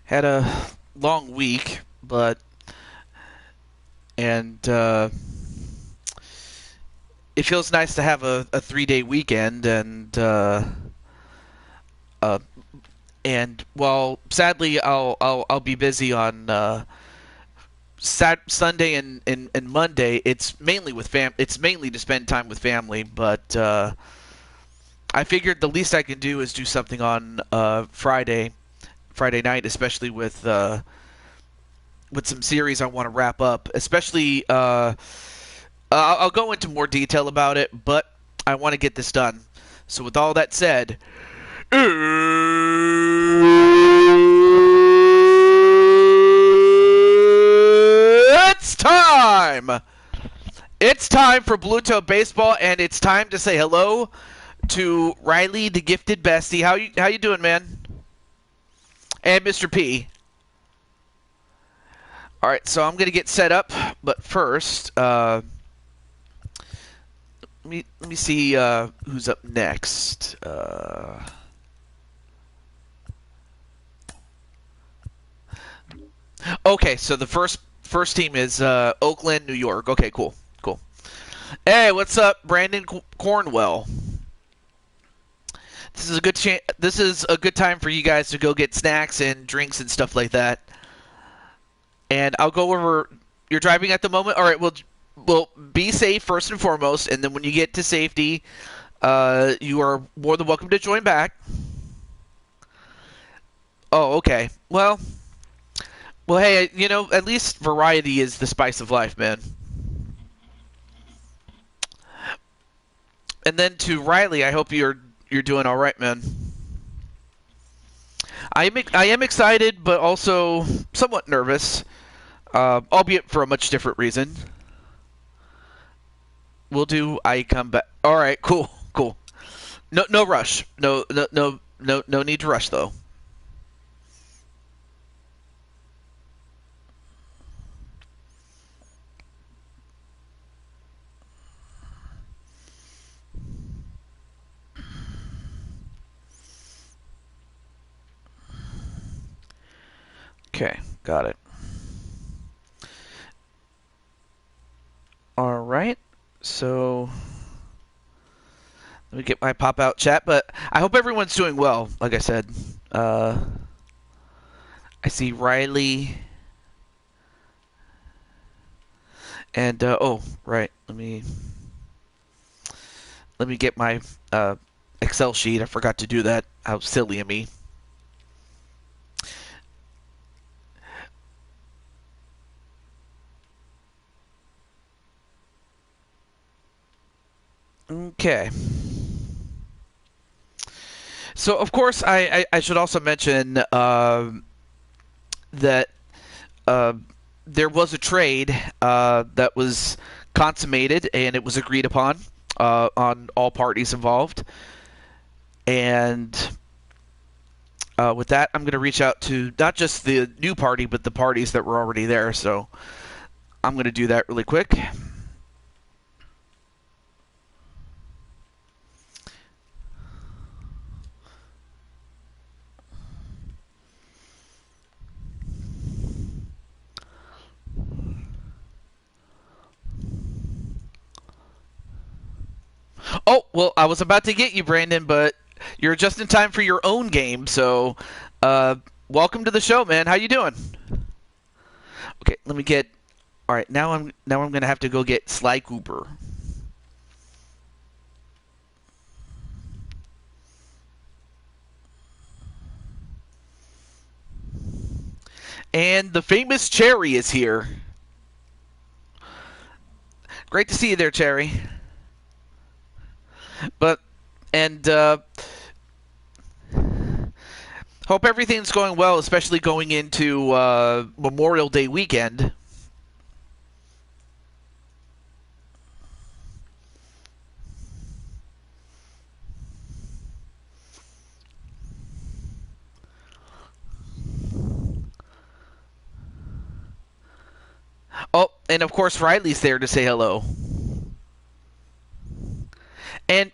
Had a long week, but and it feels nice to have a 3-day weekend, uh, and well, sadly, I'll be busy on Sunday and Monday. It's mainly with It's mainly to spend time with family, but I figured the least I can do is do something on Friday night, especially with some series I want to wrap up. Especially, I'll go into more detail about it, but I want to get this done. So, with all that said, it's time! It's time for Bluetooth Baseball, and it's time to say hello to Riley, the gifted bestie. How you doing, man? And Mr. P. All right, so I'm gonna get set up, but first, let me see who's up next. Okay, so the first team is Oakland, New York. Okay, cool. Hey, what's up, Brandon Cornwell? This is a good time for you guys to go get snacks and drinks and stuff like that. And I'll go over. You're driving at the moment. All right. Well, be safe first and foremost, and then when you get to safety, you are more than welcome to join back. Oh, okay. Well, hey, at least variety is the spice of life, man. And then to Riley, I hope you're doing all right, man. I am excited, but also somewhat nervous, albeit for a much different reason. We'll do. I come back. All right, cool. No rush. No need to rush though. Okay, got it. All right. So let me get my pop out chat, but I hope everyone's doing well. Like I said, uh, I see Riley and oh right, let me get my Excel sheet. I forgot to do that. How silly of me. Okay. So of course I should also mention that uh, there was a trade that was consummated and it was agreed upon on all parties involved. And with that, I'm going to reach out to not just the new party, but the parties that were already there. So I'm going to do that really quick. Oh, well, I was about to get you, Brandon, but you're just in time for your own game. So uh, welcome to the show, man. How you doing? Okay, let me get. All right, now I'm gonna have to go get Sly Cooper. And the famous Cherry is here. Great to see you there, Cherry. But and hope everything's going well, especially going into Memorial Day weekend. Oh, and of course Riley's there to say hello. And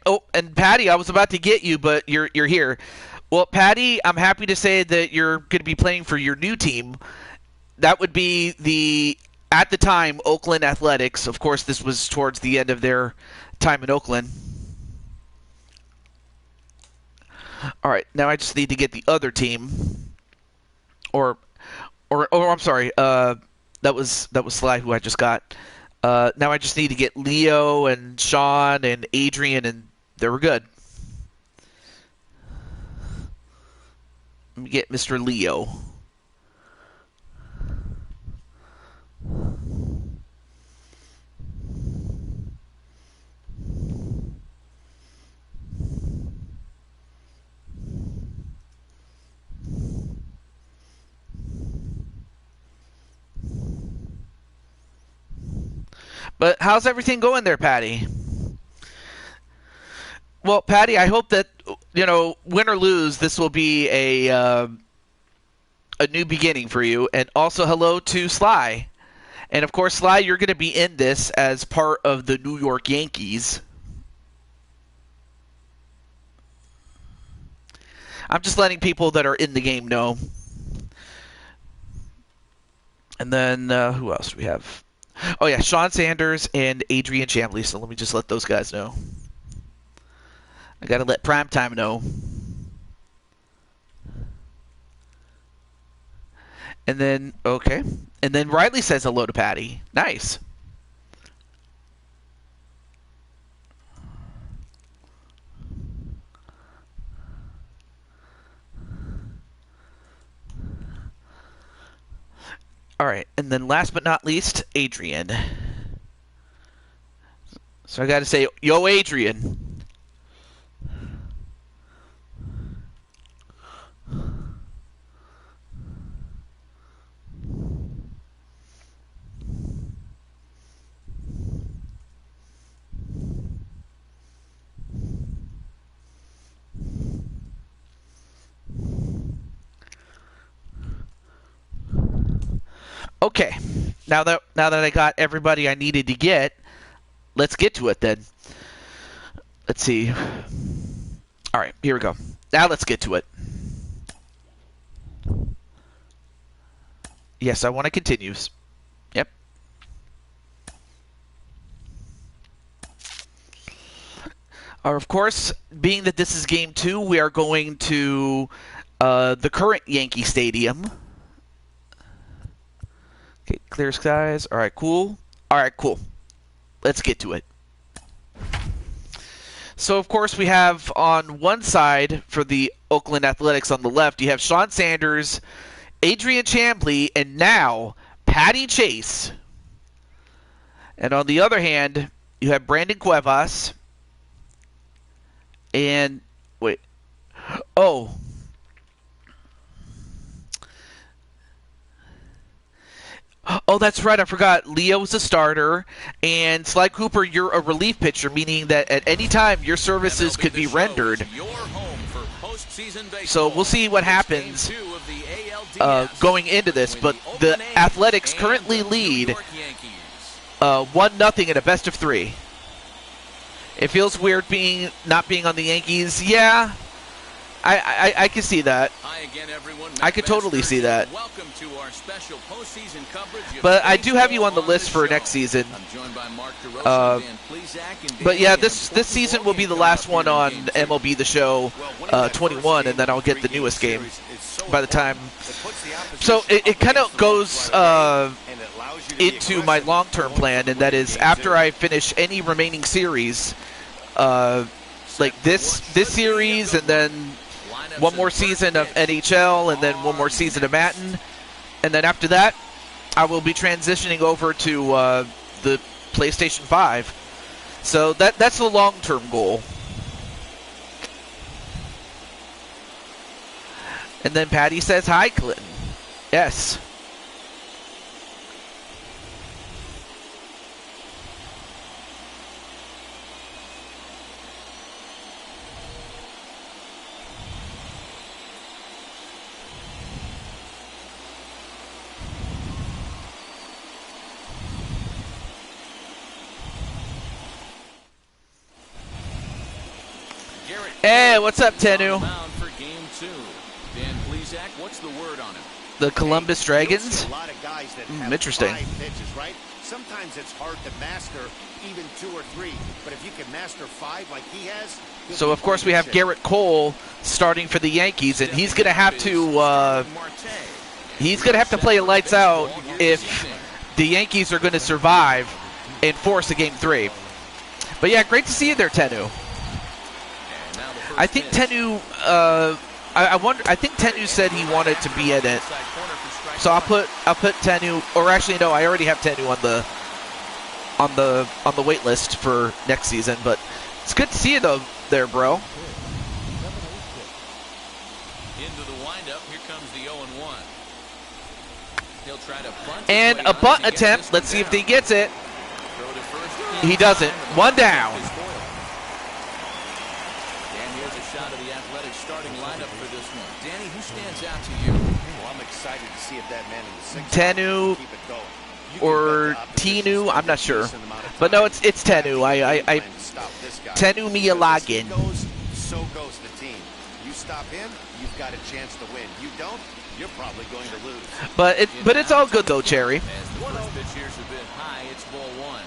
Patty, I was about to get you, but you're here. Well, Patty, I'm happy to say that you're going to be playing for your new team. That would be at the time, Oakland Athletics. Of course, this was towards the end of their time in Oakland. All right, now I just need to get the other team. Or I'm sorry. That was Sly who I just got. Now I just need to get Leo and Sean and Adrian, and they were good. Let me get Mr. Leo. But how's everything going there, Patty? Well, Patty, I hope that, win or lose, this will be a new beginning for you. And also hello to Sly. And of course, Sly, you're going to be in this as part of the New York Yankees. I'm just letting people that are in the game know. And then who else do we have? Oh, yeah, Sean Sanders and Adrian Chambley. So let me just let those guys know. I got to let Primetime know. And then, okay. And then Riley says hello to Patty. Nice. All right. And then last but not least, Adrian. So I got to say, yo, Adrian. Okay, now that I got everybody I needed to get, let's get to it then. Let's see. All right, here we go. Now let's get to it. Yes, I want to continue. Yep. Of course, being that this is game 2, we are going to the current Yankee Stadium. Okay, clear skies. All right, cool. All right, cool. Let's get to it. So, of course, we have on one side for the Oakland Athletics on the left, you have Sean Sanders, Adrian Chambley, and now Patty Chase. And on the other hand, you have Brandon Cuevas and wait. Oh. Oh, that's right. I forgot. Leo's a starter, and Sly Cooper, you're a relief pitcher, meaning that at any time your services could be rendered. So we'll see what happens going into this. But the Athletics currently lead 1-0 in a best of 3. It feels weird not being on the Yankees. Yeah, I can see that. I could totally see that. But I do have you on the list for next season. But yeah, this season will be the last one on MLB The Show 21, and then I'll get the newest game by the time. So it kind of goes into my long-term plan, and that is after I finish any remaining series, like this series, and then one more season of NHL, and then one more season of Madden, and then after that, I will be transitioning over to the PlayStation 5. So that's the long-term goal. And then Patty says, hi, Clinton. Yes. Hey, what's up, Tenu? For game 2. back. What's the word on him? The Columbus Dragons. A lot of guys that have Interesting. 5 pitches, right? Sometimes it's hard to master even 2 or 3, but if you can master 5 like he has. So of course we have Garrett Cole starting for the Yankees, and he's going to have to play lights out if the Yankees are going to survive and force a Game 3. But yeah, great to see you there, Tenu. I think Tenu. I think Tenu said he wanted to be in it, so I'll put Tenu. Or actually, no, I already have Tenu on the wait list for next season. But it's good to see you though, there, bro. Into the windup. Here comes the 0-1. He'll try to bunt. And a bunt attempt. Let's see if he gets it. He doesn't. 1 down. And here's a shot of the Athletic starting lineup for this one. Danny, who stands out to you? Well, I'm excited to see if that man in the 6th Tenu keep it going. or Tinu, I'm not sure. But no, it's Tenu. Tenu Miyalagin. So goes the team. You stop him, you've got a chance to win. You don't, you're probably going to lose. But it's all good though, Cherry. As the first pitch here's a bit high, it's ball 1.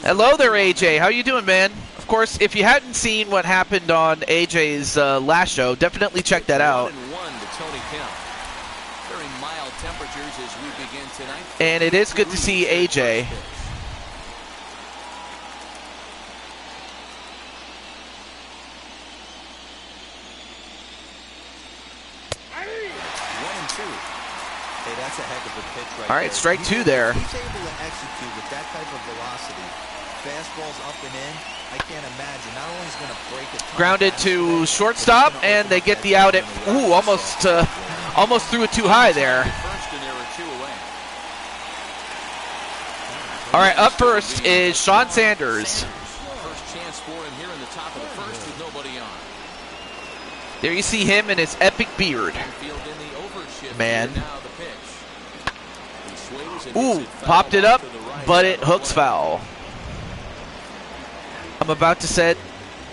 Hello there, AJ. How you doing, man? Of course, if you hadn't seen what happened on AJ's last show, definitely check that out. 1-1 to Tony Kemp. Very mild temperatures as we begin tonight. And it is good to see AJ. Hey, that's a heck of a pitch right All right, there. strike 2 there. He's able to execute with that type of velocity. Fastballs up and in. I can't imagine. Not only is going to break it. Grounded to shortstop, and they get the out at almost threw it too high there. First, and there are 2 away. All right, up first is Sean Sanders. First chance for him here in the top of the first with nobody on. There you see him and his epic beard. Field in the overshift. Man. Now the pitch. He sways and Ooh, hits it foul popped it up, to the right. but it hooks foul. I'm about to set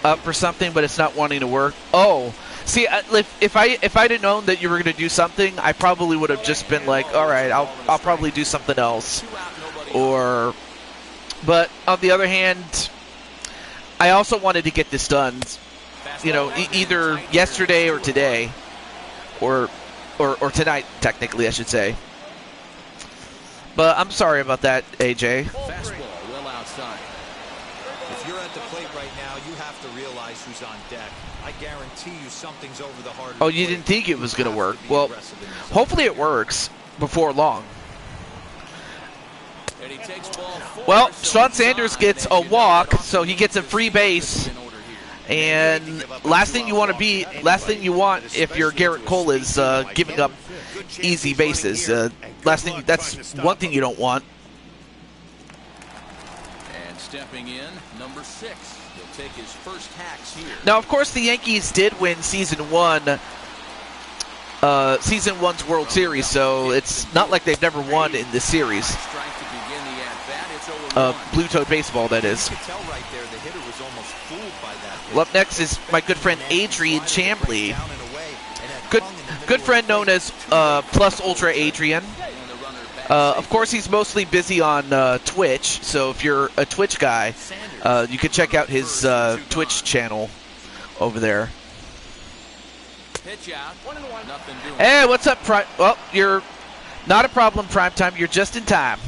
up for something, but it's not wanting to work. Oh, see, if I'd have known that you were going to do something, I probably would have just been like, all right, I'll probably do something else. But on the other hand, I also wanted to get this done, either yesterday or today, or tonight, technically, I should say. But I'm sorry about that, AJ. Fastball well outside. If you're at the plate right now, you have to realize who's on deck. I guarantee you something's over the heart of the Oh, you plate. didn't think it was going to work? You have Well, be aggressive in this hopefully it works before long. And he takes ball 4, Well, so Sean he's Sanders on. gets a And walk, so he gets a free base. And last thing you want if you're Garrett Cole is giving up easy bases. That's one thing you don't want. And stepping in, number 6. He'll take his first hacks here. Now, of course, the Yankees did win Season 1's World Series, so it's not like they've never won in this series. Strike to begin the at-bat. It's 0-1. Blue Toad Baseball, that is. You could tell right there the hitter was almost fooled by that pitch. Well, up next is my good friend Adrian Chambly. Down and away, and that Good hung in the middle good of friend the known as Plus Ultra Adrian. And the runner back. Of course, he's mostly busy on Twitch, so if you're a Twitch guy, you can check out his Twitch channel over there. Pitch out. 1-1. Nothing doing. Hey, what's up, Prime? Well, you're not a problem, Primetime. You're just in time.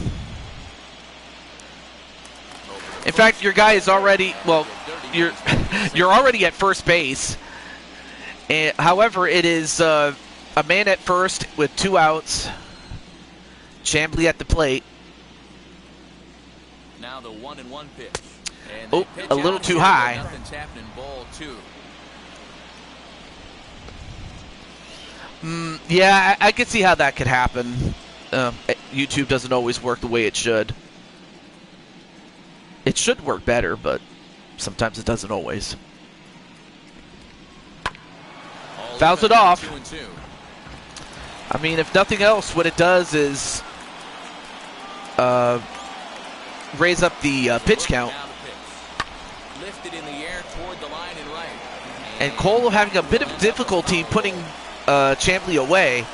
In fact, your guy is already, well, you're already at first base. And, however, it is a man at first with 2 outs. Chambly at the plate. Now the 1-1 pitch. And Oh, they pitch a little out too here, high. but Nothing's happening. Ball 2. Yeah, I could see how that could happen. YouTube doesn't always work the way it should. It should work better, but sometimes it doesn't always. Fouls it off. 2-2. I mean, if nothing else, what it does is raise up the pitch count. Now the pitch. lifted in the air toward the line and right. And Cole having a bit of difficulty putting Chambly away.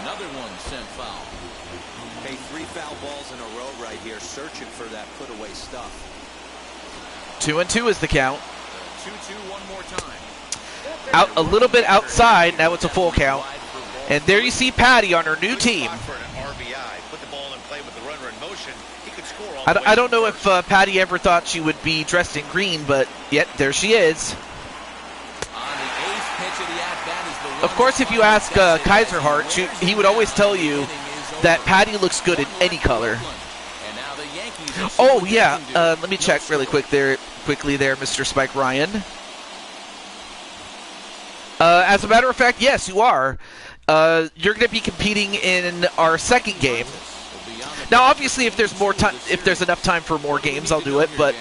Another one sent foul. Hey, 3 foul balls in a row right here, searching for that put-away stuff. 2-2 is the count. 2-2 one more time. Out a little bit outside, now it's a full count. And there you see Patty on her new team. I don't know if Patty ever thought she would be dressed in green, but yet there she is. Of course, if you ask Kaiserhart, he would always tell you that Patty looks good in any color. Oh yeah, let me check really quickly there, Mr. Spike Ryan. As a matter of fact, yes, you are. You're going to be competing in our second game. Now, obviously, if there's more time, if there's enough time for more games, I'll do it. But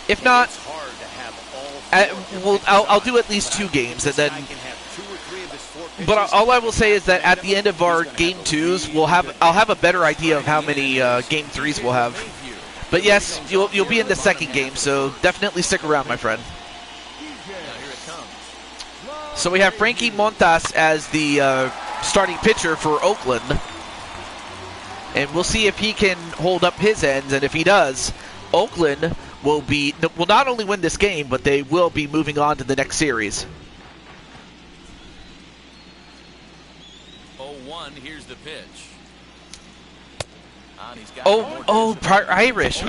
if not, I'll do at least 2 games, and then. But all I will say is that at the end of our game 2s, I'll have a better idea of how many game 3s we'll have. But yes, you'll be in the second game, so definitely stick around, my friend. So we have Frankie Montas as the starting pitcher for Oakland. And we'll see if he can hold up his ends, and if he does, Oakland will not only win this game, but they will be moving on to the next series. 0-1, here's the pitch. Irish.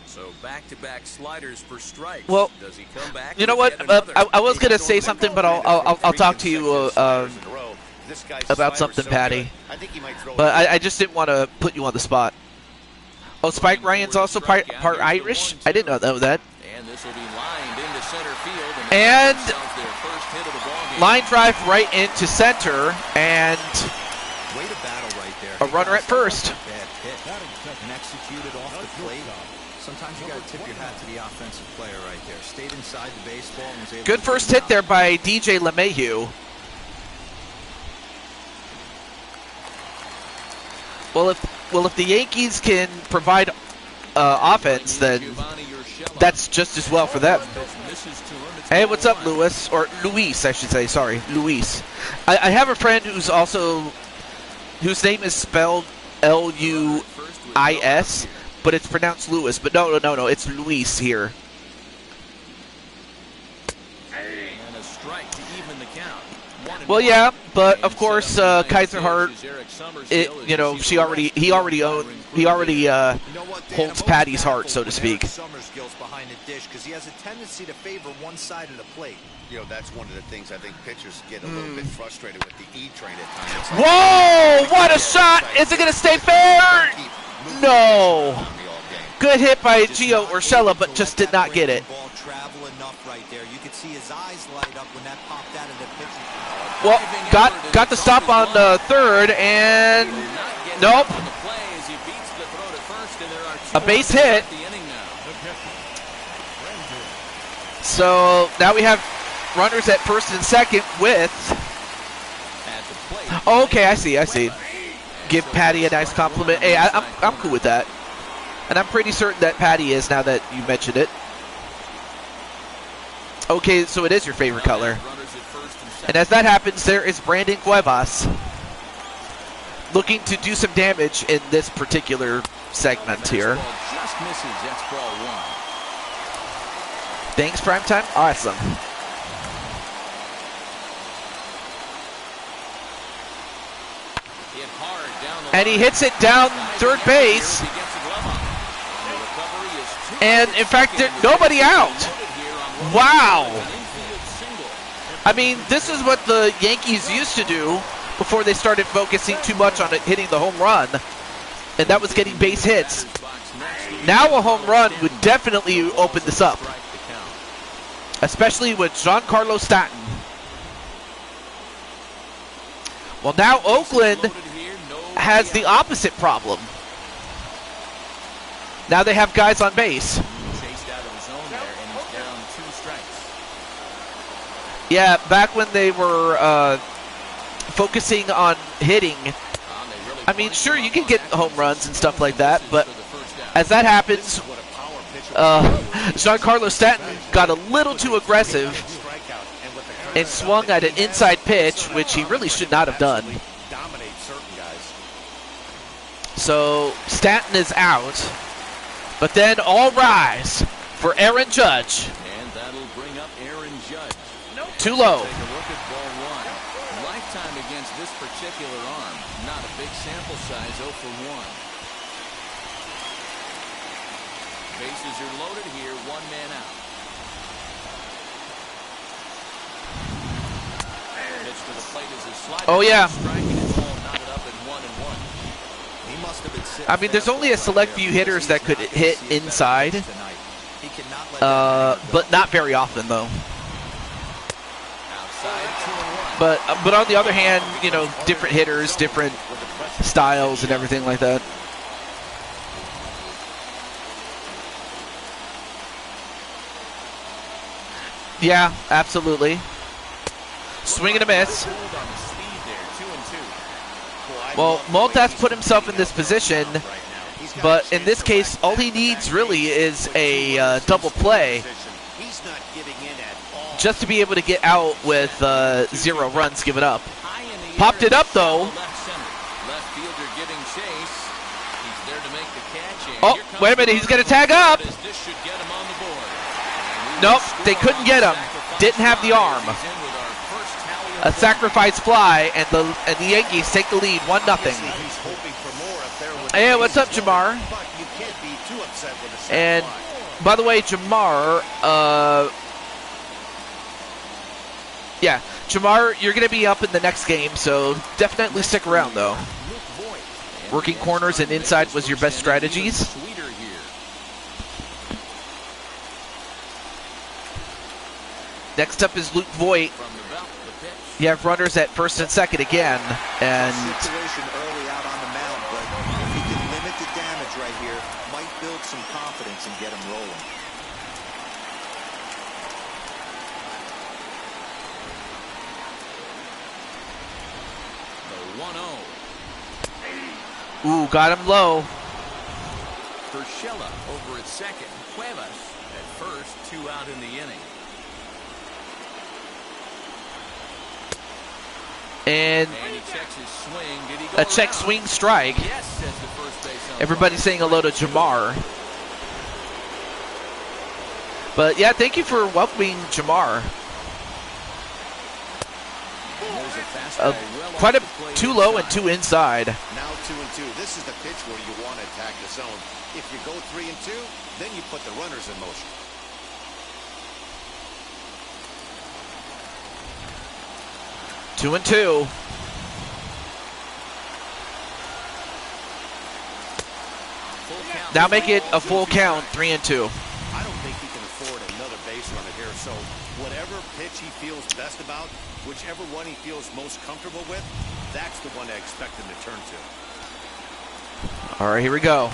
So back-to-back sliders for strikes. Well, does he come back? you know what? I was going to say something, but I'll talk to you about something, Patty. But I just didn't want to put you on the spot. Oh, Spike Ryan's also part Irish? I didn't know that. And this will be lined into center field. And line drive right into center, and Way to battle right there. a runner at first. Bad hit and executed off the plate. Sometimes you got to tip your hat to the offensive player right there. Stayed inside the baseball and was able Good to first get it hit there out. by DJ LeMahieu. Well, if the Yankees can provide offense, then that's just as well for them. Hey, what's up, Luis? Or Luis, I should say. Sorry, Luis. I have a friend whose name is spelled Luis, but it's pronounced Lewis. But no, it's Luis here. And a strike to even the count. Well, yeah, but of course, Kaiserhart, he already holds Patty's heart, so to speak. Summers skills behind the dish because he has a tendency to favor one side of the plate. You know, that's one of the things I think pitchers get a little bit frustrated with the E-train at times. Whoa! What a shot! Is it going to stay fair? No. Good hit by Gio Urshela, but just did not get it. Ball travel enough right there. You could see his eyes light up when that popped out of the pitcher. Well, got the stop on third, and nope. A base hit. So now we have runners at first and second with. Oh, okay, I see. Give Patty a nice compliment. Hey, I'm cool with that, and I'm pretty certain that Patty is now that you mentioned it. Okay, so it is your favorite color. And as that happens, there is Brandon Cuevas looking to do some damage in this particular segment here. Just misses. That's ball 1. Thanks, Primetime. Awesome. Hit hard down the And he hits it down third base. And in fact, nobody out. Wow. I mean, this is what the Yankees used to do before they started focusing too much on it hitting the home run, and that was getting base hits. Now a home run would definitely open this up, especially with Giancarlo Stanton. Well, now Oakland has the opposite problem. Now they have guys on base. Yeah, back when they were focusing on hitting, I mean, sure, you can get home runs and stuff like that, but as that happens, What a power pitcher. Giancarlo Stanton got a little too aggressive Strikeout, and with the kind and of swung stuff at that an he has, inside pitch, it's which he not really for should him to not have done. absolutely dominate certain guys. So Stanton is out. But then all rise for Aaron Judge. And that'll bring up Aaron Judge. Too low. Take a look at ball one. Lifetime against this particular arm. Not a big sample size, 0 for 1. Bases are loaded here, 1 man out. Pitch to the plate is a slider. Oh, yeah. Strike, and it's all knotted up at 1-1. He must have been sitting I mean, there's fast only a right select there few because hitters he's that could not gonna hit see a better inside. pitch tonight. He cannot let that hanger go. But not very often, though. Outside, 2-1. But on the other hand, you know, different hitters, different styles, and everything like that. Yeah, absolutely. Swing and a miss. Hold on the speed there, 2-2. Well, Maltas put himself in this position, but in this case, all he needs really is a double play He's not giving in at all. just to be able to get out with 0 runs given up. High in the Popped air it up, and though. left center. Left fielder giving chase. He's there to make the catch. And Oh, here comes wait a minute, the he's gonna runner. tag up. As this should get him on the board. And we Nope, will they score couldn't on get the him. sacrifice Didn't have the fly. arm. He's in with our first tally of A the sacrifice fly, and the Yankees take the lead, 1-0. Obviously, he's hoping for more up there with the Hey, what's up, bases Jamar? loaded, but you can't be too upset with a sac And fly. by the way, Jamar, yeah, Jamar, you're going to be up in the next game, so definitely stick around, though. Working corners and inside was your best strategies. Sweeter here. Next up is Luke Voigt. From the belt, the pitch. You have runners at first and second again, and Situation early out on the mound, but if he can limit the damage right here, might build some confidence and get him rolling. The 1-0. ooh, got him low. Urshela over at second. Cuevas at first, 2 out in the inning. And And he checks his swing. Did he go a check around? swing strike. Yes, says the first base umpire. Everybody's saying hello to Jamar. But yeah, thank you for welcoming Jamar. And there's a fastball well Quite off a the plate 2 low and inside. 2 inside. Now 2-2. This is the pitch where you want to attack the zone. If you go 3-2, then you put the runners in motion. Two and two. Full count. Now make it a full count, 3 and 2. I don't think he can afford another base runner here. So whatever pitch he feels best about, whichever one he feels most comfortable with, that's the one I expect him to turn to. All right, here we go.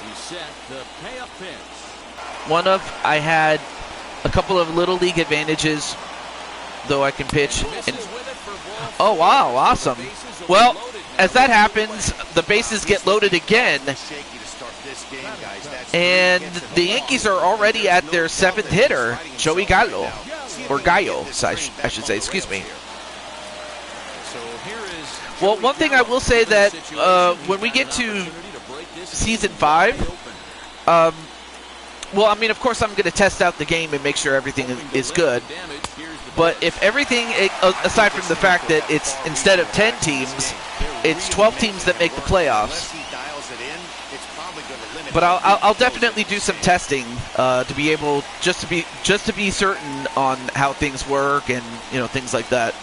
He's set the pay-up pitch. I had a couple of little league advantages, though I can pitch. Misses And, with it for ball oh, four. wow, awesome. The bases will Well, be loaded as now. that happens, the bases get loaded again, Shaky to start this game, guys. That's and three hits in the a row. Yankees are already at their No 7th doubt that hitter, he's fighting Joey himself right Gallo. now. See if Or he can Gallo, get this I train should back say, on the excuse rails me. here. So here is Well, Joey one thing I Gallo. will say Given the that, situation, he's when we got get an to opportunity to break this season game 5, wide open. well, I mean, of course, I'm going to test out the game and make sure everything Hoping to is limit good. the damage. Here's the But pitch. if everything, aside from the fact that it's instead of 10 teams, it's 12 teams that make the playoffs. Unless he dials it in, it's probably going to limit But how I'll deep he goes definitely in do this some game. testing to be able just to be certain on how things work and things like that.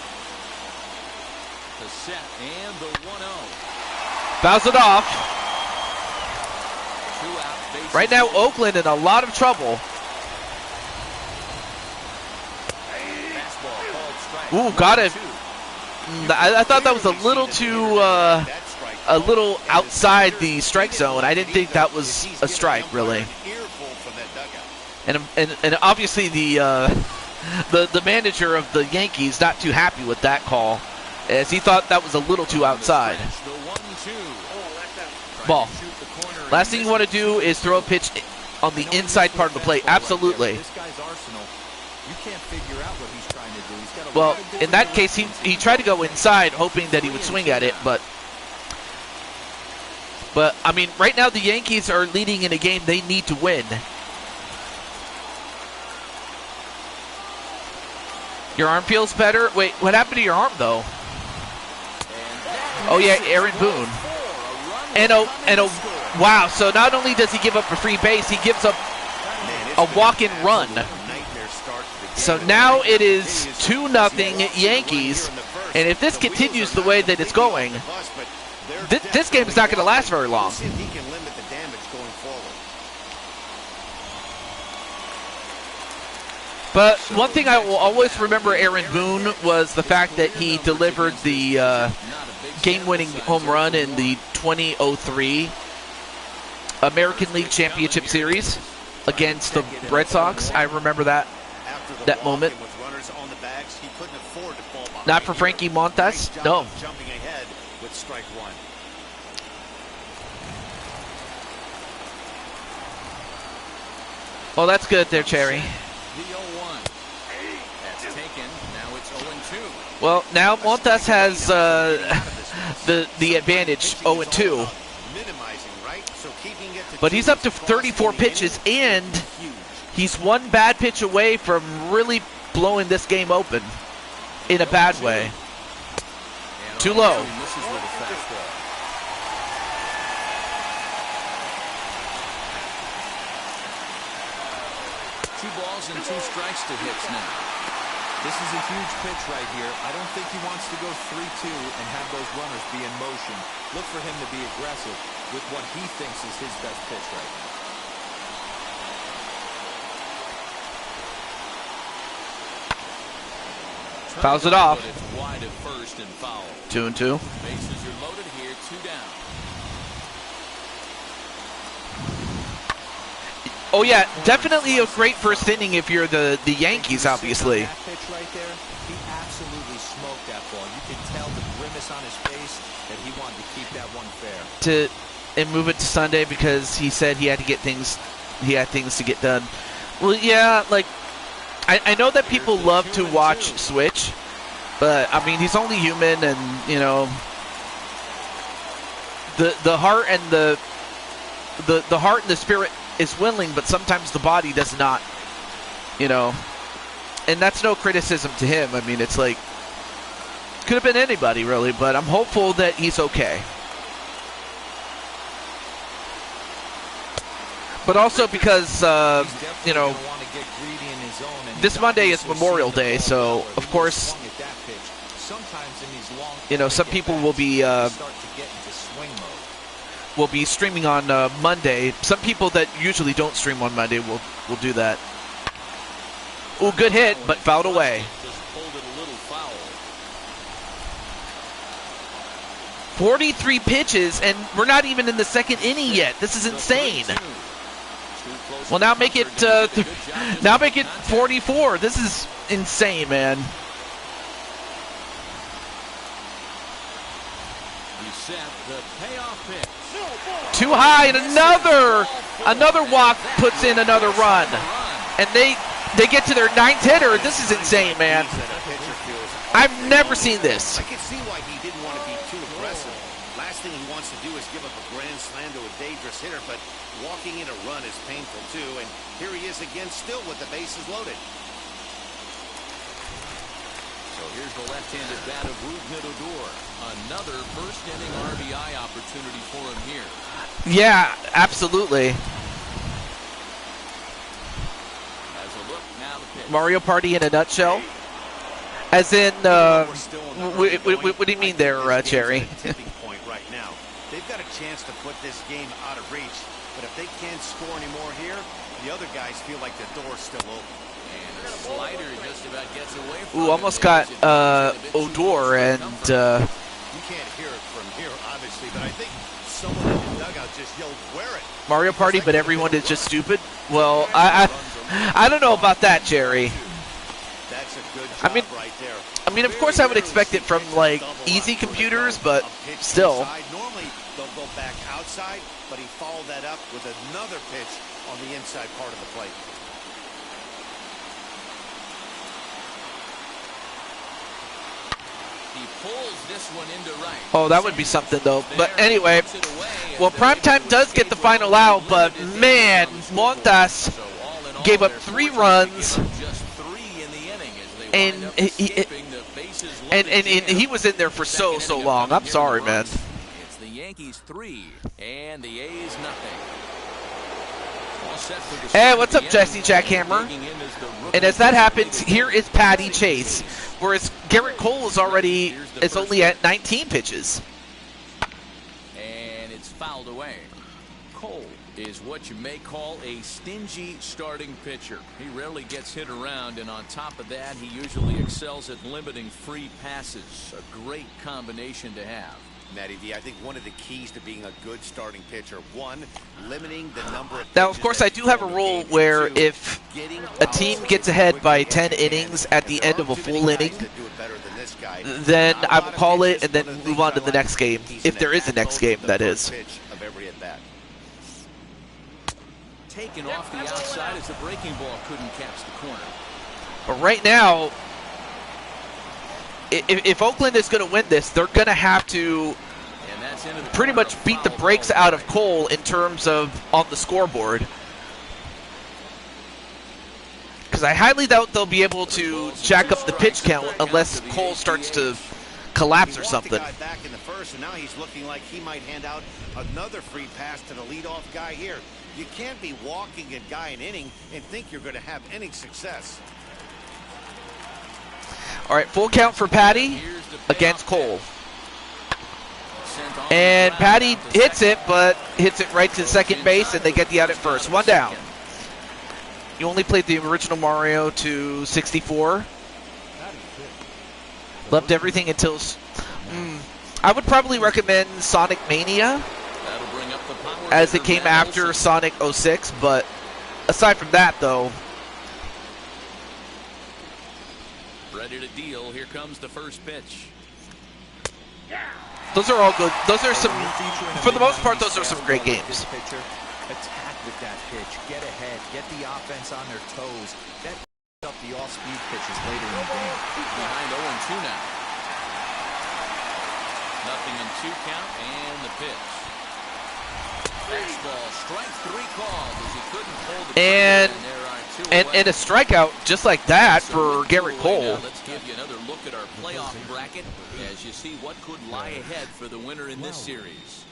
The set and the 1-0. Fouls it off. 2 out, bases Right now, loaded. Oakland in a lot of trouble. Fastball called strike. Ooh, got it. 1-2. I thought that was a little too a little outside the strike zone. I didn't think that was a strike, really. And obviously the manager of the Yankees not too happy with that call, as he thought that was a little too outside. The 1-2. Ball. Shoot the corner Last thing you want to do is throw a pitch on the inside part of the plate. Absolutely. This guy's arsenal, you can't figure out what he's trying to do. He's got a Well, lot of in that case, he tried to go inside, hoping that he would swing at it, but I mean, right now the Yankees are leading in a game they need to win. Your arm feels better? Wait, what happened to your arm, though? Oh, yeah, Aaron Boone. Wow, so not only does he give up a free base, he gives up a walk-in run. So now it is 2-0 Yankees, and if this continues the way that it's going, this game is not going to last very long. But one thing I will always remember Aaron Boone was the fact that he delivered the game-winning home run in the 2003 American League Championship Series against the Red Sox. I remember that moment. Not for Frankie Montas? No. Jumping ahead with strike one. Well, that's good there, Cherry. The 0-1. That's taken. Now it's 0-2. Well, now Montas has the advantage, 0-2. But he's up to 34 pitches, and he's one bad pitch away from really blowing this game open in a bad way. Too low. Two balls and 2 strikes to Hicks now. This is a huge pitch right here. I don't think he wants to go 3-2 and have those runners be in motion. Look for him to be aggressive with what he thinks is his best pitch right now. Fouls it off. It's wide at first and foul. 2-2. Bases are loaded here, 2 down. Oh yeah, definitely a great first inning if you're the Yankees, obviously. That pitch right there, he absolutely smoked that ball. You can tell the grimace on his face that he wanted to keep that one fair. And move it to Sunday because he said he had to get things, he had things to get done. Well, yeah, like I know that people love to watch Switch, but I mean he's only human, and you know the heart and the heart and the spirit is willing, but sometimes the body does not, you know, and that's no criticism to him. I mean, it's like, could have been anybody really, but I'm hopeful that he's okay. But also because, you know, this Monday is Memorial Day, so of course, you know, some people will be streaming on Monday. Some people that usually don't stream on Monday will do that. Ooh, good hit, but fouled away. 43 pitches, and we're not even in the second inning yet. This is insane. Well, now make it 44. This is insane, man. Too high, and another walk puts in another run, and they get to their 9th hitter. This is insane, man. I've never seen this. I can see why he didn't want to be too aggressive. Last thing he wants to do is give up a grand slam to a dangerous hitter, but walking in a run is painful too, and here he is again still with the bases loaded. So here's the left-handed bat of Rougned Odor. Another first-inning RBI opportunity for him here. Yeah, absolutely. As a look, now the pitch. Mario Party in a nutshell. As in, what do you mean there, Cherry? Tipping point right now. They've got a chance to put this game out of reach, but if they can't score anymore here, the other guys feel like the door's still open. And the slider just about gets away from Ooh, almost got Odor, and you can't hear it from here, obviously, but I think someone in the dugout just yelled, "Wear it!" Mario Party, but everyone is just stupid. Well, I don't know about that, Jerry. That's a good job right there. I mean, of course, I would expect it from like easy computers, but still. Normally, they'll go back outside. outside, but he followed that up with another pitch on the inside part of the plate. He pulls this one into right. Oh, that would be something, though. But anyway, well, Primetime does get the final out, but man, Montas gave up 3 runs, and he was in there for so long. I'm sorry, man. It's the Yankees 3 and the A's nothing. Hey, what's up, Jesse Jackhammer? And as that happens, here is Patty Chase, whereas Garrett Cole is only at 19 pitches. And it's fouled away. Cole is what you may call a stingy starting pitcher. He rarely gets hit around, and on top of that, he usually excels at limiting free passes. A great combination to have. Matty V, I think one of the keys to being a good starting pitcher, one, limiting the number of Now, of course, I do have a rule where if a team gets ahead by 10 innings at the end of a full inning, then I will call it and then move on to the next game, if there is a next game, that is. Taken off the outside as the breaking ball couldn't catch the corner. But right now, if Oakland is going to win this, they're going to have to pretty much beat the brakes out of Cole in terms of on the scoreboard. Because I highly doubt they'll be able to jack up the pitch count unless Cole starts to collapse or something. Back in the first, and now he's looking like he might hand out another free pass to the leadoff guy here. You can't be walking a guy an inning and think you're going to have any success. All right, full count for Patty against Cole. And Patty hits it, but hits it right to second base, and they get the out at first. 1 down. You only played the original Mario to 64. Loved everything until... I would probably recommend Sonic Mania, as it came after Sonic 06, but aside from that, though... Ready to deal. Here comes the first pitch. Those are all good. Those are some, for the most part, those are some great games. Attack with that pitch. Get ahead. Get the offense on their toes. That up the off-speed pitches later in the game. Behind 0-2 now. Nothing in 2 count and the pitch. Fastball, strike 3 called as he couldn't hold the and a strikeout just like that for Garrett Cole. Let's give you another look at our playoff bracket as you see what could lie ahead for the winner in this series.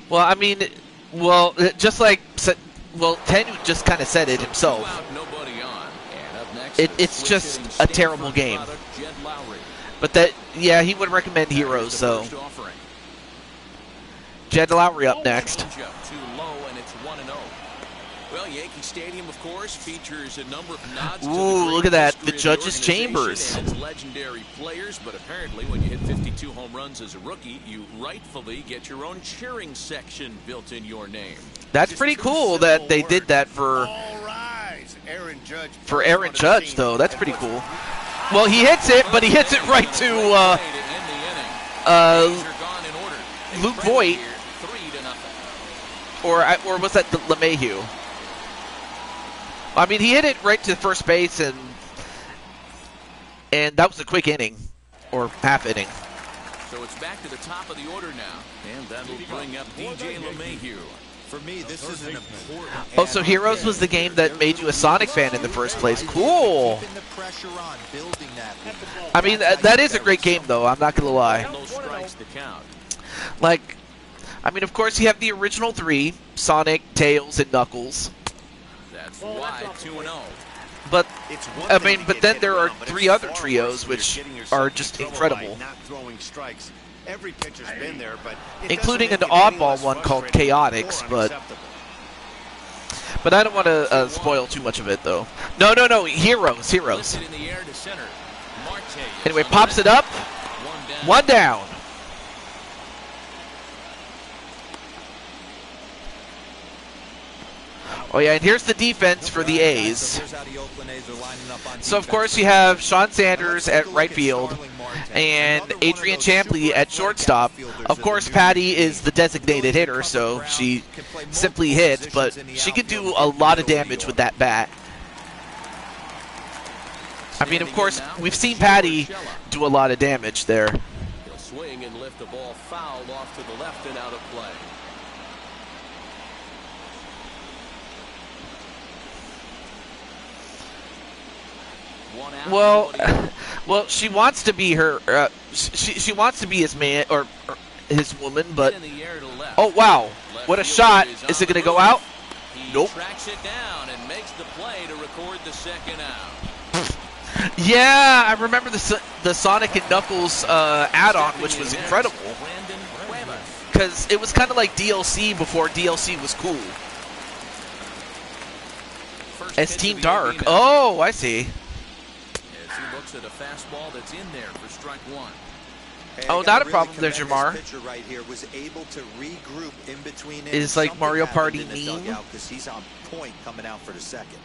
Well, I mean, just like, Tenu just kind of said it himself. It's just a terrible game. But yeah, he would recommend Heroes, so. Jed Lowry up next. Well, Yankee Stadium, of course, features a number of nods. Ooh, look at that. The Judges' Chambers. And its legendary players, but apparently when you hit 52 home runs as a rookie, you rightfully get your own cheering section built in your name. That's pretty cool that they did that for Aaron Judge, though. That's pretty cool. Well, he hits it, but he hits it right to Luke Voigt. Or was that LeMahieu? I mean, he hit it right to first base, and that was a quick inning, or half inning. So it's back to the top of the order now, and that'll bring up DJ LeMahieu. For me, this is an important... Oh, so Heroes was the game that made you a Sonic fan in the first place. Cool. I mean, that is a great game, though. I'm not going to lie. Like, I mean, of course, you have the original 3, Sonic, Tails, and Knuckles. That's why 2-0. But, I mean, but then there are 3 other trios, which are just incredible. Every pitcher's been there, but including an oddball one called Chaotix, but I don't want to spoil too much of it, though. No, Heroes. Anyway, pops it up. 1 down. Oh yeah, and here's the defense for the A's. So of course you have Sean Sanders at right field and Adrian Champley at shortstop. Of course Patty is the designated hitter, so she simply hits, but she can do a lot of damage with that bat. I mean, of course, we've seen Patty do a lot of damage there. He'll swing and lift the ball foul off to the left and out of play. Well, she wants to be her. She wants to be his man or his woman, but oh wow, what a shot! Is it going to go out? Nope. Tracks it down and makes the play to record the second out. Yeah, I remember the Sonic and Knuckles add-on, which was incredible. Because it was kind of like DLC before DLC was cool. As Team Dark. Oh, I see. As he looks at a fastball that's in there for strike one. Hey, oh, not a problem there, Jamar. Right here was able to regroup in between is like Mario Party meme. Because he's on point coming out for the second.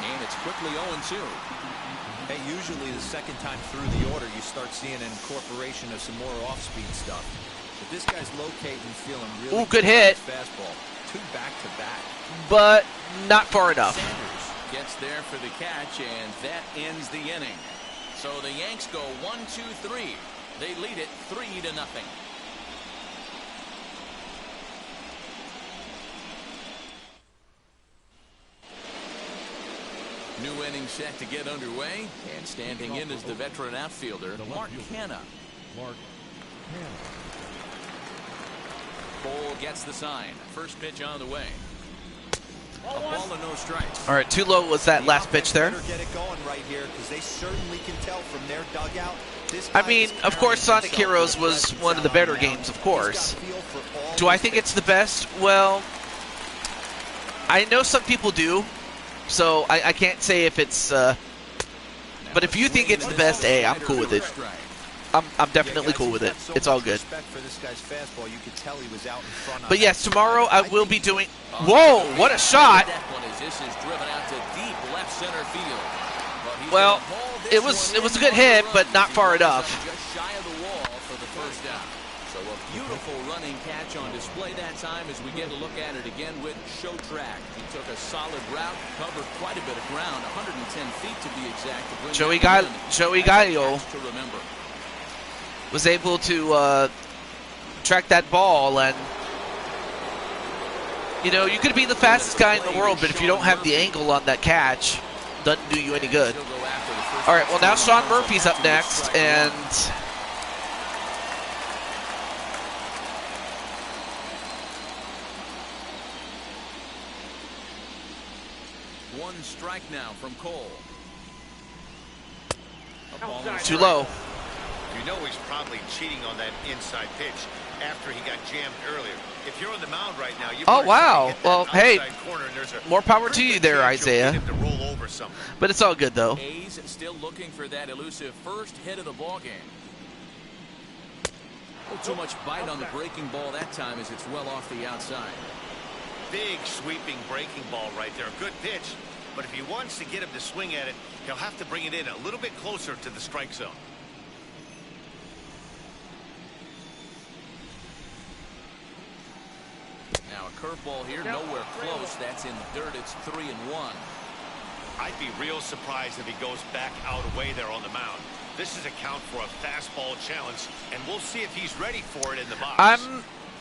And it's quickly 0-2. Hey, usually the second time through the order, you start seeing an incorporation of some more off-speed stuff. But this guy's locating, feeling really good hit. Fastball, 2 back-to-back. But not far enough. Sanders gets there for the catch, and that ends the inning. So the Yanks go 1-2-3. They lead it 3-0. New inning set to get underway, and standing in is the veteran outfielder, Mark Canha. Cole gets the sign. First pitch on the way. A ball and no strikes. All right, too low was that last pitch there. Get it going right here because they certainly can tell from their dugout. I mean, of course, Sonic Heroes was one of the better games, of course. Do I think it's the best? Well, I know some people do. So I can't say if it's, but if you think it's the best, hey, I'm cool with it. I'm definitely cool with it. It's all good. But yes, tomorrow I will be doing. Whoa! What a shot! Well, it was a good hit, but not far enough. Beautiful running catch on display that time as we get a look at it again with Show Track. He took a solid route, covered quite a bit of ground, 110 feet to be exact. To Joey Gallo was able to track that ball, and you know, you could be the fastest guy in the world, but if you don't have the angle on that catch, doesn't do you any good. All right, well now Sean Murphy's up next, and one strike now from Cole. Too low. You know he's probably cheating on that inside pitch after he got jammed earlier. If you're on the mound right now, you oh wow. Well, hey, corner, more power to you there, Isaiah. To roll over but it's all good though. A's still looking for that elusive first hit of the ball game. Too much bite on the breaking ball that time as it's well off the outside. Big sweeping breaking ball right there. A good pitch. But if he wants to get him to swing at it, he'll have to bring it in a little bit closer to the strike zone. Now a curveball here, nowhere close. That's in the dirt. It's 3-1. I'd be real surprised if he goes back out away there on the mound. This is a count for a fastball challenge, and we'll see if he's ready for it in the box.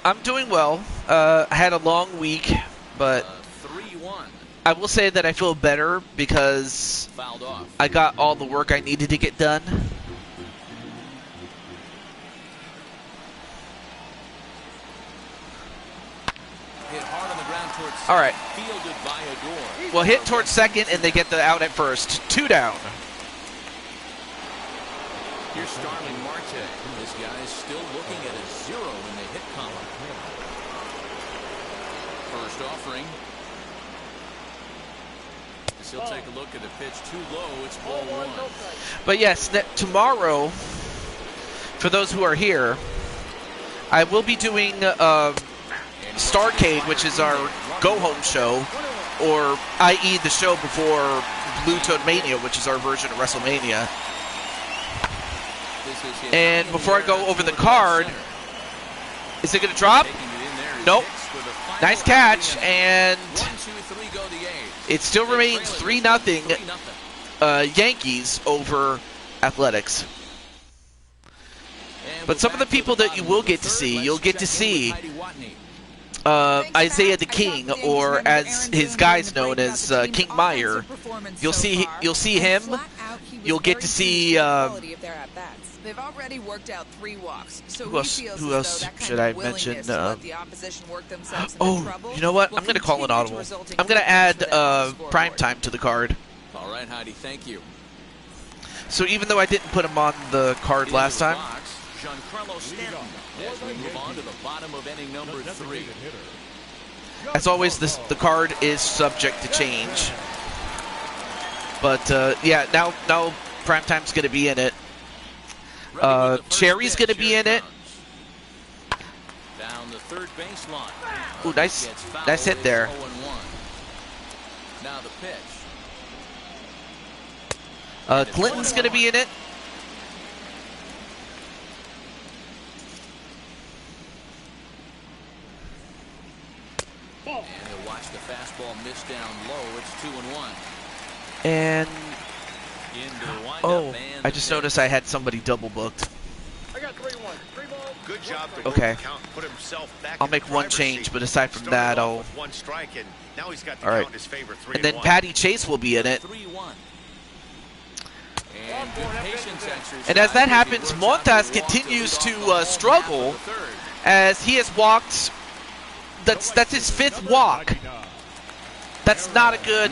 I'm doing well. I had a long week, but 3-1. I will say that I feel better because Fouled off. I got all the work I needed to get done. Hit hard on the ground towards second. All right. Fielded by Adore. Well, hit towards second, and they get the out at first. 2 down. Here's Starling Marte. This guy is still looking at a 0 in the hit column. First offering. As he'll take a look at the pitch too low. It's ball 1. But yes, tomorrow, for those who are here, I will be doing Starcade, which is our go-home show, or i.e. the show before Blue Toad Mania, which is our version of WrestleMania. And before I go over the card, is it going to drop? Nope. Nice catch, and it still remains 3-0 Yankees over Athletics. But some of the people that you will get to see, you'll get to see Isaiah the King, or as his guy's known as King Meyer. You'll see him. You'll get to see. They've already worked out 3 walks. So who else should I mention? Oh, you know what? I'm going to call an audible. I'm going to add Primetime to the card. All right, Heidi, thank you. So even though I didn't put him on the card last time, as we move on to the bottom of inning number 3. As always, the card is subject to change. But yeah, now Primetime's going to be in it. Cherry's going to be in it. Down the third baseline. Ooh, nice hit there. Now the pitch. Clinton's going to be in it. And he'll watch the fastball miss down low. It's 2-1. And Into the windup, oh, and I just noticed I had somebody double booked. I got 3-1. 3 ball. Good job to Okay. put himself back I'll in make the one driver's change, seat. but aside from Started that, off I'll. with 1 strike, and now he's got the All right. count in his favor, 3-1. And then Patty Chase will be in it. 3-1. And good patience exercise. And as that he happens, works out the Montas walk continues lead to off the home half of struggle the third. as he has walked. That's his 5th walk. That's not a good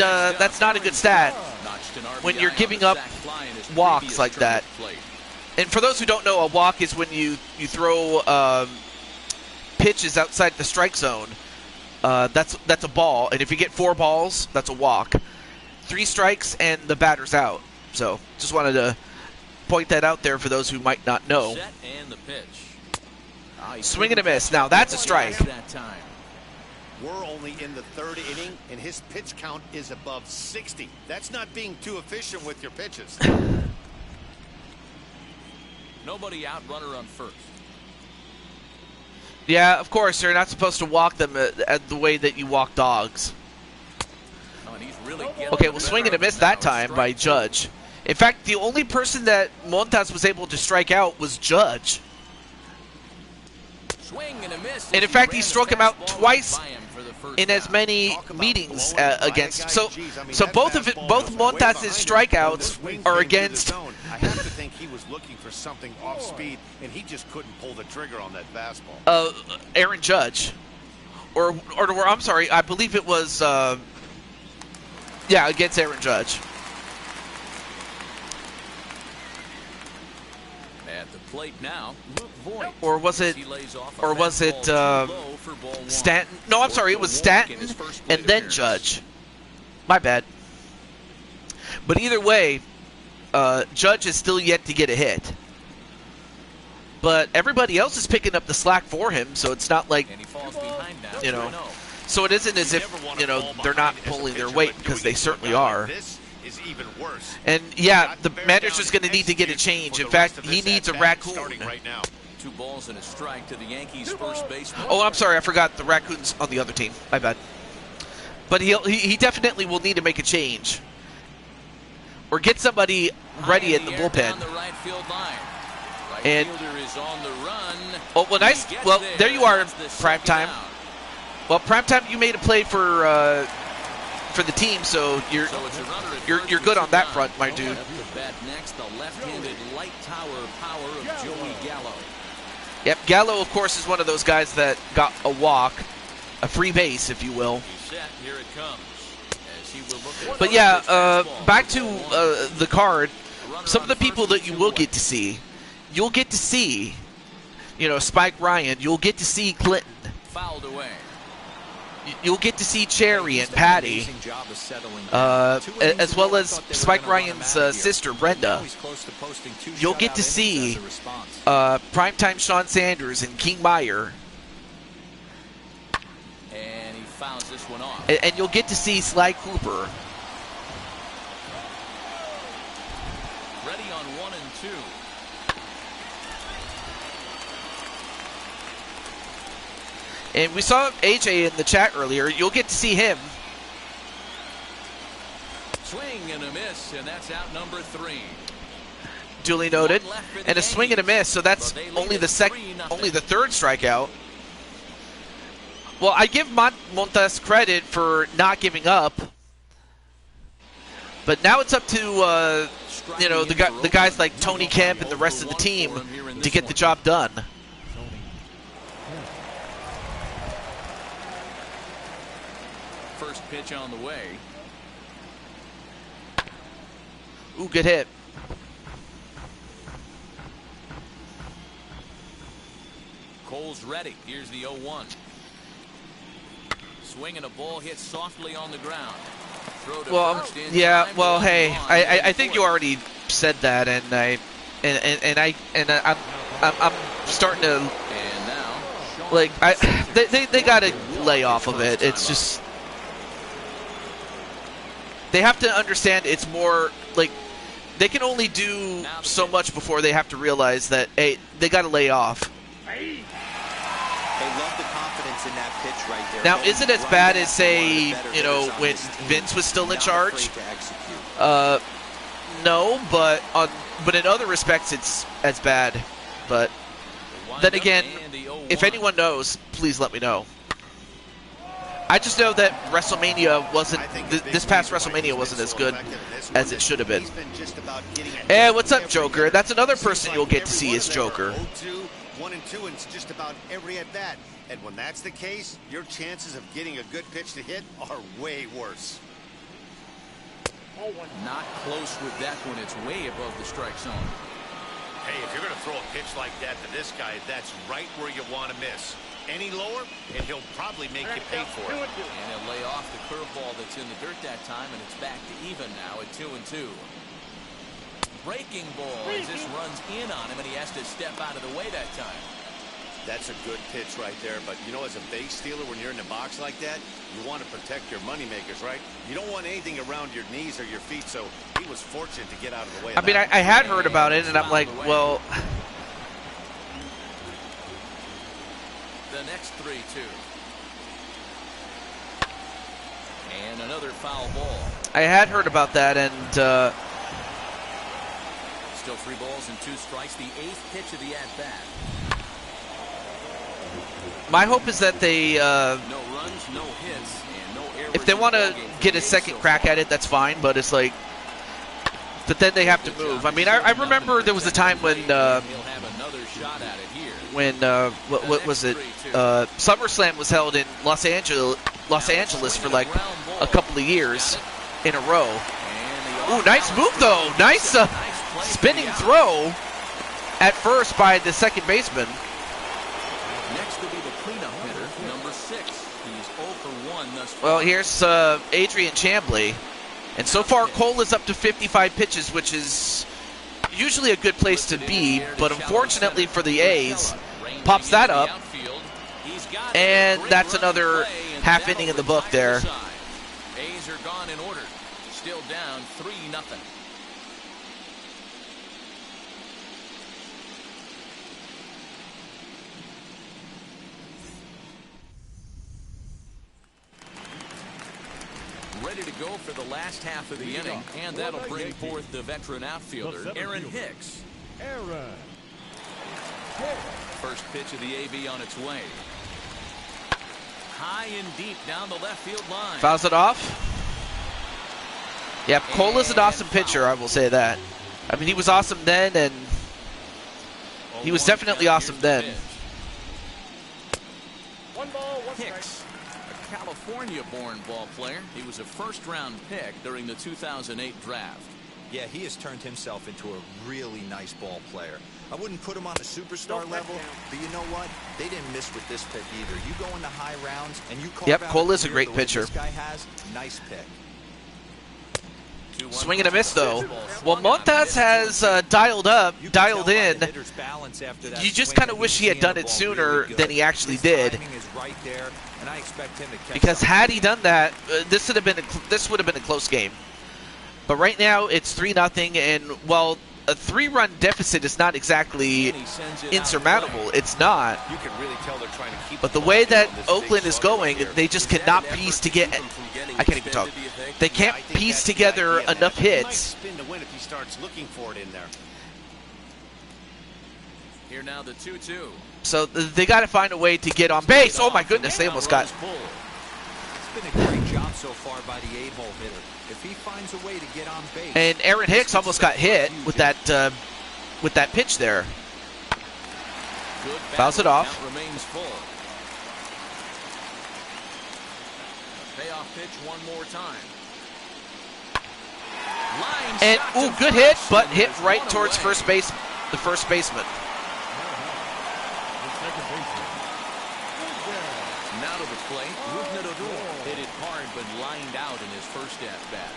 stat Notched an when RBI you're on giving the up sac fly in his walks previous like term that. at plate. And for those who don't know, a walk is when you throw pitches outside the strike zone. That's a ball, and if you get 4 balls, that's a walk. 3 strikes and the batter's out. So just wanted to point that out there for those who might not know. Set and the pitch. Swing and a miss. Now that's a strike. That time. We're only in the 3rd inning, and his pitch count is above 60. That's not being too efficient with your pitches. Nobody out, runner on first. Yeah, of course, you're not supposed to walk them at the way that you walk dogs. Oh, and he's really getting Okay, the well, swing and better a miss of it now. that time by Strike Judge. In fact, the only person that Montas was able to strike out was Judge. Swing and a miss. And in fact, he ran the struck him out fastball twice by him for the first in as out. many Talk about meetings blowing by against. a guy. So Geez, I mean, so that both fastball both was way Montas' behind him. strikeouts The swing are came to the against. zone. I have to think he was looking for something off speed, and he just couldn't pull the trigger on that fastball. Aaron Judge, or I'm sorry, I believe it was against Aaron Judge. At the plate now, Luke Voigt. Or was it? He lays off a Or was it fastball too low for ball 1. Stanton? No, I'm sorry, it was Worked a walk in Stanton his first plate and then appearance. Judge. My bad. But either way, Judge is still yet to get a hit. But everybody else is picking up the slack for him, so it's not like, And he falls behind now. you know, 2-0. so it isn't as if, they're not pulling their weight, because they certainly are. This is even worse. And yeah, the manager's going to need to get a change. In fact, he needs a raccoon. Starting right now. 2 balls and a strike to the Yankees' first baseman. Oh, I'm sorry, I forgot the raccoon's on the other team. My bad. But he definitely will need to make a change, or get somebody ready in the High air bullpen. down the right field line. Right And- fielder is on the run. Oh, well, nice. He gets Well, there you are, That's the prime second time. out. Well, Primetime, you made a play for the team, so you're So it's a runner at you're first you're with good on 2 that down. front, my dude. Up to bat next, the left-handed light tower power of Joey Gallo. Yep, Gallo, of course, is one of those guys that got a walk, a free base, if you will. He's set. Here it comes. As he will look at But yeah, fastball. back to the card. Runner Some on of the people first that you with will 2 get to see, you'll get to see, Spike Ryan. You'll get to see Clinton. fouled away. you'll get to see Cherry and Patty, as well as Spike Ryan's sister, Brenda. You'll get to see primetime Sean Sanders and King Meyer. And he fouls this one off. And you'll get to see Sly Cooper. Ready on 1 and 2. And we saw AJ in the chat earlier. You'll get to see him. Swing and a miss, and that's out number 3. Duly noted. And a swing and a miss, so that's only the third strikeout. Well, I give Montes credit for not giving up. But now it's up to the guys like Tony Kemp and the rest of the team to get the job done. First pitch on the way. Ooh, good hit. Cole's ready. Here's the 0-1. Swinging a ball hit softly on the ground. Throw to first in yeah. time. Well, hey, I think you already said that, and I'm starting to And now, like they got to lay off of it. It's just they have to understand it's more like they can only do so much before they have to realize that hey, they got to lay off. They love the confidence in that pitch right there. Now, is it as bad as, say, when Vince was still in charge? No, but in other respects, it's as bad. But then again, if anyone knows, please let me know. I just know that WrestleMania wasn't, this past WrestleMania wasn't as good as it should have been. Hey, what's up, Joker? That's another person you'll get to see is Joker. 1 and 2 in just about every at bat. And when that's the case, your chances of getting a good pitch to hit are way worse. not close with that one. It's way above the strike zone. Hey, if you're going to throw a pitch like that to this guy, that's right where you want to miss. Any lower, and he'll probably make you pay for it. And he'll lay off the curveball that's in the dirt that time, and it's back to even now at 2-2. Breaking ball as this runs in on him, and he has to step out of the way that time. That's a good pitch right there, but you know, as a base stealer, when you're in the box like that, you want to protect your moneymakers, right? You don't want anything around your knees or your feet, so he was fortunate to get out of the way. I mean, I had heard about it, and I'm like, well... The next 3-2. And another foul ball. I had heard about that, and... Still 3 balls and 2 strikes, the 8th pitch of the at-bat. My hope is that they... No runs, no hits, and no errors. If they want to get a second crack at it, that's fine, but it's like... But then they have to move. I mean, I remember there was a time when... He'll have another shot at it here. When, what was it? SummerSlam was held in Los Angeles for like a couple of years in a row. Ooh, nice move though. Nice spinning throw at first by the second baseman. Next will be the cleanup hitter, number 6. He's 0 for 1 thus far. Well, here's Adrian Chambly. And so far, Cole is up to 55 pitches, which is usually a good place to be. But unfortunately for the A's, pops that up. And that's another half inning in the book there. A's are gone in order. Still down 3-0. Ready to go for the last half of the inning, and that'll bring forth the veteran outfielder, Aaron Hicks. First pitch of the AB on its way. High and deep down the left field line. Fouls it off. Yep, Cole is an awesome pitcher, I will say that. I mean, he was awesome then, and he was definitely awesome then. Hicks, a California-born ball player. He was a first-round pick during the 2008 draft. Yeah, he has turned himself into a really nice ball player. I wouldn't put him on a superstar level, but you know what? They didn't miss with this pick either. You go into high rounds and you carve out Cole is a career great the way pitcher. This guy has nice pick. Swing and a miss, though. Well, Montas has dialed in. You just kind of wish he had done it sooner than he actually did. Because had he done that, this would have been a close game. But right now, it's 3-0, and well, a 3-run deficit is not exactly insurmountable. It's not. You can really tell they're trying to keep. But the way that Oakland is going, they just cannot piece together. I can't even talk. They can't piece together enough hits. Spin to win if he starts looking for it in there. Here now the 2-2. So they got to find a way to get on base. Oh my goodness, they almost got. It's been a great job so far by the 8-hole hitter. If he finds a way to get on base. And Aaron Hicks almost got hit with that pitch there. Fouls it off. Remains full. Payoff pitch one more time. And ooh, good hit, but hit right towards first base, the first baseman. Now to the plate, hit it hard, but lined out in his first at-bat.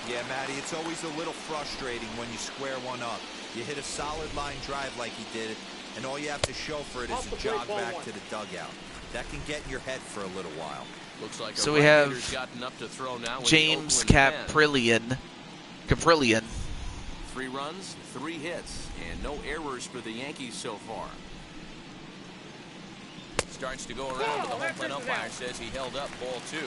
Yeah, Matty, it's always a little frustrating when you square one up. You hit a solid line drive like he did, and all you have to show for it is a jog back to the dugout. That can get in your head for a little while. Looks like so we have gotten up to throw now with James Caprillion. 3 runs, 3 hits, and no errors for the Yankees so far. Starts to go around, but the home plate umpire says he held up ball 2.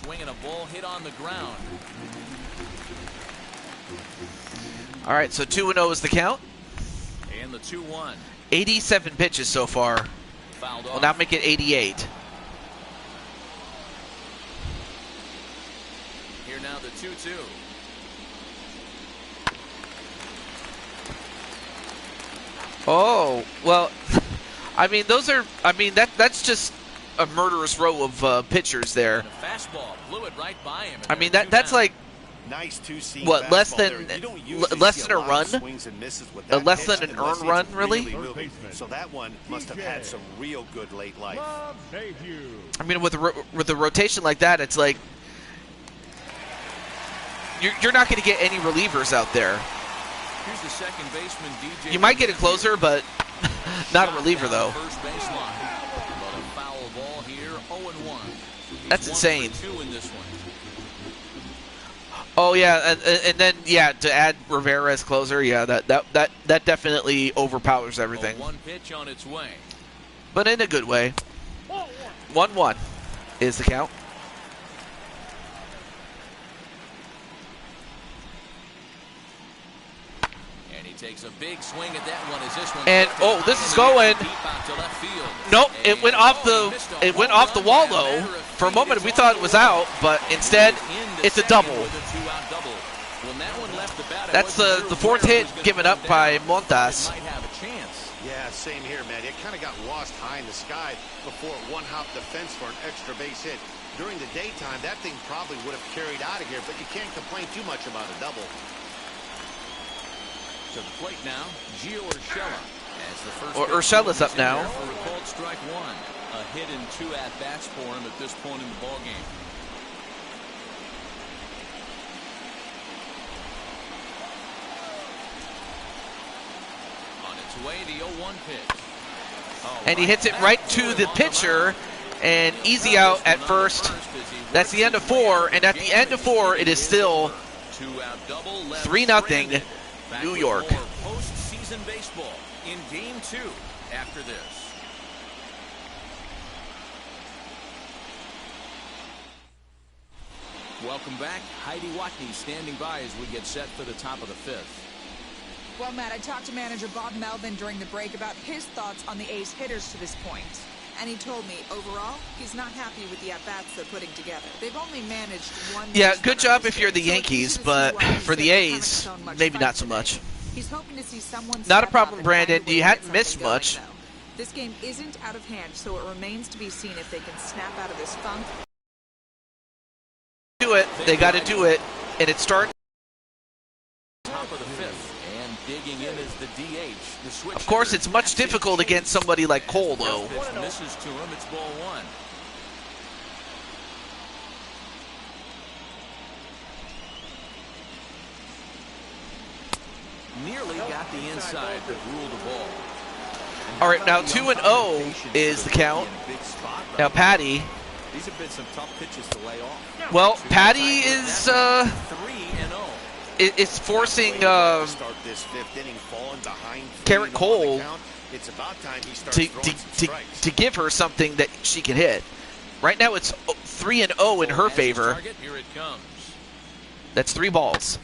Swinging a ball hit on the ground. All right, so 2-0 is the count. And the 2-1. 87 pitches so far. Fouled off. Will now make it 88. Here now the 2-2. Oh, well, I mean, that's just a murderous row of pitchers there. And a fastball blew it right by him. I mean, that's like, Nice two-seam what, less than a a run? Less than an earned run, really? So that one must have had some real good late life. I mean, with a rotation like that, it's like you're not going to get any relievers out there. Here's the second baseman, DJ. You might get a closer, but not a reliever, though. First baseline. But a foul ball here, 0-1. That's insane. 1 for 2 in this one. Oh yeah, and then yeah, to add Rivera as closer, yeah, that definitely overpowers everything. 1 pitch on its way. But in a good way. 1-1 is the count. And he takes a big swing at that one as this one. And oh, this is going. Nope, it went off the wall though. For a moment we thought it was out, but instead it's a double. That's the 4th hit given up by Montas. Yeah, same here, man. It kind of got lost high in the sky before it one-hopped the fence for an extra base hit. During the daytime, that thing probably would have carried out of here, but you can't complain too much about a double. To the plate now, Gio Urshela. Urshela's up now. For a called strike 1. A hit and 2 at-bats for him at this point in the ballgame. On its way, the 0-1 pitch. And he hits it right to the pitcher, and easy out at first. That's the end of 4, and at the end of 4, it is still 3-0 New York. Postseason baseball in Game 2 after this. Welcome back. Heidi Watney standing by as we get set for the top of the 5th. Well, Matt, I talked to manager Bob Melvin during the break about his thoughts on the A's hitters to this point. And he told me, overall, he's not happy with the at-bats they're putting together. They've only managed 1. Yeah, good job if you're the Yankees, but for the A's, maybe not so much. He's hoping to see someone. Not a problem, Brandon. You hadn't missed much. This game isn't out of hand, so it remains to be seen if they can snap out of this funk. Do it. They got to do it, and it starts. Top of the fifth, and digging in is the DH. The switch Of course, it's much difficult against somebody like Cole, though. pitch misses to him. It's ball one. Nearly got the inside, but ruled the ball. All right, now 2-0 is the count. Now Patty. These have been some tough pitches to lay off. Well, Patty is 3-0. is forcing Start this fifth inning falling behind Garrett 3-0 on the Cole count. It's about time he starts to, throwing some to, strikes. to give her something that she can hit. Right now it's 3-0 in her favor. Here it comes. That's 3 balls.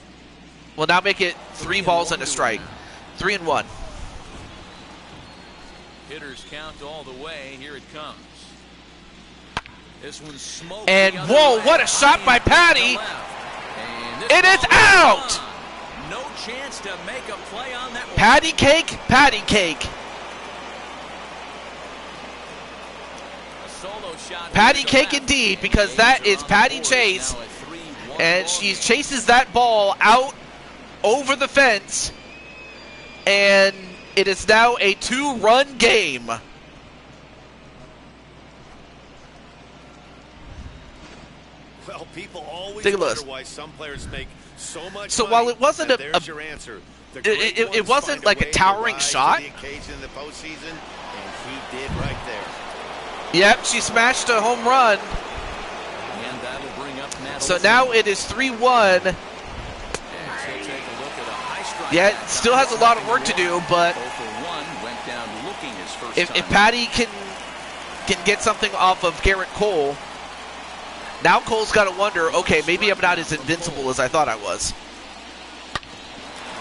Well, now make it 3 balls and a strike. 3-1. Hitters count all the way. Here it comes. This one's smoking. And the other whoa, way. what a shot by Patty! And this It is ball out! gone. No chance to make a play on that one. Patty cake, patty cake. A solo shot. Patty cake indeed, because that is Patty Chase. And she chases that ball out over the fence. And it is now a 2-run game. Well, people always Take a wonder look. why some players make so much So money, while it wasn't and a- there's your answer. The it- great it ones wasn't find like a way to towering rise to shot. the occasion in the postseason, and he did right there. Yep, she smashed a home run. And that'll bring up Natalie. So now it is 3-1. And she'll take a look at a high strike Yeah, back it still on has a the lot of work to do, but 0-for-1 went down looking his first if time. Patty can get something off of Garrett Cole, now Cole's got to wonder, okay, maybe I'm not as invincible as I thought I was.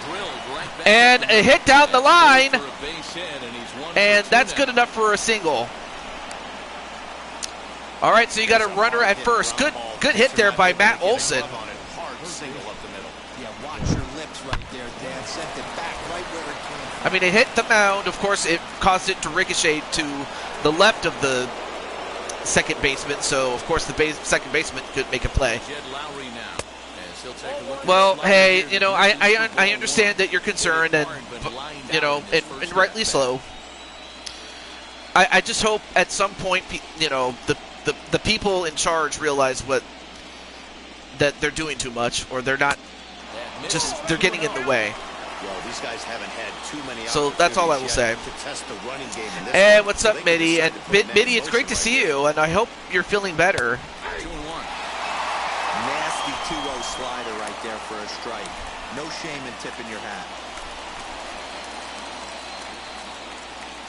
Drilled right back And up a hit down the line, for a base hit, and he's 1 for and 2 that's now. good enough for a single. All right, so you got a runner at first. Good hit there by Matt Olson. Hard single up the middle. Yeah, watch your lips right there, Dan. Sent it back right where it came from. I mean, it hit the mound. Of course, it caused it to ricochet to the left of the second baseman, so of course the second baseman could make a play. Jed Lowry now, as he'll take a look at Well, the slide hey, here. you know, I understand that you're concerned, and you know, and rightly so. I just hope at some point, you know, the people in charge realize that they're doing too much, or they're not, they're getting in the way. Well, these guys haven't had too many So that's all I will opportunities say. yet to test the running game in this And one. what's So up, they can Mitty? decide And to put men in Mitty, it's motion great to right see there. you, and I hope you're feeling better. 2-1. Nasty 2-0 slider right there for a strike. No shame in tipping your hat.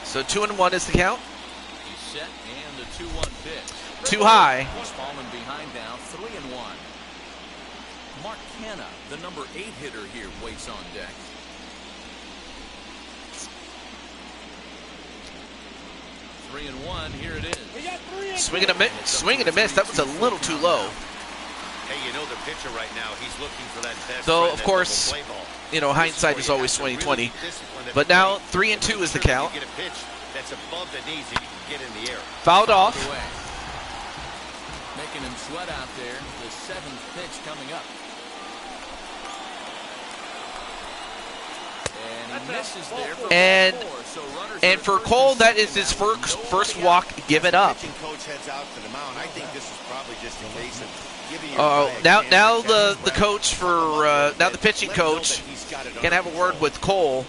So 2-1 is the count. He's set, and the 2-1 pitch. Too high. He's fallen behind now, 3-1. Mark Canna, the number 8 hitter here, waits on deck. Three and one, here it is. Swing and a miss. That was a little too low. Hey, you know the pitcher right now, he's looking for that best Though, friend of that course, double play ball. you know, hindsight is always 20/20. But now 3-2 is the count. Get a pitch that's above the knees that you can get in the air. Fouled off. Away. Making him sweat out there. The 7th pitch coming up. And he misses there for And ball 4. So runners and are for first Cole, and that second is his now. first Nobody walk out. given up. Pitching coach heads out to the mound. I think this is probably just a case of giving your Oh, guy a chance now to the catch his coach breath, for pump him up a little now the bit, pitching let him know coach that he's got it can under have a word control. with Cole.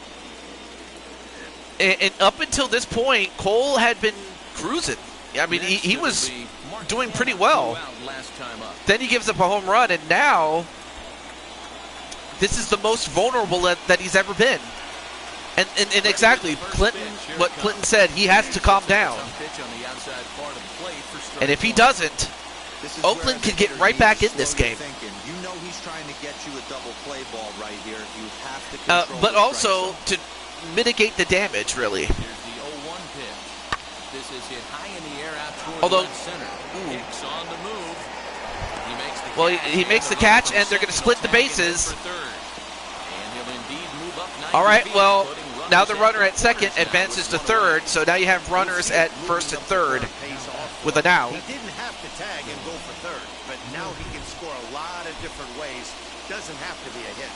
And up until this point, Cole had been cruising. I mean, he Next, was it'll be Mark doing Canna, pretty well. 2 out last time up. Then he gives up a home run, and now this is the most vulnerable that he's ever been. And exactly, Clinton, what Clinton said, he has to calm down. And if he doesn't, This is Oakland where can get hitter right needs back to in this slow your game. thinking. You know he's trying to get you a double play ball right here. You have to control but the also strike to mitigate the damage, really. Here's the 0-1 pitch. This is hit high in the air out toward Although- left center. Hicks on the move. He makes the Well, catch, he makes the and runner catch, from and they're going to second split the will tag in bases. for third. And he'll indeed move up 90 All right, feet, well, putting runners Now the runner at second advances to third, so now you have runners at first and third with an out. He didn't have to tag and go for third, but now he can score a lot of different ways. Doesn't have to be a hit.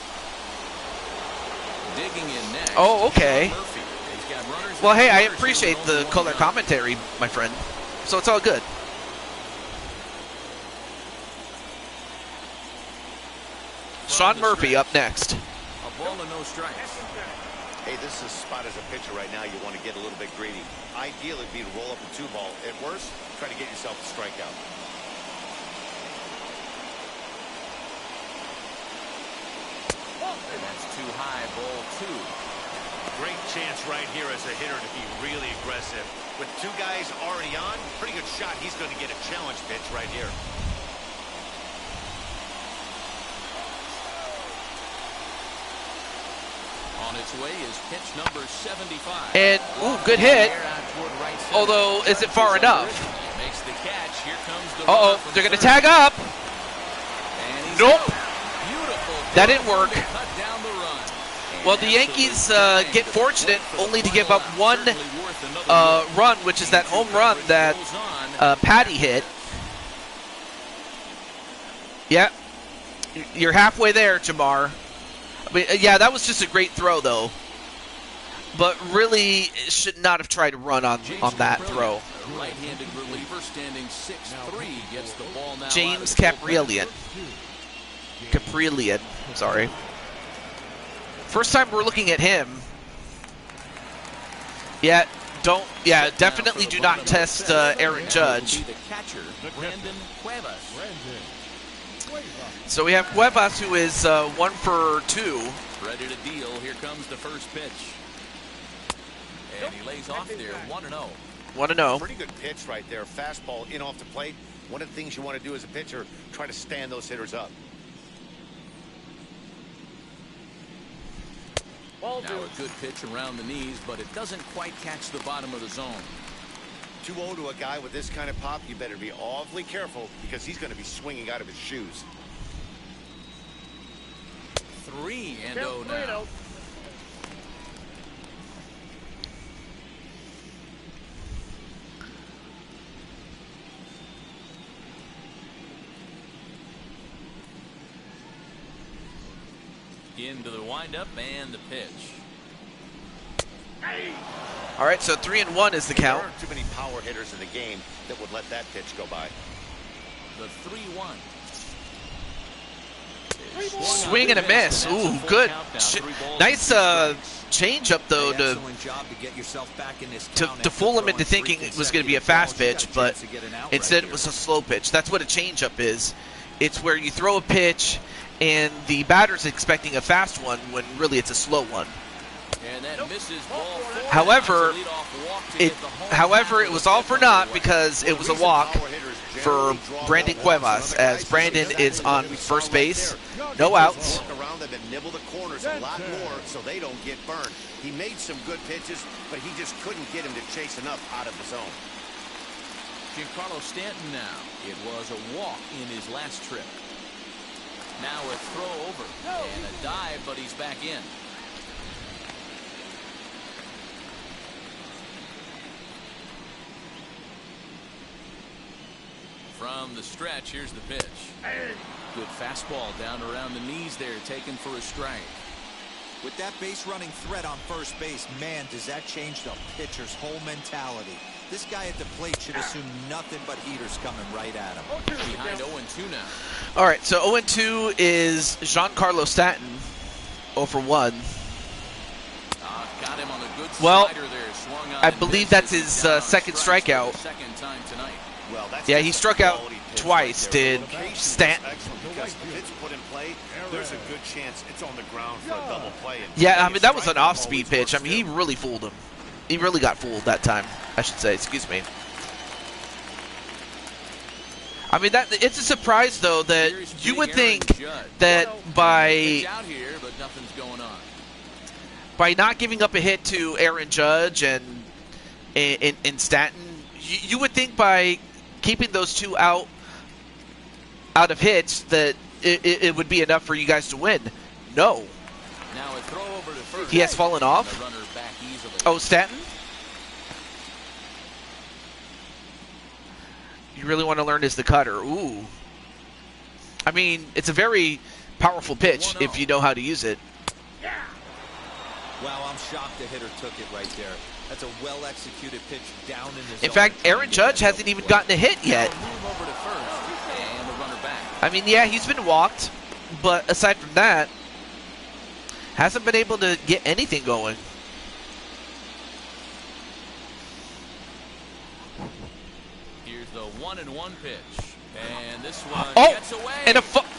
Digging in next. Oh, okay. Murphy. He's got runners Well, hey, I at first appreciate and the one color out. commentary, my friend. So it's all good. Sean Murphy up next. A ball and no strikes. Hey, this is a spot as a pitcher right now. You want to get a little bit greedy. Ideally, it'd be to roll up a 2-ball. At worst, try to get yourself a strikeout. That's too high, ball 2. Great chance right here as a hitter to be really aggressive. With 2 guys already on, pretty good shot. He's going to get a challenge pitch right here. On its way is pitch number 75. And, ooh, good hit. Although, is it far enough? Makes the catch. Here comes the Uh-oh, they're going to tag up. Nope. That didn't work. Well, the Yankees get fortunate only to give up one run, which is that home run that Patty hit. Yeah, you're halfway there, Jamar. I mean, yeah, that was just a great throw, though. But really, should not have tried to run on that throw. Right-handed reliever standing 6'3" gets the ball now. James Caprillion. I'm sorry. First time we're looking at him. Yeah, definitely do not test Aaron Judge. So we have Cuevas, who is 1 for 2. Ready to deal. Here comes the first pitch. And he lays off there, 1-0. 1-0. Pretty good pitch right there. Fastball in off the plate. One of the things you want to do as a pitcher, try to stand those hitters up. Now a good pitch around the knees, but it doesn't quite catch the bottom of the zone. 2-0 to a guy with this kind of pop, you better be awfully careful because he's going to be swinging out of his shoes. 3-0 now. Into the windup and the pitch. All right, so 3-1 is the count. There aren't too many power hitters in the game that would let that pitch go by. The 3-1. Swing and a miss. Ooh, good. Nice change-up, though, to fool him into thinking it was going to be a fast pitch, but instead it was a slow pitch. That's what a change-up is. It's where you throw a pitch and the batter's expecting a fast one when really it's a slow one. And that misses ball 4. However, it was all for naught because it was a walk for Brandon Cuevas, as Brandon is on first base, no outs. Around them and nibble the corners a lot more so they don't get burned. He made some good pitches, but he just couldn't get him to chase enough out of the zone. Giancarlo Stanton now. It was a walk in his last trip. Now a throw over and a dive, but he's back in. From the stretch, here's the pitch. Good fastball down around the knees there, taken for a strike. With that base running threat on first base, man, does that change the pitcher's whole mentality. This guy at the plate should assume nothing but heaters coming right at him. Behind 0-2 now. All right, so 0-2 is Giancarlo Stanton, 0 for 1. Got him on a good Well, slider there. Swung on I and believe missed. that's It's his down on second strikes for strikeout. the second time tonight. Well, that's Yeah, just he a struck out quality pitch twice, right there. did The location is Stanton. excellent because if it's put in play, there's a good chance it's on the ground for a double play. And Yeah, I getting mean, a that was an strikeout off-speed always pitch. I works mean, he too. really fooled him. He really got fooled that time, I should say. Excuse me. I mean, it's a surprise, though, that Here's you would Aaron think Judge. that Pitch by out here, but nothing's going on. not giving up a hit to Aaron Judge and Stanton, you would think by keeping those two out of hits that it would be enough for you guys to win. No. Now a throw over to first. He has fallen off. The runner back easily. Oh, Stanton? You really want to learn is the cutter. Ooh. I mean, it's a very powerful pitch if you know how to use it. Wow, I'm shocked the hitter took it right there. That's a well-executed pitch down in the zone. In fact, Aaron Judge hasn't even gotten a hit yet. Move over to first, and the runner back. I mean, yeah, he's been walked, but aside from that, hasn't been able to get anything going. Here's the 1-1 pitch, and this one gets away.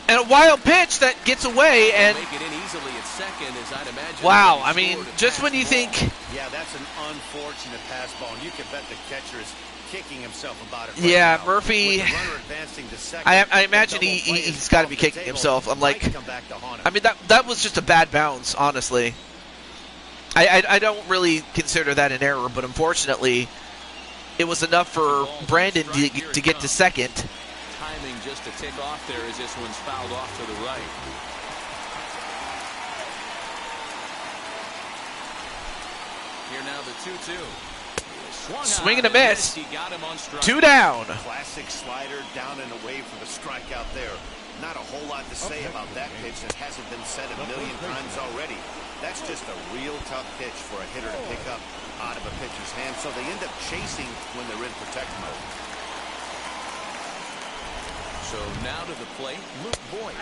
And a wild pitch that gets away, and Make it in easily at second, as I'd imagine. wow, I mean, just when you think, Yeah, that's an unfortunate pass ball, and you can bet the catcher is kicking himself about it. yeah, now. Murphy, With the runner advancing to second, I imagine the double play is he's got to be off the kicking table. himself. I'm Might like, come back to haunt him. I mean, that was just a bad bounce, honestly. I don't really consider that an error, but unfortunately, it was enough for Brandon to get to second. Timing just to tick off there as this one's fouled off to the right. Here now the 2-2. Swing and a miss. He got him on strike. 2 down. Classic slider down and away for the strikeout there. Not a whole lot to say about that pitch that hasn't been said a million times already. That's just a real tough pitch for a hitter to pick up out of a pitcher's hand, so they end up chasing when they're in protect mode. So now to the plate, Luke Boyd,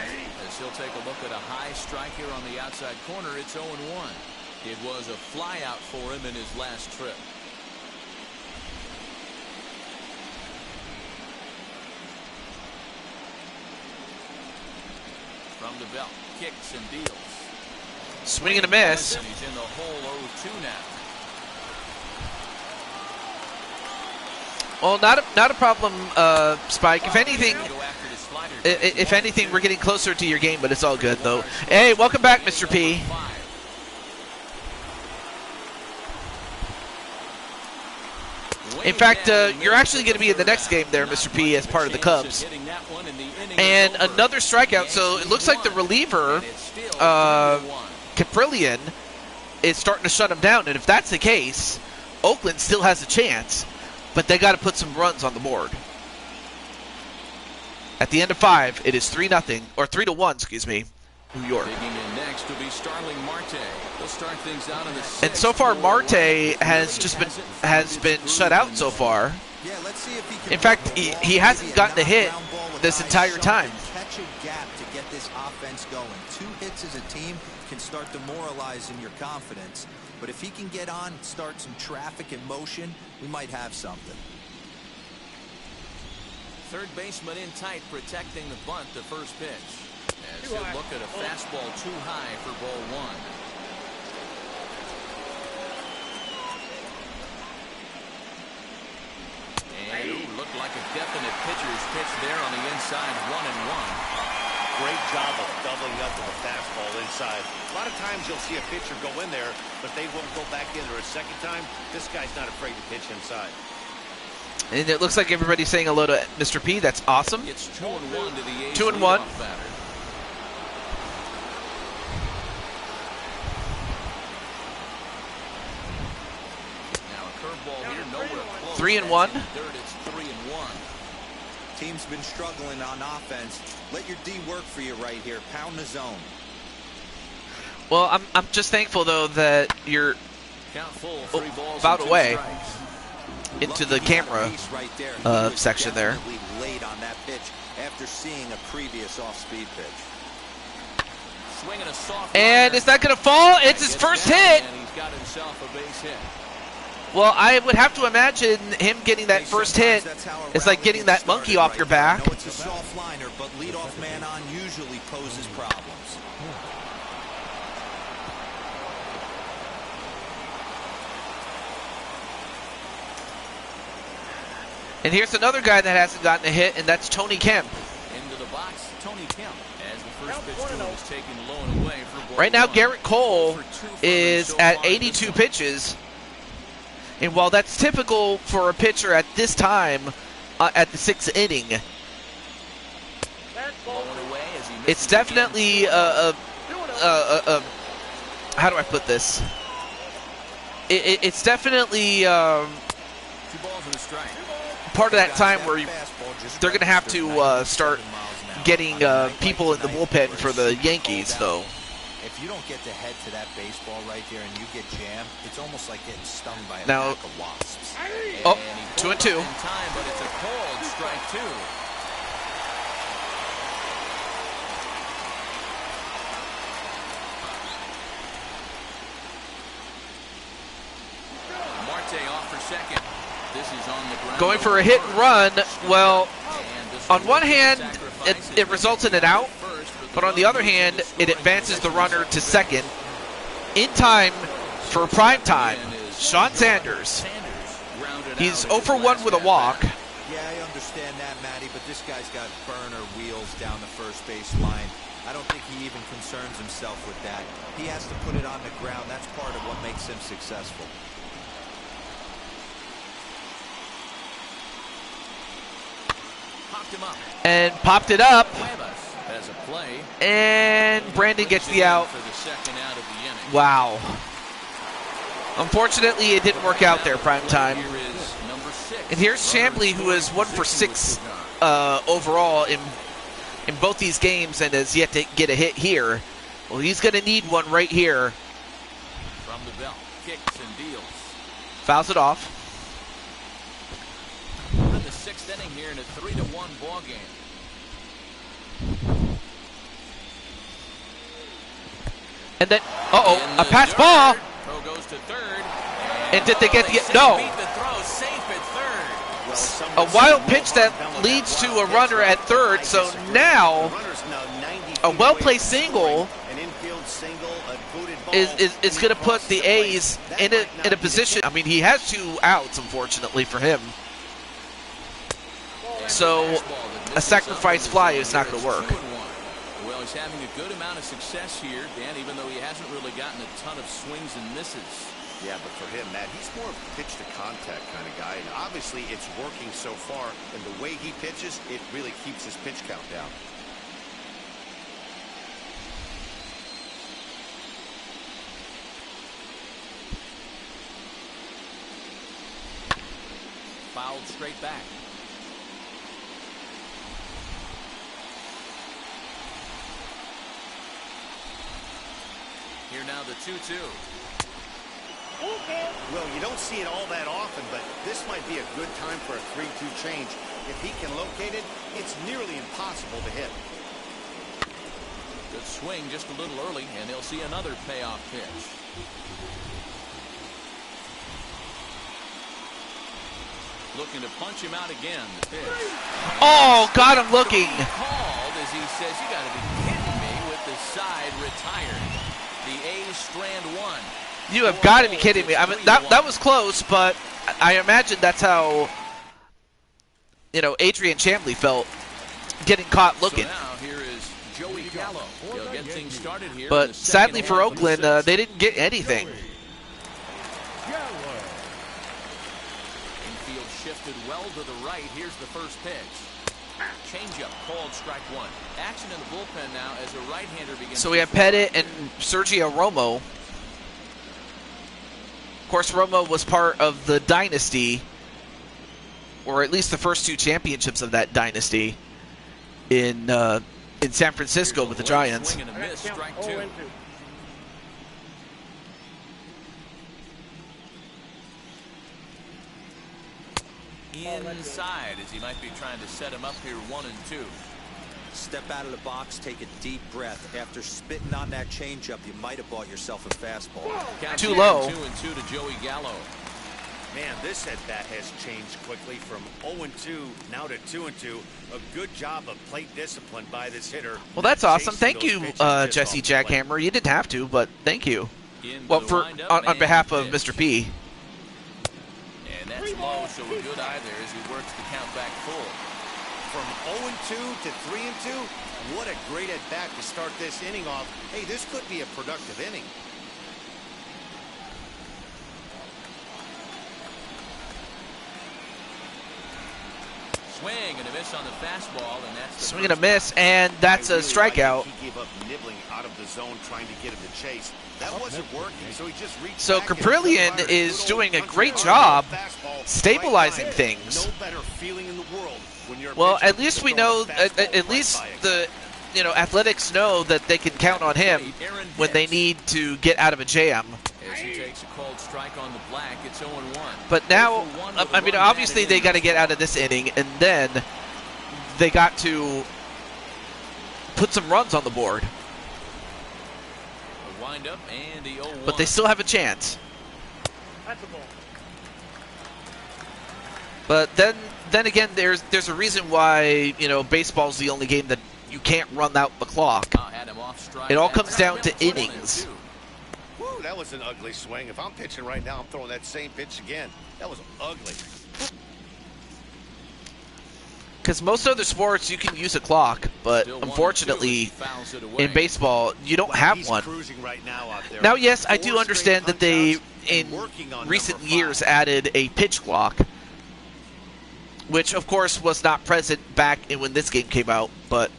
as he'll take a look at a high strike here on the outside corner. It's 0-1. It was a flyout for him in his last trip. From the belt, kicks and deals. Swing and a miss. And he's in the hole 0-2 now. Well, not a problem, Spike. If anything, we're getting closer to your game, but it's all good though. Hey, welcome back, Mr. P. In fact, you're actually going to be in the next game there, Mr. P, as part of the Cubs. And another strikeout, so it looks like the reliever, Caprillion, is starting to shut him down. And if that's the case, Oakland still has a chance, but they got to put some runs on the board. At the end of 5, it is 3-0, or 3-1, excuse me, New York. Digging in next will be Starling Marte. They'll start things out in the 6th. And so far, Marte has been shut out so far. Yeah, let's see if he can. In fact, he hasn't gotten a hit this entire time. Catch a gap to get this offense going. 2 hits as a team can start demoralizing your confidence. But if he can get on, start some traffic in motion, we might have something. Third baseman in tight, protecting the bunt, the first pitch. As he'll look at a fastball too high for ball 1. And looked like a definite pitcher's pitch there on the inside, 1-1. Great job of doubling up with a fastball inside. A lot of times you'll see a pitcher go in there, but they won't go back in there a second time. This guy's not afraid to pitch inside. And it looks like everybody's saying hello to Mr. P. That's awesome. It's 2-1 to the A's 2-1. leadoff batter. Now a curveball here, nowhere close. 3-1. Third, it's 3-1. Team's been struggling on offense. Let your D work for you right here. Pound the zone. Well, I'm just thankful though that you're Count full, 3 balls about and 2 away strikes. into the camera section there. Late on that pitch after seeing a previous off-speed pitch. Swinging a soft And liner. is that going to fall? It's his first hit. And he's got himself a base hit. Well, I would have to imagine him getting that first hit is like getting that monkey off your back. I know it's a soft liner, but leadoff man on usually poses problems. And here's another guy that hasn't gotten a hit, and that's Tony Kemp. Into the box, Tony Kemp, as the first pitch to him is taken low and away for ball Right now, 1. Garrett Cole 2 for 2 is so at far. 82 pitches. And while that's typical for a pitcher at this time, at the 6th inning, Blowing away as he misses it's again. definitely how do I put this? It's definitely 2 balls and a strike. part of that time where they're going to have to start getting people in the bullpen for the Yankees, though. If you don't get to head to that baseball right there and you get jammed, it's almost like getting stung by a Now- pack of wasps. Oh, And he 2 and pulled 2. up in time, but it's a cold strike 2. Marte off for second. This is on the ground. Going for a hit and run. Well, on one hand, it results in an out, but on the other hand, it advances the runner to second in time for prime time. Sean Sanders. He's 0 for 1 with a walk. Yeah, I understand that, Matty, but this guy's got burner wheels down the first base line. I don't think he even concerns himself with that. He has to put it on the ground. That's part of what makes him successful. Popped him up. And popped it up. Cuevas has a play. And Brandon gets the out. For the second out of the inning. Wow. Unfortunately, it didn't work out there, prime time. Here is number 6. And here's Chambly, who is 1 for 6 overall in both these games and has yet to get a hit here. Well, he's going to need one right here. From the belt, kicks and deals. Fouls it off. We're in the 6th inning here in a 3-1 ball game. And then, a pass ball. Throw goes to third. And did they get the No. no? Beat the throw, safe at third. A wild pitch that leads to a runner at third. So now a well-placed single is going to put the A's in a position. I mean, he has 2 outs, unfortunately for him. So a sacrifice fly is not going to work. Well, he's having a good amount of success here, Dan, even though he hasn't really gotten a ton of swings and misses. Yeah, but for him, Matt, he's more of a pitch-to-contact kind of guy, and obviously it's working so far, and the way he pitches, it really keeps his pitch count down. Fouled straight back. Here now the 2-2. Well, you don't see it all that often, but this might be a good time for a 3-2 change. If he can locate it, it's nearly impossible to hit. Good swing just a little early, and he'll see another payoff pitch. Looking to punch him out again. The pitch. Oh, got him looking. Called as he says, "You got to be kidding me!" With the side retired. The A's strand 1. You have got to be kidding me. I mean, that was close, but I imagine that's how, Adrian Chambly felt getting caught looking. So now here is Joey Gallo. He'll get things started here. But sadly for Oakland, they didn't get anything. Infield shifted well to the right. Here's the first pitch. Changeup called strike 1. Action in the bullpen now as a right-hander begins. So we have Pettit and Sergio Romo. Of course, Romo was part of the dynasty, or at least the first 2 championships of that dynasty in San Francisco with the Giants. Swing and a miss, strike 2. Inside as he might be trying to set him up here 1-2. Step out of the box, take a deep breath. After spitting on that changeup, you might have bought yourself a fastball. Count Too low. 2-2 to Joey Gallo. Man, this at-bat has changed quickly from 0-2 now to 2-2. A good job of plate discipline by this hitter. Well, that's awesome. Chasing Thank those you, pitches just Jesse off the plate. Jackhammer. You didn't have to, but thank you. Into Well, the windup on and behalf of pitch. Mr. P. And that's low, so a good eye there as he works the count back full. From 0-2 to 3-2, what a great at-bat to start this inning off. Hey, this could be a productive inning. Swing and a miss on the fastball, and that's the Swing and a miss, and that's a strikeout. He gave up nibbling out of the zone trying to get him to chase. That wasn't working, so he just reached So back and Caprillion fired is good doing a old great country job fastball stabilizing right by him. things. No better feeling in the world when you're a Well, pitcher at least we throwing know, a fastball at least right by it. the Athletics know that they can count on him when they need to get out of a jam. As he takes a cold strike on the black, it's 0-1. But now, I mean, obviously they got to get out of this inning, and then they got to put some runs on the board. A wind up and the 0-1. But they still have a chance. That's a ball. But then again, there's a reason why baseball's the only game that you can't run out the clock. Had him off strike. It all comes down to innings. Woo, that was an ugly swing. If I'm pitching right now, I'm throwing that same pitch again. That was ugly. Because most other sports you can use a clock, but unfortunately in baseball you don't have He's one. cruising right now out there. Now, yes, I do 4 understand straight that they punch-outs in and working on recent number 5. years added a pitch clock, which of course was not present back when this game came out. But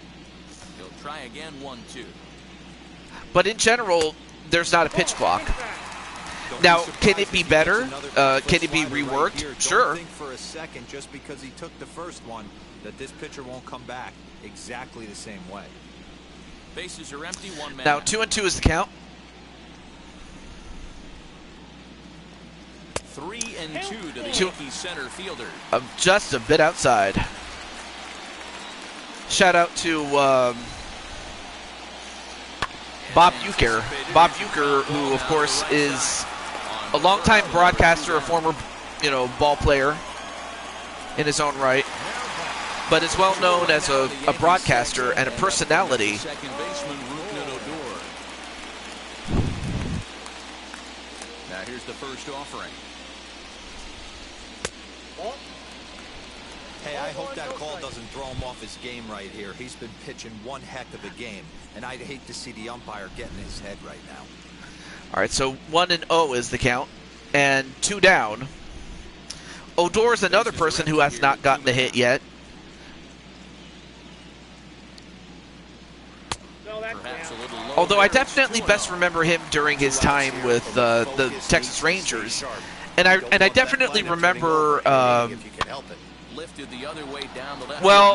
He'll try again, 1-2. in general, there's not a pitch clock. Now, can it be better? Can it be reworked? Sure. Don't think for a second, just because he took the first one, that this pitcher won't come back exactly the same way. Bases are empty, 1 man. Now 2-2 is the count. 3-2 to the Two- Yankees center fielder. Just a bit outside. Shout out to Bob Uecker. Bob Uecker, who of course is a longtime broadcaster, a former, ball player in his own right, but is well known as a broadcaster and a personality. Second baseman Rougned Odor. Now here's the first offering. Hey, I hope that call doesn't throw him off his game right here. He's been pitching one heck of a game, and I'd hate to see the umpire get in his head right now. All right, so 1-0 is the count, and 2 down. Odor is another person who has not gotten a hit yet. Perhaps a little low. Although I definitely best remember him during his time with the Texas Rangers, and I definitely remember. If you can help it. Lifted the other way down the left Well,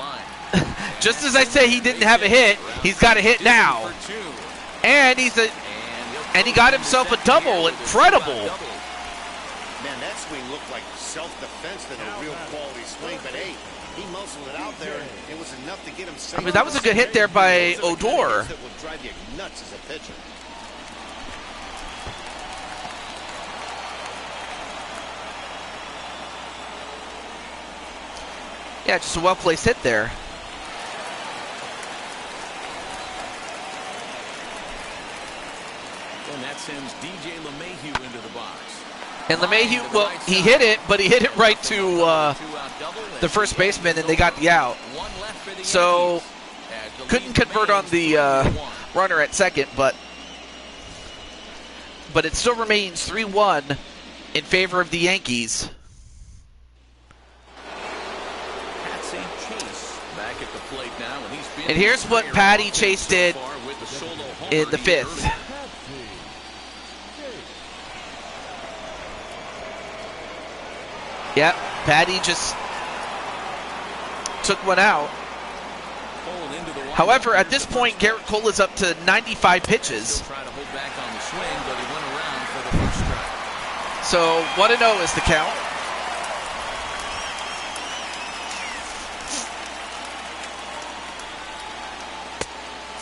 line. just as I say he didn't have a hit, he's got a hit now, For 2. and he got himself a double. Incredible. Man, that swing looked like self-defense than a real quality swing, but hey, he muscled it out there, and it was enough to get him safe. I mean, that was a good hit there by Those are the kind of Odor. hits that will drive you nuts as a pitcher. Yeah, just a well-placed hit there. And that sends DJ LeMahieu into the box. And LeMahieu, well, he hit it, but he hit it right to Two-out double, and the first baseman, and they got the out. one left for the So, Yankees, as the couldn't lead convert on remains the 3-1. runner at second, but it still remains 3-1 in favor of the Yankees. Pat St. Chase back at the plate now, and he's been And here's what higher Patty offense Chase so did far with the solo homer in the here fifth. early. Yep, Patty just took one out. Cole into the However, windup. at this point, Garrett Cole is up to 95 pitches. Still trying to hold back on the swing, but he went around for the first strike. So 1-0 is the count.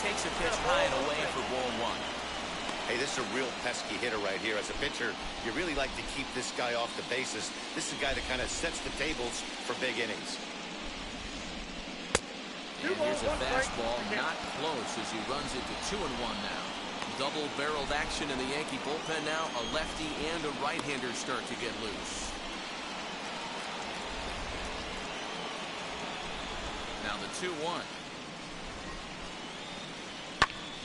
Takes a pitch high and away for ball 1. Hey, this is a real pesky hitter right here. As a pitcher, you really like to keep this guy off the bases. This is a guy that kind of sets the tables for big innings. And here's a fastball, not close as he runs it to 2-1 now. Double-barreled action in the Yankee bullpen now. A lefty and a right-hander start to get loose. Now the 2-1.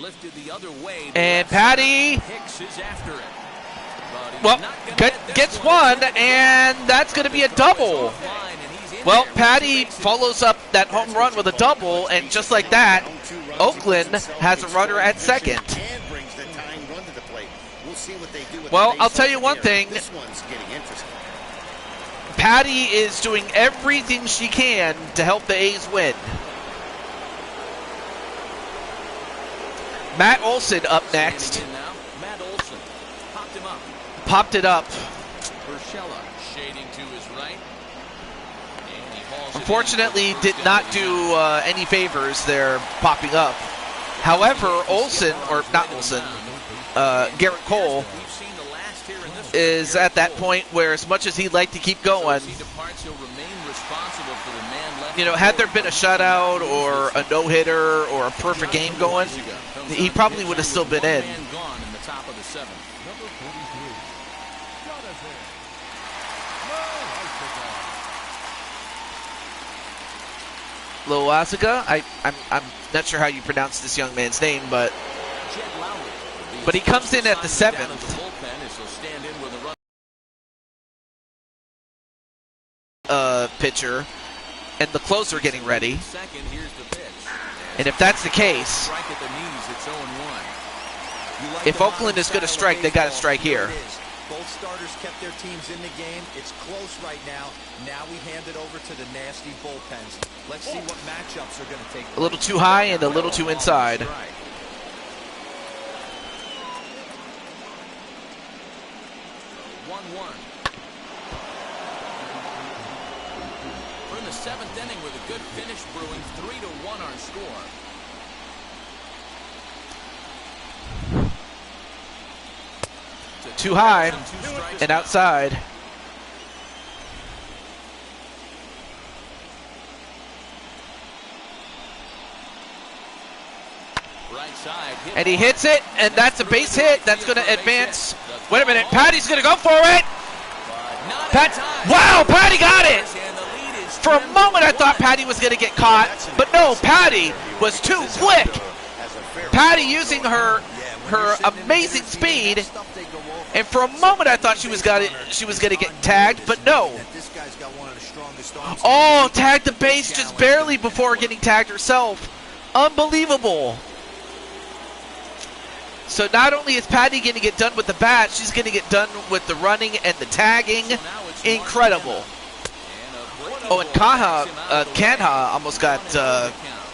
Lifted the other way. And Patty, Hicks is after it. But he's well, not gonna get this gets one. one, and that's going to be a double. Line, and he's Well, Patty follows up that home run with a double, and just like that, Oakland has a runner at second. Well, I'll tell you one thing. Patty is doing everything she can to help the A's win. Matt Olson up next. Matt Olson popped him up. Popped it up. Urshela shading to his right. And he hauls Unfortunately, it in. did not do any favors there popping up. However, Olson, or not Olson, Garrett Cole is at that point where, as much as he'd like to keep going, you know, had there been a shutout or a no-hitter or a perfect game going, he probably would have still been in. Loaziga, I'm not sure how you pronounce this young man's name, but he comes in at the 7th. Pitcher, and the closer getting ready. And if that's the case, if Oakland is going to strike, they got to strike here. Both starters kept their teams in the game. It's close right now. Now we hand it over to the nasty bullpens. Let's see what matchups are going to take place. A little too high and a little too inside. 1-1. We're in the 7th inning with a good finish brewing. 3-1 our score. Too high and outside. Right side, And he hits it, and that's a base hit. That's going to advance. Wait a minute, Patty's going to go for it. Wow, Patty got it. For a moment, I thought Patty was going to get caught, but no, Patty was too quick. Patty using her amazing speed, and for a moment I thought she was going to get tagged, but no. Oh, tagged the base just barely before getting tagged herself. Unbelievable. So not only is Patty going to get done with the bat, she's going to get done with the running and the tagging. Incredible. Oh, and Canha almost got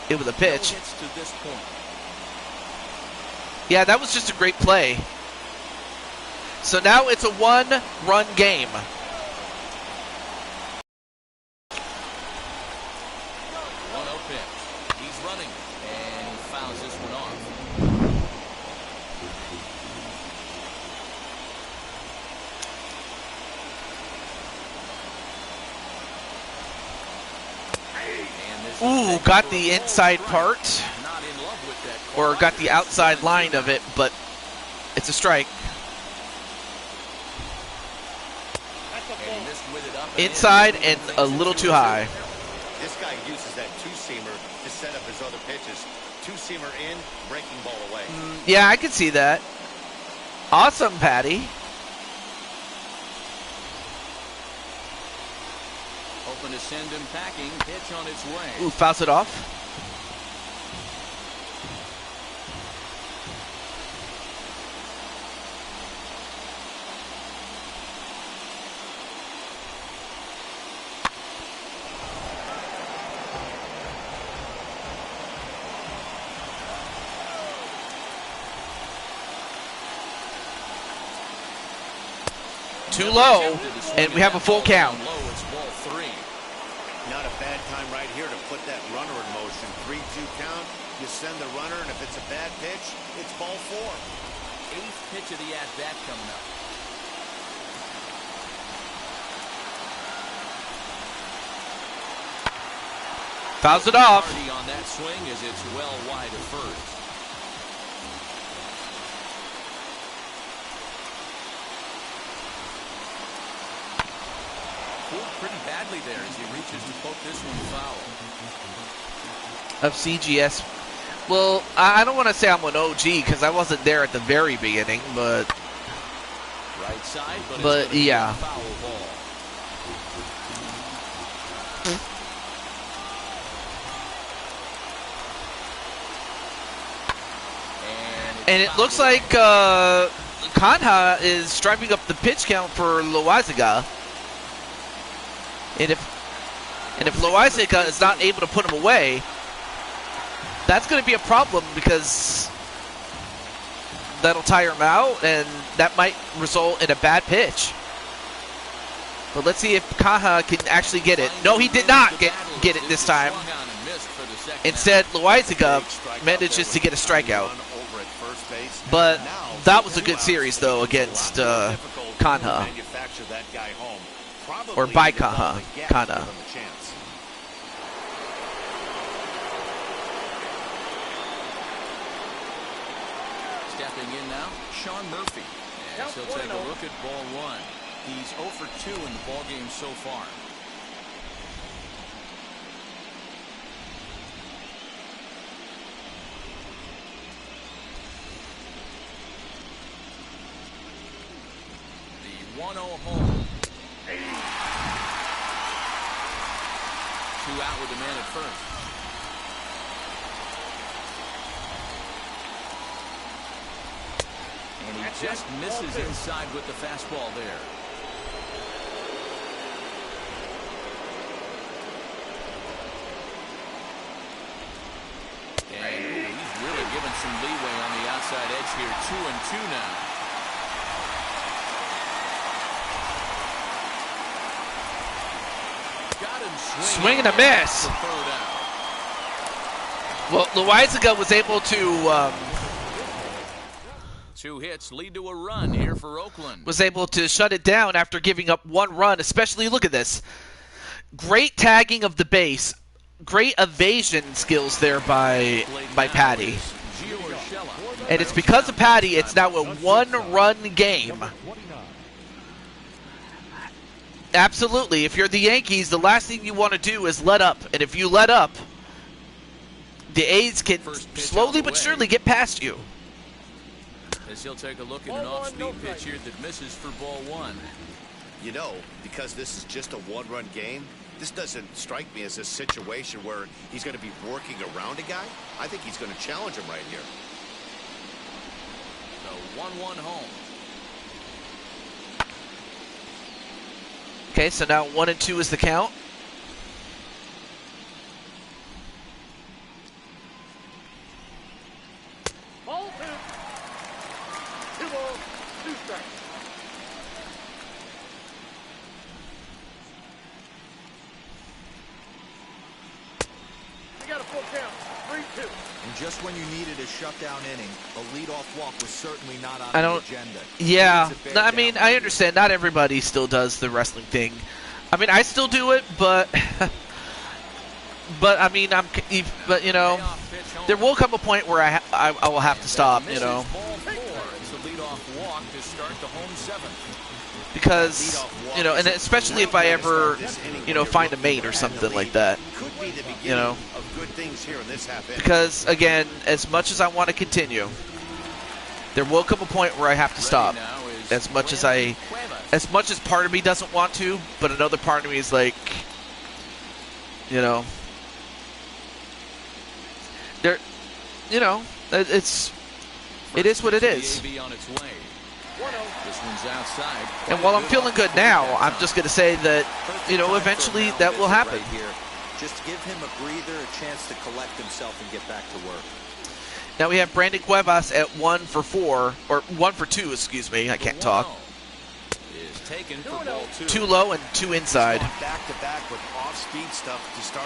it with a pitch. Yeah, that was just a great play. So now it's a one-run game. He's running, and he fouls this one off. Ooh, got the inside part, or got the outside line of it, but it's a strike. Inside and a little too high. This guy uses that two-seamer to set up his other pitches. Two-seamer in, breaking ball away. Yeah, I can see that. Awesome, Patty. Hoping to send him packing. Pitch on its way. Ooh, fouls it off. Too low, and we have a full count. Not a bad time right here to put that runner in motion. 3-2 count. You send the runner, and if it's a bad pitch, it's ball 4. 8th pitch of the at-bat coming up. Fouls it off. On that swing as it's well wide of first. Pretty badly there as he reaches to poke this one foul. Of CGS. Well, I don't want to say I'm an OG because I wasn't there at the very beginning, but right side, but yeah. Foul ball. And it looks like Kanha is driving up the pitch count for Loizaga. And if Loizaga is not able to put him away, that's going to be a problem because that'll tire him out, and that might result in a bad pitch. But let's see if Kaha can actually get it. No, he did not get it this time. Instead, Loizaga manages to get a strikeout. But that was a good series, though, against Kanha. Or by Kanha. Stepping in now, Sean Murphy. As he'll take a look at ball one. He's 0 for 2 in the ball game so far. The 1-0 home. 2 out with the man at first. And he just misses inside with the fastball there. And he's really given some leeway on the outside edge here. 2-2 now. Got him Swing and a miss. Well, Loizaga was able to 2 hits lead to a run here for Oakland. was able to shut it down after giving up 1 run. Especially, look at this, great tagging of the base, great evasion skills there by Patty. And it's because of Patty, it's now a 1-run game. Absolutely. If you're the Yankees, the last thing you want to do is let up. And if you let up, the A's can slowly but surely get past you. As he'll take a look at an off-speed pitch here that misses for ball one. You know, because this is just a 1-run game, this doesn't strike me as a situation where he's going to be working around a guy. I think he's going to challenge him right here. The 1-1 home. Okay, so now 1-2 is the count. Ball 2. 2 balls, 2 strikes. We got a full count. 3-2. And just when you needed a shutdown inning, a leadoff walk was certainly not on the agenda. Yeah, I mean, I understand. Not everybody still does the wrestling thing. I mean, I still do it, but I mean, but you know, there will come a point where I will have to stop. You know, It's a leadoff walk to start the home 7th. because you know, and especially if I ever find a mate or something like that. You know, because again, as much as I want to continue, there will come a point where I have to stop. As much as part of me doesn't want to, but another part of me is like, you know, it is what it is. And while I'm feeling good now, I'm just going to say that, eventually that will happen. Just give him a breather, a chance to collect himself and get back to work. Now we have Brandon Cuevas at 1 for 4, or 1 for 2, excuse me. I can't talk. Too low and 2 inside.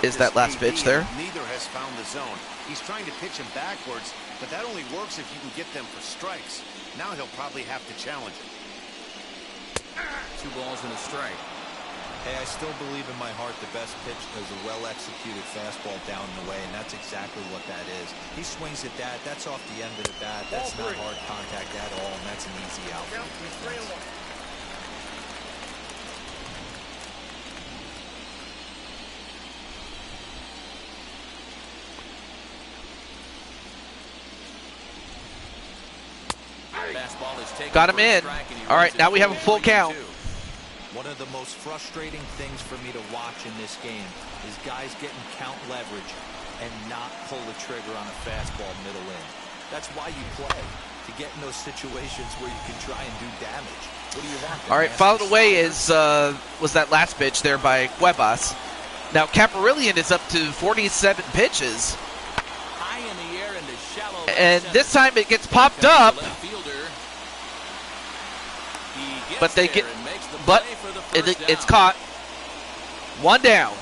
Is that last pitch there? Neither has found the zone. He's trying to pitch him backwards, but that only works if you can get them for strikes. Now he'll probably have to challenge him. 2 balls and a strike. Hey, I still believe in my heart the best pitch is a well-executed fastball down the way, and that's exactly what that is. He swings at that. That's off the end of the bat. That's not hard contact at all, and that's an easy out. Got him in. All right, now we have a full count. One of the most frustrating things for me to watch in this game is guys getting count leverage and not pull the trigger on a fastball middle in. That's why you play. to get in those situations where you can try and do damage. What do you want? All right, followed away is was that last pitch there by Cuevas. Now Caprillion is up to 47 pitches. High in the air into shallow And center. this time it gets popped up, Left fielder. He gets but they there get, and makes the but play for the first it's down. caught. One down.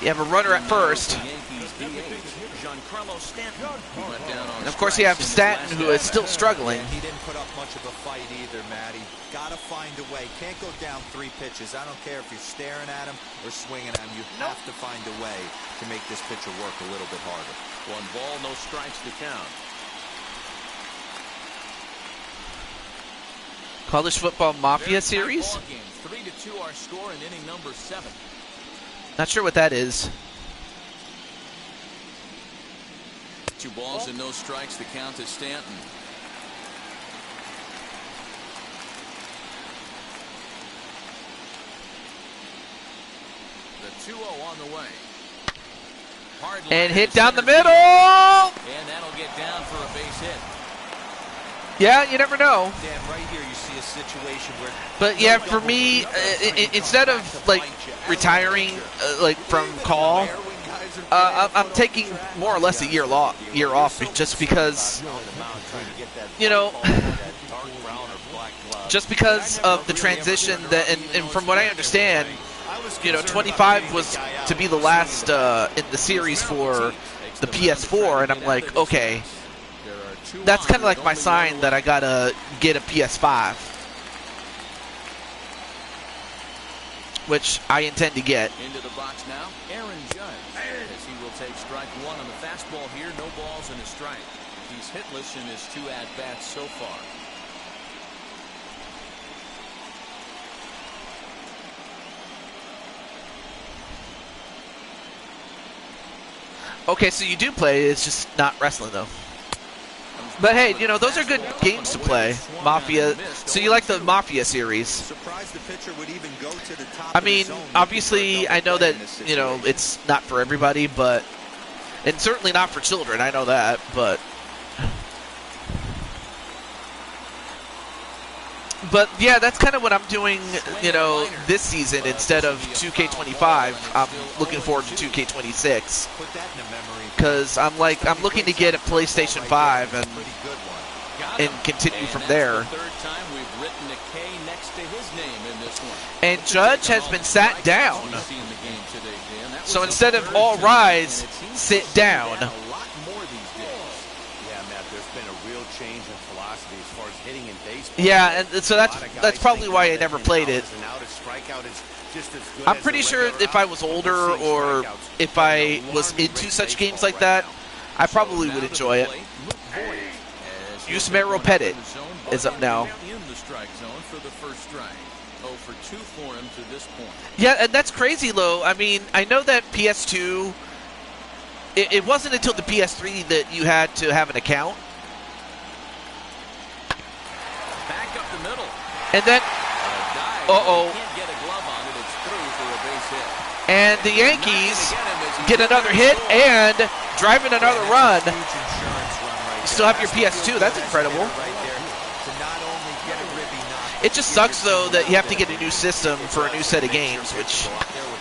You have a runner at first. The Yankees DH, Giancarlo Stanton, went down on And of course you have strikes in his Stanton, last who is at-bat. still struggling. Yeah, he didn't put up much of a fight either, Matty. Gotta find a way. Can't go down 3 pitches. I don't care if you're staring at him or swinging at him. You have to find a way to make this pitcher work a little bit harder. 1 ball, no strikes to count. College Football Mafia Very tight series? ball game. 3-2 our score in inning number 7. Not sure what that is. 2 balls and no strikes to count to Stanton. The 2-0 on the way. Hard line And hit to down the center field. middle! And that'll get down for a base hit. Yeah, you never know. Dan, right here you see a situation where... But yeah, for me, instead of like retiring like from call, I'm taking more or less a year off, just because, you know, just because of the transition that, and from what I understand, you know, 25 was to be the last in the series for the PS4, and I'm like, okay, that's kind of like my sign that I gotta get a PS5, which I intend to get. Into the box now, Aaron Judge, as he will take strike 1 on the fastball here. No balls and a strike. He's hitless in his 2 at-bats so far. Okay, so you do play, it's just not wrestling though. But hey, you know, those are good games to play. Mafia. So you like the Mafia series? Surprised the pitcher would even go to the top I of the mean, zone obviously, I know that, in this you know, situation. it's not for everybody, but, and certainly not for children, I know that, but yeah, that's kind of what I'm doing, you know, this season instead of 2K25. I'm looking forward to 2K26 Put that in a memory. because I'm looking to get a PlayStation 5 and Pretty good one. and continue from that's there. the 3rd time we've written a K next to his name in this one. And Judge has been sat down. We've seen the game today, Dan. That So was instead the of 3rd all time, rise, and it seems sit to see down. that a lot more these days. Yeah, Matt, there's been a real change in philosophy as far as hitting in baseball. Yeah, and so that's probably why I never played it. I'm pretty sure if I was older or if I was into such games like that, I probably would enjoy it. Yusmeiro Pettit is up now. In the strike zone for the first strike. 0 for 2 for him to this point. Yeah, and that's crazy, Lo. I mean, I know that PS2, it wasn't until the PS3 that you had to have an account. Back up the middle. And then, Dive. Uh-oh. Can't get a glove on it. It's through for a base hit. and the Yankees get another hit and drive in another run. Huge insurance run right You still have your PS2. That's incredible. right there to not only get a ribby knock. It just sucks, though, that you have to get a new system for a new set of games, which,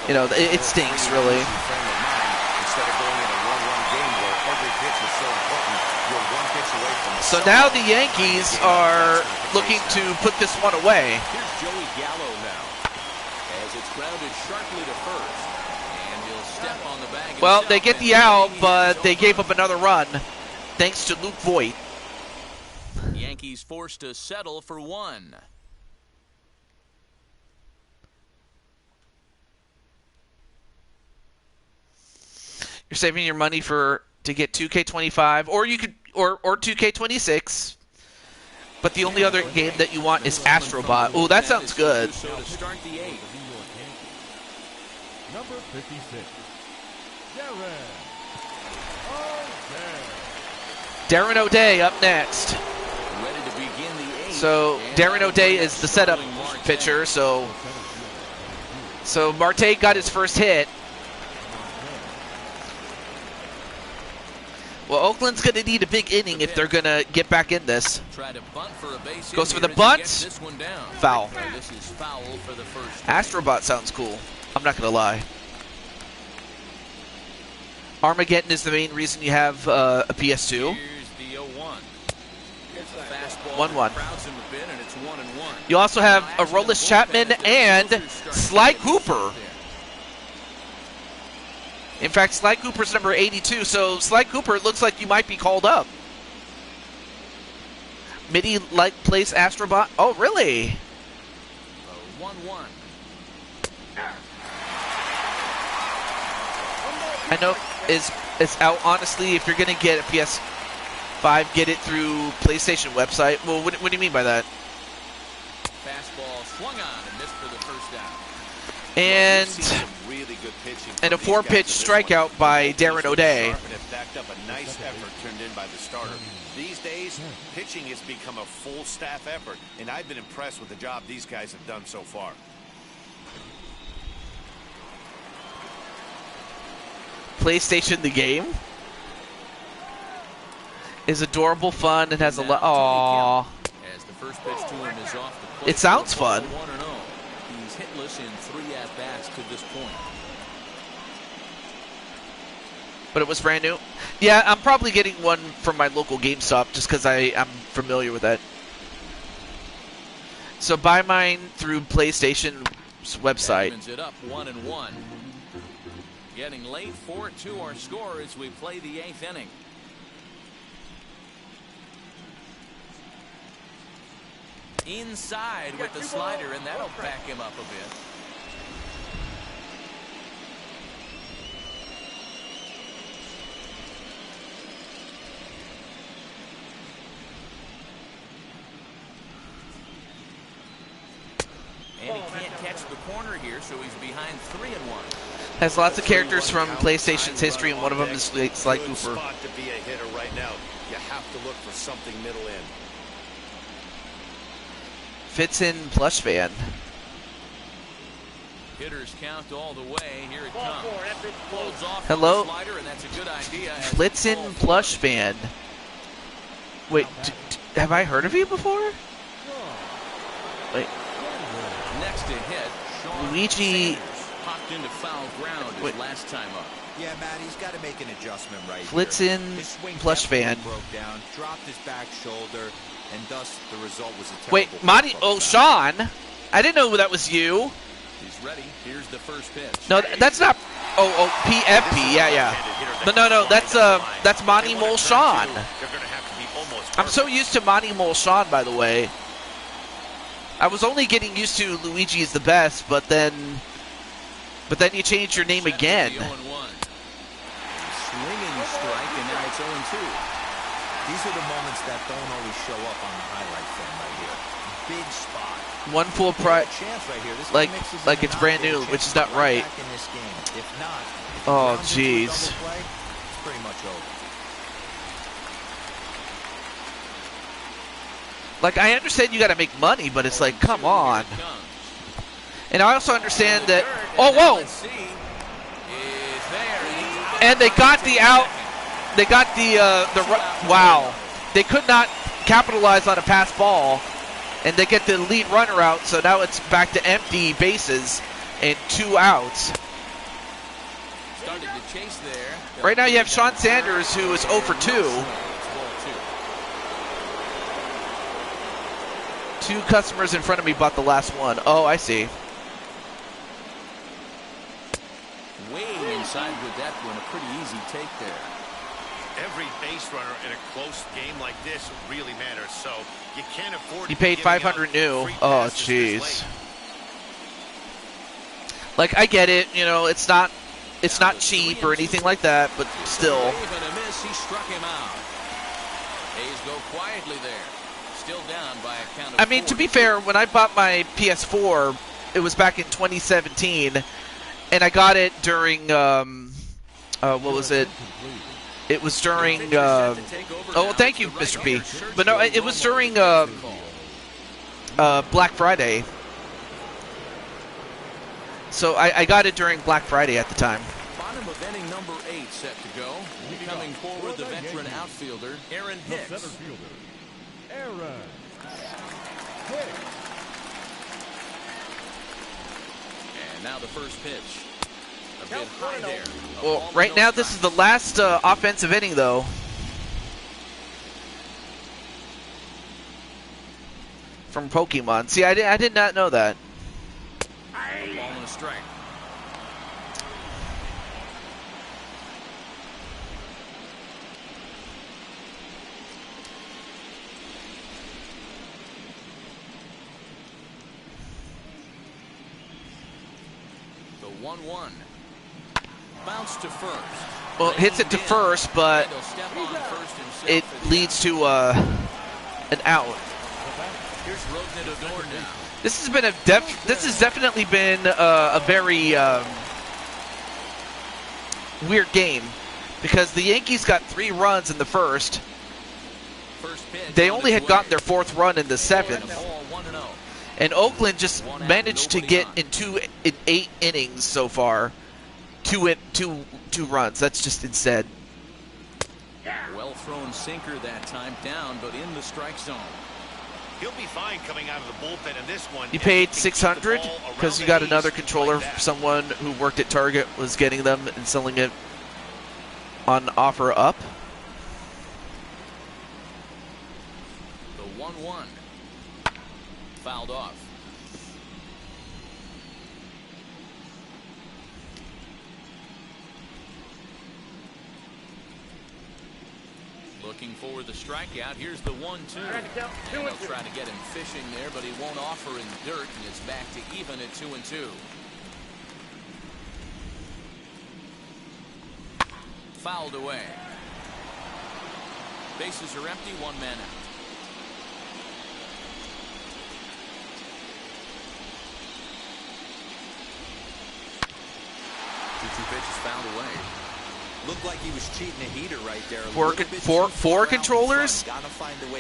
you know, it stinks, really. Instead of going in a one-run game where every pitch is so important, you're one pitch away from the So now the Yankees are looking to put this one away. Here's Joey Gallo now, as it's grounded sharply to first, and he'll step on the bag. Well, they himself, get the and out, he but is they over. gave up another run, thanks to Luke Voigt. Yankees forced to settle for 1. You're saving your money to get 2K25, or you could or 2K26. But the only other game that you want is Astrobot. Oh, that sounds good. So to start the 8th. Number 56, Darren O'Day up next. Ready to begin the 8th. So And Darren O'Day is the setup struggling Marte. pitcher. So Marte got his first hit. Well, Oakland's going to need a big inning if they're going to get back in this. Try to bunt for a base Goes hit for the here as he bunt. gets this one down. Foul. This is foul for the first. Astrobot sounds cool. I'm not going to lie. Armageddon is the main reason you have a PS2. Here's the 0-1. It's a fastball. 1-1. Crowds in the bin, and it's 1-1. You also have Aroldis Chapman and Sly Cooper. In fact, Sly Cooper's number 82, so Sly Cooper, it looks like you might be called up. Midi like place Astrobot. Oh, really? 1-1. I know it's out. Honestly, if you're gonna get a PS5, get it through PlayStation website. Well, what do you mean by that? Fastball swung on and missed for the first down. And Really good pitching a from these 4-pitch guys in this one. strikeout by Darren O'Day. Sharp and have backed up a nice effort turned in by the starter. These days, pitching has become a full staff effort, and I've been impressed with the job these guys have done so far. PlayStation the game is adorable, fun, and has a lot. Aww. As the first pitch to him is off the plate. It sounds fun. 1-0. He's hitless in 3 at-bats to this point. But it was brand new. Yeah, I'm probably getting one from my local GameStop just because I'm familiar with that. So buy mine through PlayStation's website. Evens it up 1-1. Getting late, 4-2 our score as we play the 8th inning. Inside with the slider, and that'll back him up a bit. And he can't catch the corner here, so he's behind 3-1. Has lots of characters from PlayStation's history, and one of them is Sly Good Cooper. spot to be a hitter right now. You have to look for something middle in. Fits in plush van. Hitters count all the way. Here it comes. Holds off Hello? the slider, and that's a good idea. Blitzen plush van. Wait, have I heard of you before? Wait, Next to hit, Sean Luigi. Sanders popped into foul ground his Wait. last time up. Yeah, Matt, he's got to make an adjustment right Blitzen here. His swing plush definitely van. broke down, dropped his back shoulder, and thus the result was a terrible. Wait, Monty. Oh, Sean. I didn't know that was you. He's ready. Here's the first pitch. No, that's not. Oh, PFP. Yeah. But no, that's Monty Mole Sean. I'm so used to Monty Mole Sean, by the way. I was only getting used to Luigi is the best, but then you changed your name again. 0-1. Swinging strike, and now it's 0-2. These are the moments that don't always show up on the highlight film right here. Big spot. One full price, Chance right here. This like guy mixes like in it's and brand out, new, get a which chance is to not get right. back in this game. If not, if Oh, he runs into a jeez. double play, it's pretty much over. Like, I understand you got to make money, but it's like, come on. Here it comes. And I also understand that. Oh, whoa! Let's see. Is there. And they got the out. They got the wow. They could not capitalize on a pass ball, and they get the lead runner out. So now it's back to empty bases and 2 outs. Started to chase there. Right now you have Sean Sanders, who is 0 for 2. 2 customers in front of me bought the last one. Oh, I see. Way inside with that one. A pretty easy take there. Every base runner in a close game like this really matters, so you can't afford You to paid be giving out $500 new. free Oh, passes this jeez. late. Like, I get it. You know, it's not cheap or anything like that, but still. Wave and a miss. He struck him out. A's go quietly there. Still down by a count of I mean, 4. to be fair, when I bought my PS4, it was back in 2017, and I got it during, what was it? It was during, oh, thank you, Mr. P. But no, it was during Black Friday. So I got it during Black Friday at the time. Bottom of With inning number 8 set to go, coming forward, the veteran outfielder, Aaron Hicks. Center fielder, Aaron Hicks. And now the first pitch. A bit high there. Well, right now this is the last offensive inning, though. From Pokemon. See, I did not know that. A ball and a strike. The 1-1. Bounce to first. Well, it hits it to first, but it leads to an out. Here's Odor now. This has definitely been a very weird game because the Yankees got 3 runs in the first. They only had gotten their 4th run in the 7th. And Oakland just managed to get in 8 innings so far, two runs. That's just insane. Well thrown sinker that time, down, but in the strike zone. He'll be fine coming out of the bullpen in this one. You paid $600 because you got another controller. Someone who worked at Target was getting them and selling it on offer up. The 1-1. Fouled off. Looking for the strikeout. Here's the 1-2. And they'll try to get him fishing there, but he won't offer in dirt, and it's back to even at 2-2. Fouled away. Bases are empty, 1 man out. 2-2 pitch is fouled away. Looked like he was cheating a heater right there. Four controllers?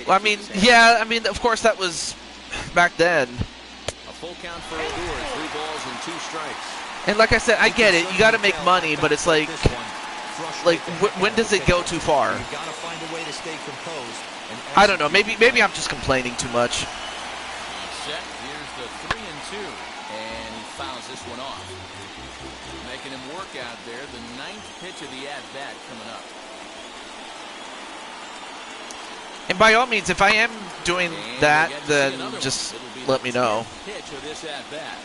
Well, I mean, of course that was back then. A full count for Odor, 3 balls and 2 strikes. And like I said, I get it. You got to make money, but it's like when does it go too far? I don't know. Maybe I'm just complaining too much. Set. Here's the 3-2, and he fouls this one off. Making him work out there. The 9th pitch of the at-bat coming up. And by all means, if I am doing that, then just let me know. Pitch of this at-bat.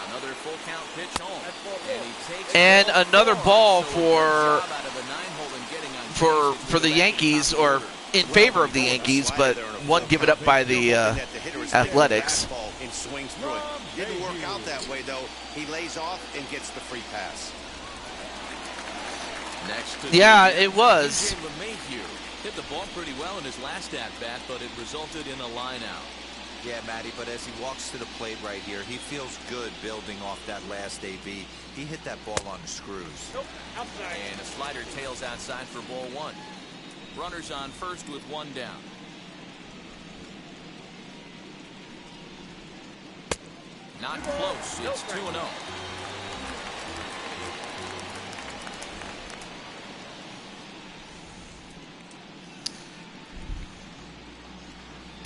Another full count pitch home. And another ball for the Yankees, or in favor of the Yankees, but one given up by the Athletics. Didn't work out that way, though. He lays off and gets the free pass. Yeah, it was. Hit the ball pretty well in his last at-bat, but it resulted in a line out. Yeah, Matty, but as he walks to the plate right here, he feels good building off that last AB. He hit that ball on the screws. Nope, outside. And a slider tails outside for ball 1. Runners on first with 1 down. Not close. It's 2-0.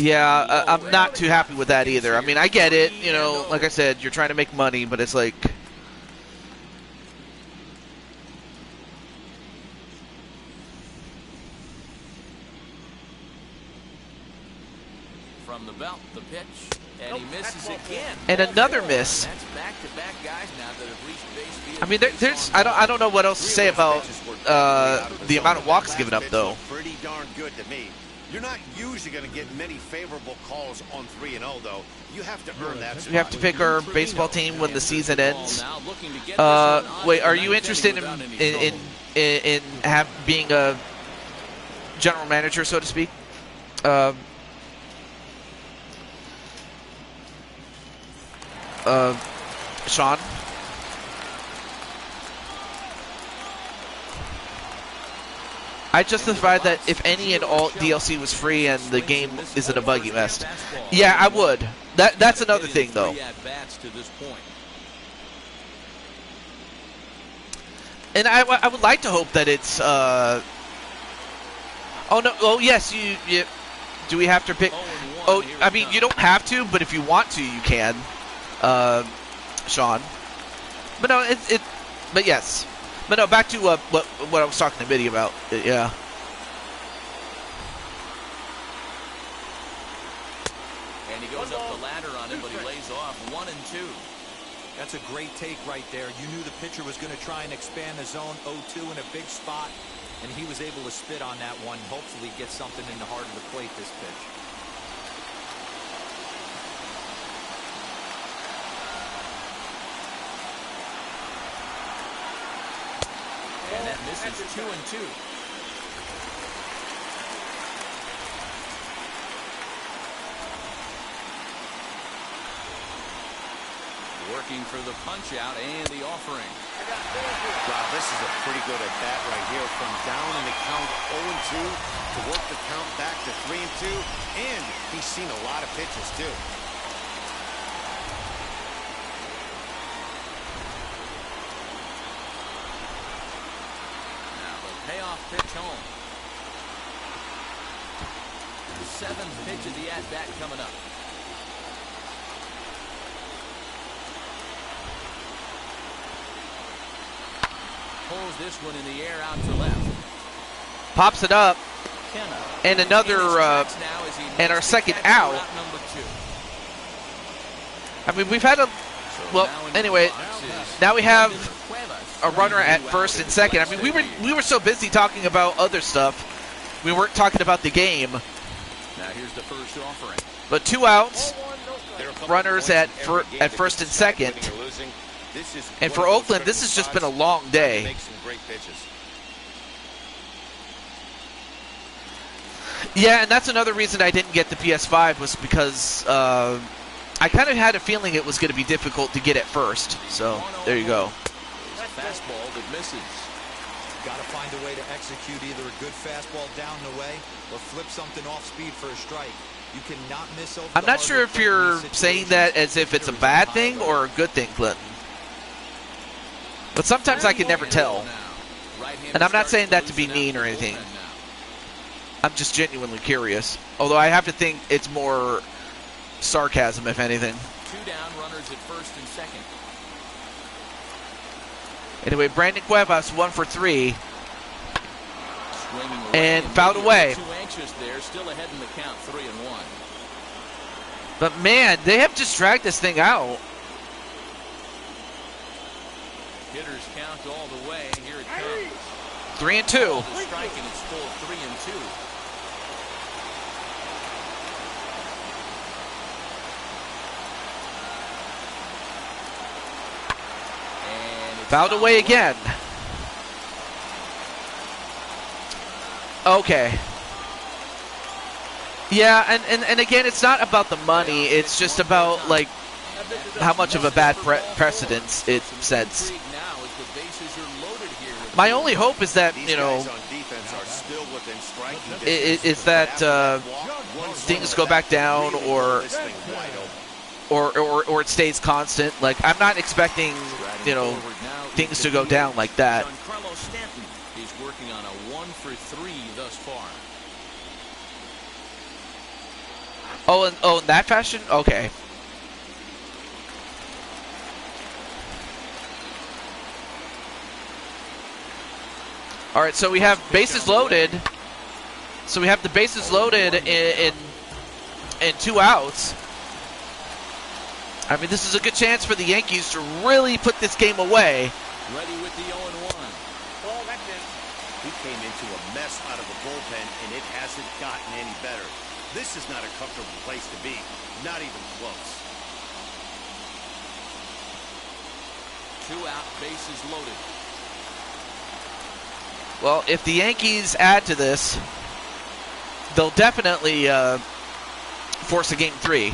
Yeah, I'm not too happy with that either. I mean, I get it. You know, like I said, you're trying to make money, but it's like... From the belt, the pitch, and he misses again. And another miss. That's back-to-back guys now that have reached base via I mean, there's I don't know what else to say about the amount of walks given up, though. Pretty darn good to me. You're not usually going to get many favorable calls on 3-0, though. You have to earn that. We have to pick our baseball team when the season ends. Wait, are you interested in being a general manager, so to speak? Sean? I justified that if any and all DLC was free and the game isn't a buggy mess. Yeah, I would. That's another thing, though. and I would like to hope that it's. Oh no! Oh yes, you. Do we have to pick? Oh, I mean, you don't have to, but if you want to, you can, Sean. But no, but yes. But no, back to what I was talking to Mitty about. Yeah. And he goes up the ladder on him, but he lays off 1 and 2. That's a great take right there. You knew the pitcher was going to try and expand the zone 0-2 in a big spot, and he was able to spit on that one. Hopefully get something in the heart of the plate this pitch. And that misses 2 and 2. Working for the punch out and the offering. Wow, this is a pretty good at bat right here. From down in the count 0-2 to work the count back to 3-2, and he's seen a lot of pitches too. Payoff pitch home. 7th pitch of the at-bat coming up. Pulls this one in the air out to left. Pops it up. And another, and our second out. I mean, we've had a, well, anyway, now we have a runner at first and second. I mean, we were so busy talking about other stuff, we weren't talking about the game. Now here's the first offering. But 2 outs, runners at first and second. And for Oakland, this has just been a long day. Yeah, and that's another reason I didn't get the PS5 was because I kind of had a feeling it was going to be difficult to get at first. So there you go. Fastball that misses. Got to find a way to execute either a good fastball down the way or flip something off speed for a strike. You cannot miss over. I'm not sure if you're saying that as if it's a bad thing or a good thing, Clinton. But sometimes I can never tell. And I'm not saying that to be mean or anything. I'm just genuinely curious. Although I have to think it's more sarcasm, if anything. 2 down, runners at first and second. Anyway, Brandon Cuevas 1 for 3. And fouled away. Too anxious there, still ahead in the count, 3-1. But man, they have just dragged this thing out. Hitters count all the way. Here it comes. 3-2. Strike, and it's full 3-2. Fouled away again. Okay. Yeah, and again, it's not about the money. It's just about, like, how much of a bad precedence it sets. My only hope is that, you know, is that things go back down or it stays constant. Like, I'm not expecting, you know, things to go down like that. He's working on a 1 for 3 thus far. Oh, in that fashion? Okay. All right, so we have bases loaded. So we have the bases loaded in 2 outs. I mean, this is a good chance for the Yankees to really put this game away. Ready with the 0-1. Ball, that's it. He came into a mess out of the bullpen, and it hasn't gotten any better. This is not a comfortable place to be. Not even close. 2 out, bases loaded. Well, if the Yankees add to this, they'll definitely force a game 3. And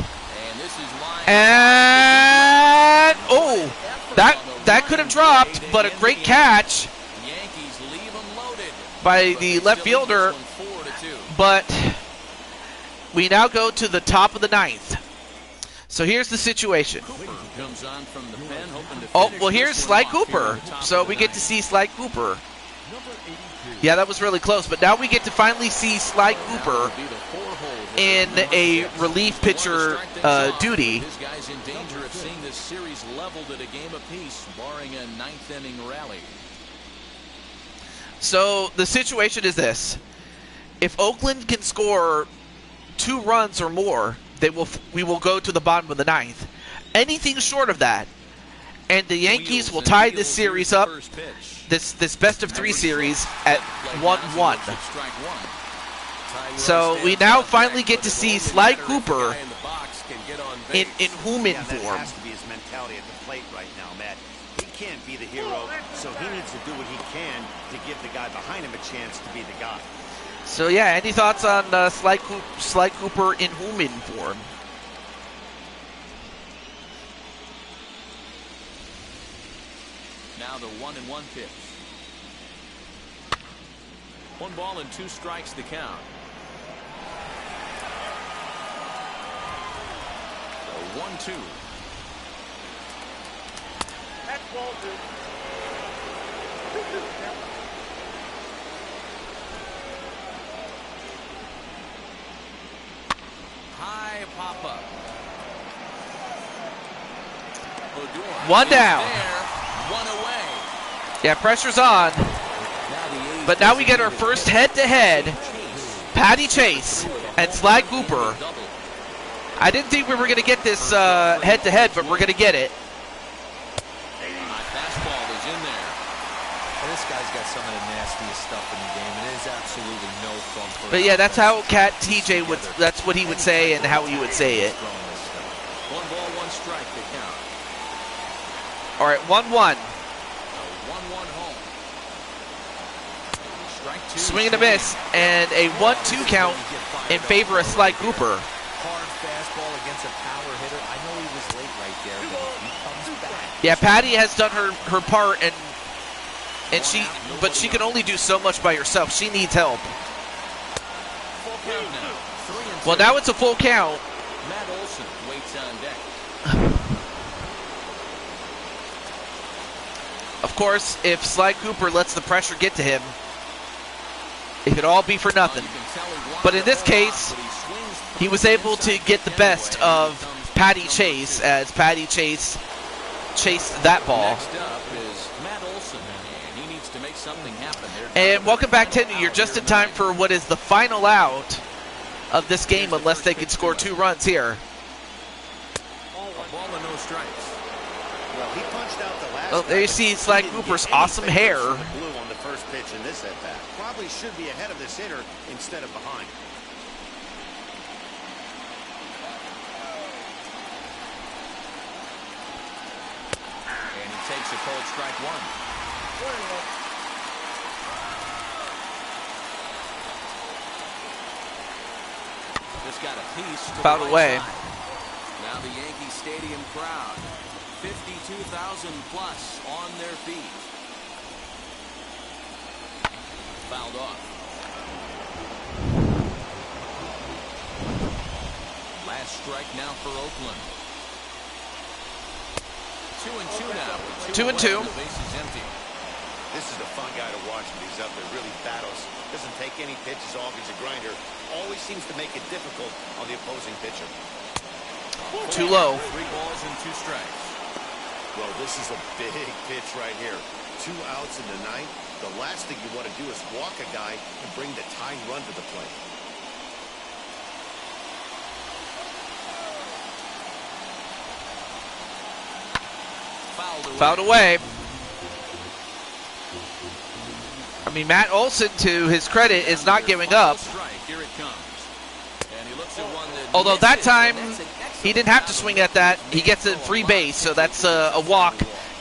this is line. And oh, that could have dropped, but a great catch Yankees leave them loaded by the left fielder. 4-2. But we now go to the top of the 9th. So here's the situation. Cooper comes on from the pen, hoping to Oh, finish well, this here's one Sly off here Cooper. at the top So of the we get to ninth. see Sly Cooper. Yeah, that was really close. But now we get to finally see Sly Cooper in a relief pitcher duty. His guys in danger of seeing this series leveled at a game apiece, barring a ninth-inning rally. So the situation is this: if Oakland can score 2 runs or more, we will go to the bottom of the ninth. Anything short of that, and the Yankees will tie this series up, this best of 3 series at 1-1. So we now finally get to see Sly Cooper in human form. That has to be his mentality at the plate right now, Matt. He can't be the hero, so he needs to do what he can to give the guy behind him a chance to be the guy. So yeah, any thoughts on Sly Cooper in human form? Now the 1-1 pitch. 1 ball and 2 strikes the count. So 1-2. That's ball 2. High pop up. Odor 1 is down. There, 1 away. Yeah, pressure's on. But now we get our first head-to-head, Patty Chase and Sly Cooper. I didn't think we were going to get this head-to-head, but we're going to get it. High fastball is in there. Well, this guy's got some of the nastiest stuff in the game. It is absolutely no fun for But yeah, that's how Cat TJ would, that's what he would say and how he would say it. 1 ball, 1 strike to count. All right, 1-1. 1-1 home. Strike 2. Swing and a miss, and a 1-2 count in favor of Sly Cooper. Hard fastball against a power hitter. I know he was late right there, but he comes back. Yeah, Patty has done her part, and she can only do so much by herself. She needs help. Full count now. 3-2. Well, now it's a full count. Matt Olson waits on deck. Of course, if Sly Cooper lets the pressure get to him, it could all be for nothing. But in this case, he was able to get the best of Patty Chase as Patty Chase chased that ball. Next up is Matt Olson, and he needs to make something happen there. And welcome back, Tender. You're just in time for what is the final out of this game, unless they can score 2 runs here. A ball and no strikes. Well, he punched out the last Oh, there you guy, see but Sly he didn't Cooper's get any awesome favors hair. from the blue on the first pitch in this at bat. Probably should be ahead of this hitter instead of behind. And he takes a cold strike 1. Just got a piece to Fouled the right away. side. Now the Yankee Stadium crowd, 52,000 plus on their feet. Fouled off. Last strike now for Oakland. 2-2 now. With 2-2. away, the base is empty. This is a fun guy to watch when he's up there. Really battles. Doesn't take any pitches off. He's a grinder. Always seems to make it difficult on the opposing pitcher. Too low. 3 balls and 2 strikes. Well, this is a big pitch right here. 2 outs in the ninth. The last thing you want to do is walk a guy and bring the tying run to the plate. Fouled away. I mean, Matt Olson, to his credit, is not giving up. Here it comes. And he looks at one that Although that time, misses, and that's an he didn't have to swing at that. He gets a free base, so that's a walk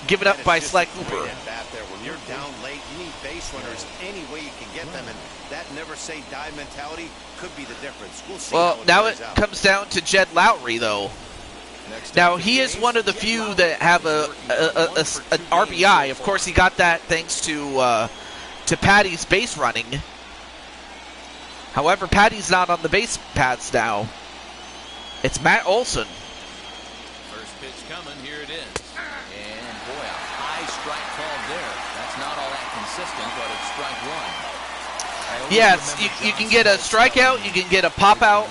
given up by Sly Cooper. Great at bat there. When you're down late, you need base runners any way you can get them, and that never say die mentality could be the difference. We'll see Well, how now it plays out. comes down to Jed Lowry, though. Now, he is one of the few that have an RBI. Of course, he got that thanks to Patty's base running. However, Patty's not on the base paths now. It's Matt Olson. Pitch coming. Here it is. And boy, a high strike called there. That's not all that consistent, but it's strike one. Yes, you can get a strikeout, you can get a pop out,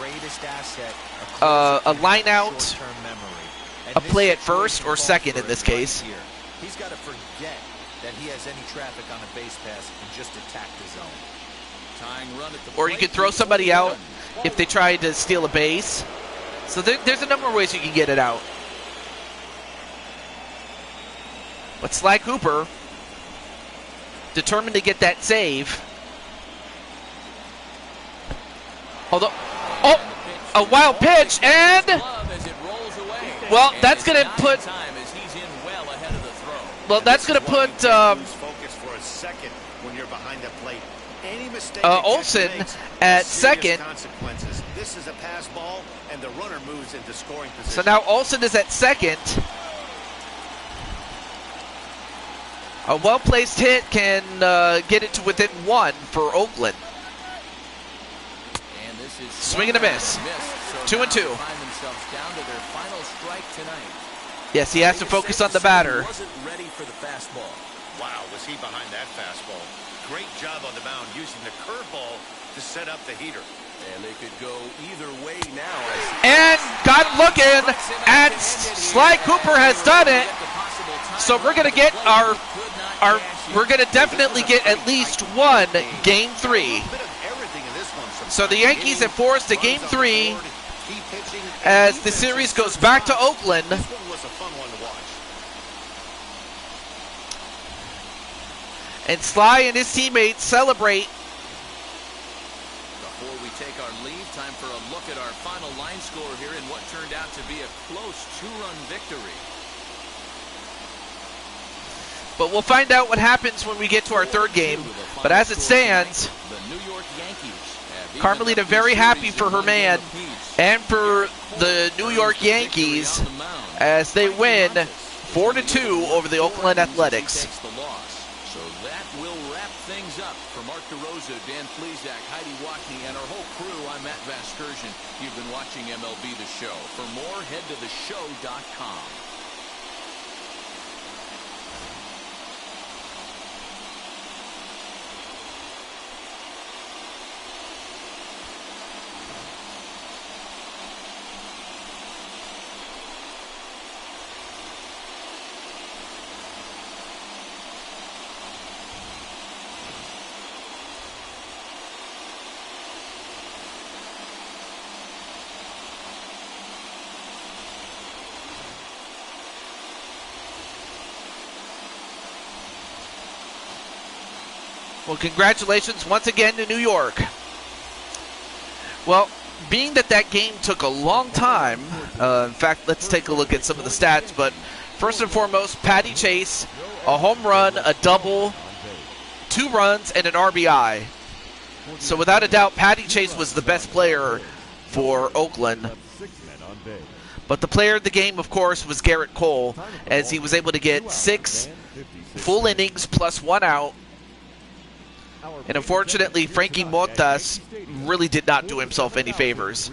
a line out, a play at first or second in this case. He's got to forget that he has any traffic on a base pass and just attack the zone. Tying run at the Or you could throw somebody out if they try to steal a base. So there's a number of ways you can get it out. But Sly Cooper, determined to get that save. Although, a wild pitch, and, well, that's going to put, well, that's going to put Olsen at second. This is a pass ball, and the runner moves into scoring position. So now Olsen is at second. A well-placed hit can get it to within one for Oakland. Swing and a miss. 2-2. Yes, he has to focus on the batter. Wasn't ready for the fastball. Wow, was he behind that fastball? Great job on the mound using the curveball to set up the heater. And they could go either way now. And got looking, and Sly Cooper has done it. So we're going to get we're going to definitely get at least one Game 3. So the Yankees have forced a Game 3 as the series goes back to Oakland. This one was a fun one to watch. And Sly and his teammates celebrate. Before we take our leave, time for a look at our final line score here in what turned out to be a close 2-run victory. But we'll find out what happens when we get to our third game. But as it stands, The New York Yankees Carmelita very happy for her man and for the New York Yankees as they win 4-2 over the Oakland Athletics. So that will wrap things up. For Mark DeRosa, Dan Plesac, Heidi Wackney, and our whole crew, I'm Matt Vasgersian. You've been watching MLB The Show. For more, head to theshow.com. Well, congratulations once again to New York. Well, being that game took a long time, in fact, let's take a look at some of the stats, but first and foremost, Patty Chase, a home run, a double, 2 runs, and an RBI. So without a doubt, Patty Chase was the best player for Oakland. But the player of the game, of course, was Garrett Cole, as he was able to get 6 full innings plus 1 out. And unfortunately, Frankie Montas really did not do himself any favors,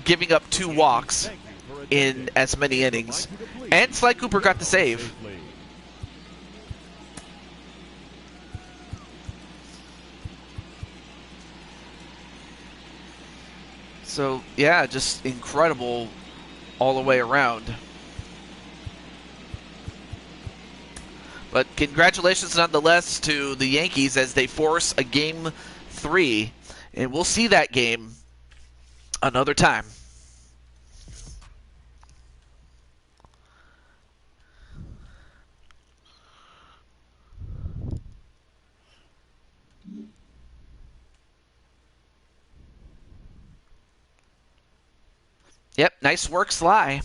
giving up 2 walks in as many innings. And Sly Cooper got the save. So, yeah, just incredible all the way around. But congratulations nonetheless to the Yankees as they force a Game 3. And we'll see that game another time. Yep, nice work, Sly.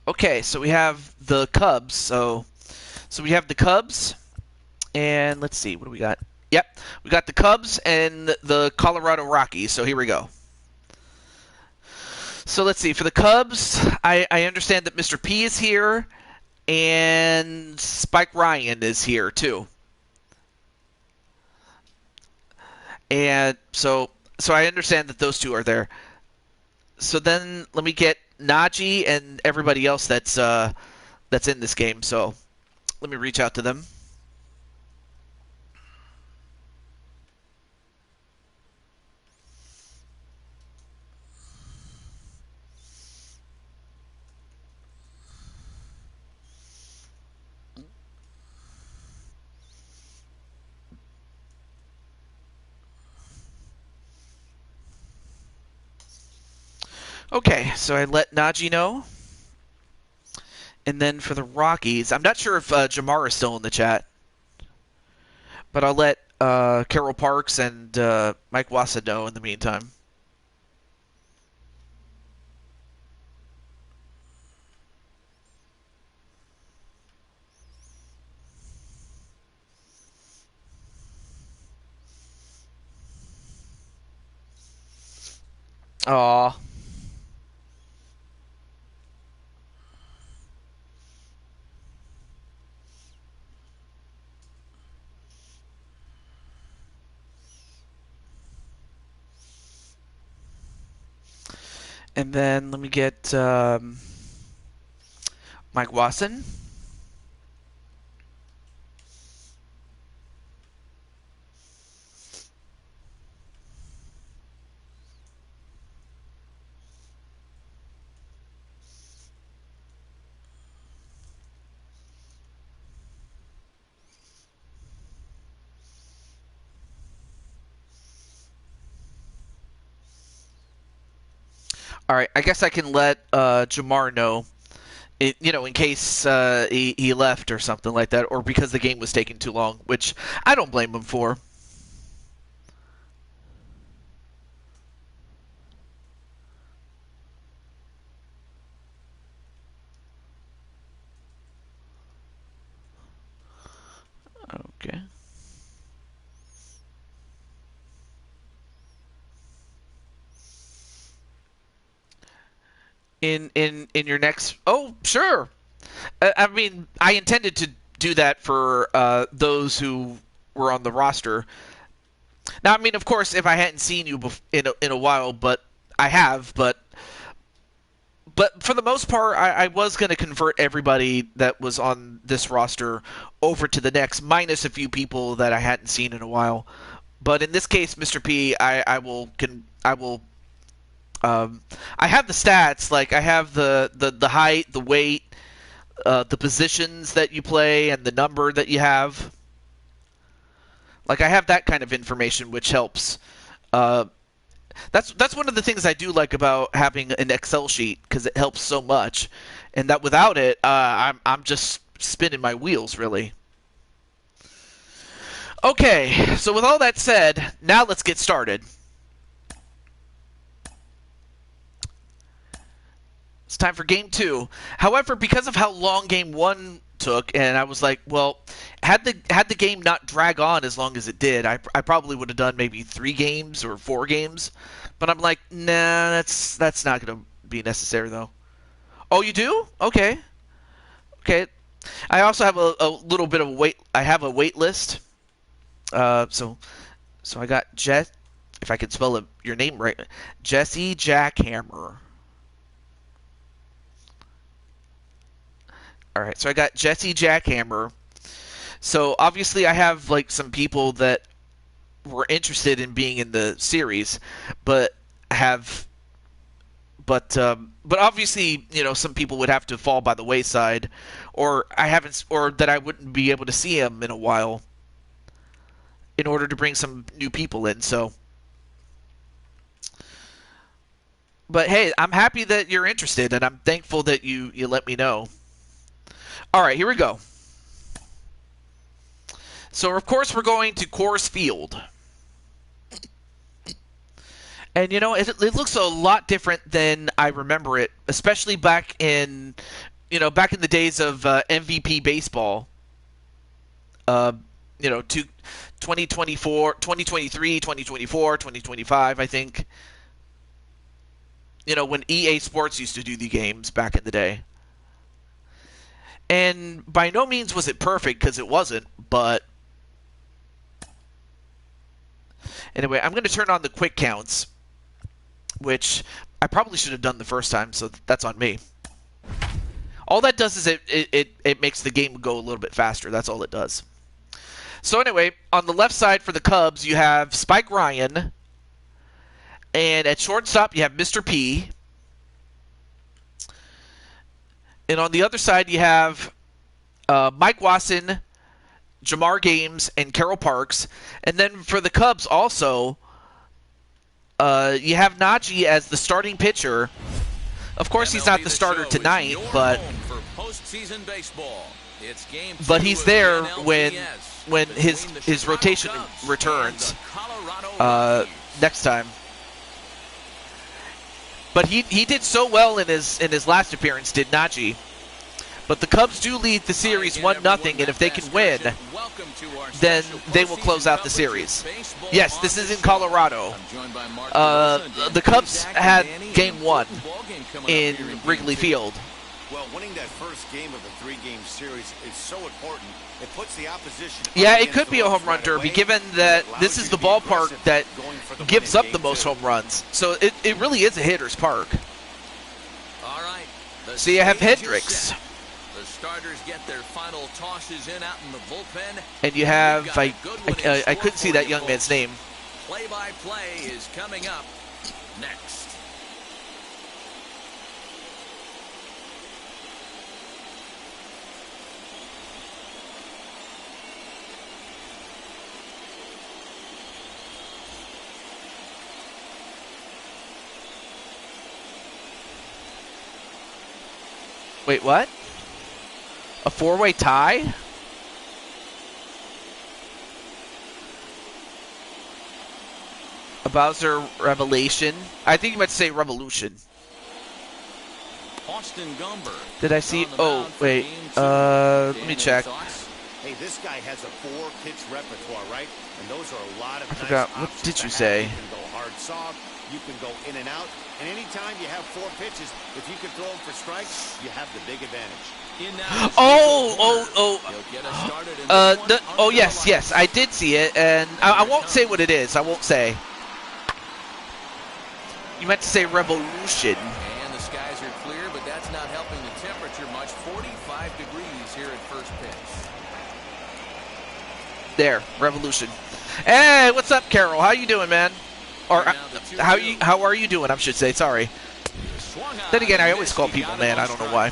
Okay, so we have the Cubs. So we have the Cubs, and let's see, what do we got? Yep, we got the Cubs and the Colorado Rockies. So here we go. So let's see, for the Cubs, I understand that Mr. P is here, and Spike Ryan is here too. And so I understand that those two are there. So then let me get Najee and everybody else that's in this game. So let me reach out to them. Okay, so I let Najee know. And then for the Rockies, I'm not sure if Jamar is still in the chat, but I'll let Carol Parks and Mike Wassa know in the meantime. Aw. And then let me get Mike Wasson. All right, I guess I can let Jamar know, in case he left or something like that, or because the game was taking too long, which I don't blame him for. Okay. In your next, oh sure. I mean, I intended to do that for those who were on the roster. Now, I mean, of course, if I hadn't seen you in a while, but I have, but for the most part, I was going to convert everybody that was on this roster over to the next, minus a few people that I hadn't seen in a while. But in this case, Mr. P, I will I have the stats, like I have the height, the weight, the positions that you play, and the number that you have. Like I have that kind of information, which helps. Uh, that's one of the things I do like about having an Excel sheet because it helps so much, and that without it, I'm just spinning my wheels really. Okay, so with all that said, now let's get started. It's time for game 2. However, because of how long game 1 took, and I was like, well, had the game not drag on as long as it did, I probably would have done maybe 3 games or 4 games. But I'm like, nah, that's not going to be necessary though. Oh, you do? Okay. Okay. I also have a little bit of a wait. I have a wait list. So I got if I can spell your name right, Jesse Jackhammer. All right, so I got Jesse Jackhammer. So obviously I have like some people that were interested in being in the series, but but obviously, some people would have to fall by the wayside, or that I wouldn't be able to see them in a while in order to bring some new people in. So, but hey, I'm happy that you're interested, and I'm thankful that you let me know. All right, here we go. So, of course, we're going to Coors Field. And, it looks a lot different than I remember it, especially back in the days of MVP baseball. 2024, 2023, 2024, 2025, I think. When EA Sports used to do the games back in the day. And by no means was it perfect, because it wasn't, but anyway, I'm going to turn on the quick counts, which I probably should have done the first time, so that's on me. All that does is it makes the game go a little bit faster. That's all it does. So anyway, on the left side for the Cubs, you have Spike Ryan. And at shortstop, you have Mr. P. And on the other side, you have Mike Wasson, Jamar Games, and Carroll Parks. And then for the Cubs also, you have Najee as the starting pitcher. Of course, he's not the starter tonight, but he's there when his rotation returns next time. But he did so well in his last appearance, did Najee. But the Cubs do lead the series 1-0, and if they can win, then they will close out the series. Yes, this is in Colorado. The Cubs had Game 1 in Wrigley Field. Well, winning that first game of the 3-game series is so important. It puts the opposition. Yeah, it could be a home run derby, given that this is the ballpark that gives up the most home runs. So it really is a hitter's park. All right. So you have Hendricks. The starters get their final tosses in out in the bullpen. And you have, I couldn't see that young man's name. Play-by-play is coming up next. Wait, what? A 4-way tie? A Bowser revelation? I think you meant to say revolution. Austin Gumber. Did I see? Oh, wait. Let me check. Hey, this guy has a 4-pitch repertoire, right? And those are a lot of I forgot. What did you say? You can go hard soft, you can go in and out. And anytime you have 4 pitches, if you can throw them for strikes, you have the big advantage. Yes, I did see it, and I won't say what it is. I won't say. You meant to say revolution. And the skies are clear, but that's not helping the temperature much. 45 degrees here at first pitch. There, revolution. Hey, what's up, Carol? How you doing, man? Or how are you doing? I should say. Sorry. Then again, I always call people man. I don't know why.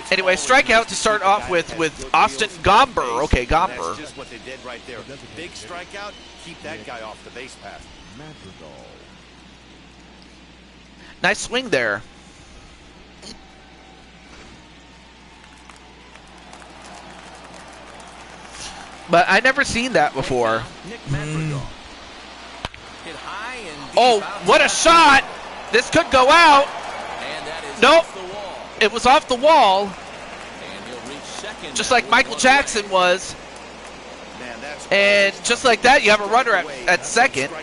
Anyway, strikeout to start off with Austin Gomber. Okay, Gomber. Just what they did right there. Big strikeout. Keep that guy off the base path. Nice swing there. But I never seen that before. Oh, what a shot! This could go out. Nope. It was off the wall. Just like Michael Jackson was. And just like that, you have a runner at second.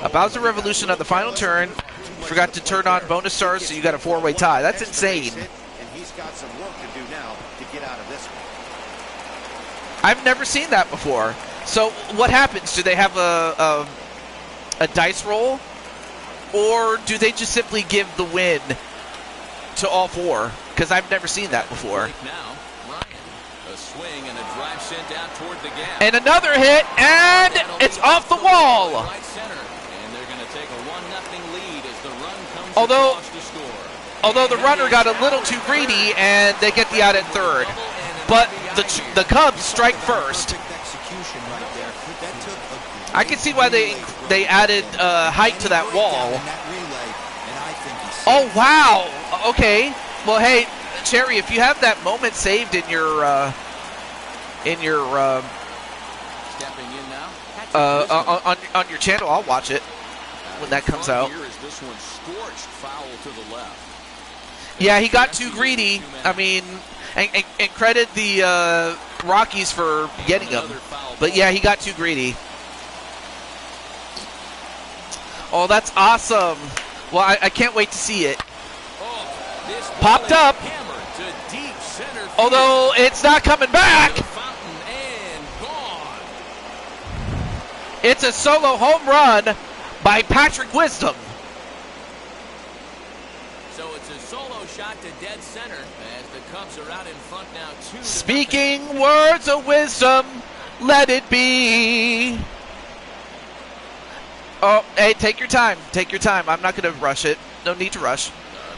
A Bowser Revolution on the final turn. Forgot to turn on bonus stars, so you got a 4-way tie. That's insane. And he's got some work to do now to get out of this one. I've never seen that before. So what happens? Do they have a dice roll? Or do they just simply give the win to all 4? Because I've never seen that before. Now, Ryan, a swing and a drive sent out toward the gap. And another hit, and it's off the wall. Right center, and they're going to take a 1-0 lead as the run comes Although across to score. Although the runner got a little too greedy, and they get the out at third. But the Cubs strike first. I can see why they added height to that wall. Oh, wow. Okay. Well, hey, Cherry, if you have that moment saved in your Stepping in now. on your channel, I'll watch it when that comes out. Here is this one scorched foul to the left. Yeah, he got too greedy. I mean, and credit the Rockies for getting him. But yeah, he got too greedy. Oh, that's awesome. Well, I can't wait to see it. Popped up. Although it's not coming back. It's a solo home run by Patrick Wisdom. shot to dead center as the Cubs are out in front now 2-0. Speaking words of wisdom, let it be. Oh, hey, take your time. Take your time. I'm not going to rush it. No need to rush.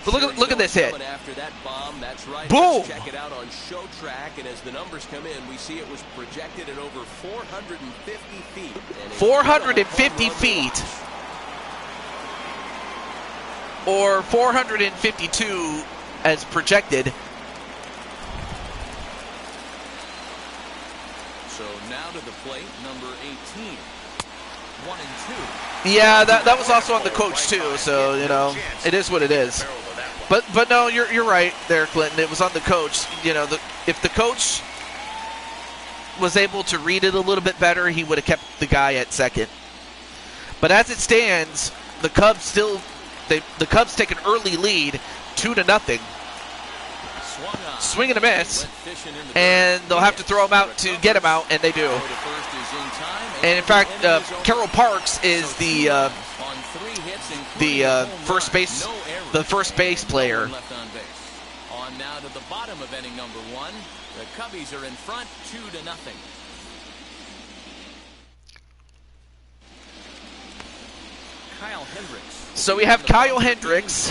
But look at this hit. After that bomb, that's right. Boom. Let's check it out on Show Track, and as the numbers come in, we see it was projected at over 450 feet. 450 feet. Or 452 as projected. So now to the plate, number 18. 1-2. Yeah, that was also on the coach too, so you know it is what it is. But no, you're right there, Clinton. It was on the coach. You know, if the coach was able to read it a little bit better, he would have kept the guy at second. But as it stands, the Cubs take an early lead, 2-0. Swing and a miss, and they'll have to throw him out to get him out, and they do. And in fact, Carroll Parks is the first base player. On now to the bottom of inning number 1. The Cubbies are in front 2-0. Kyle Hendricks. So we have Kyle Hendricks.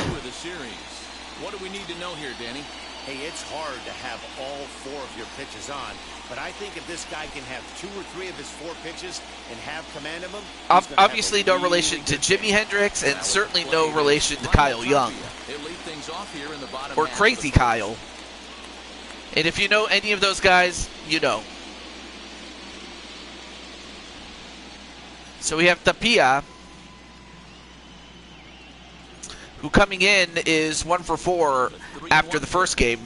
What do we need to know here, Danny? Hey, it's hard to have all 4 of your pitches on, but I think if this guy can have 2 or 3 of his 4 pitches and have command of them, obviously no relation to Jimi Hendrix, and certainly no relation to Kyle Young or Crazy Kyle. And if you know any of those guys, you know. So we have Tapia, who coming in is 1 for 4 after the first game.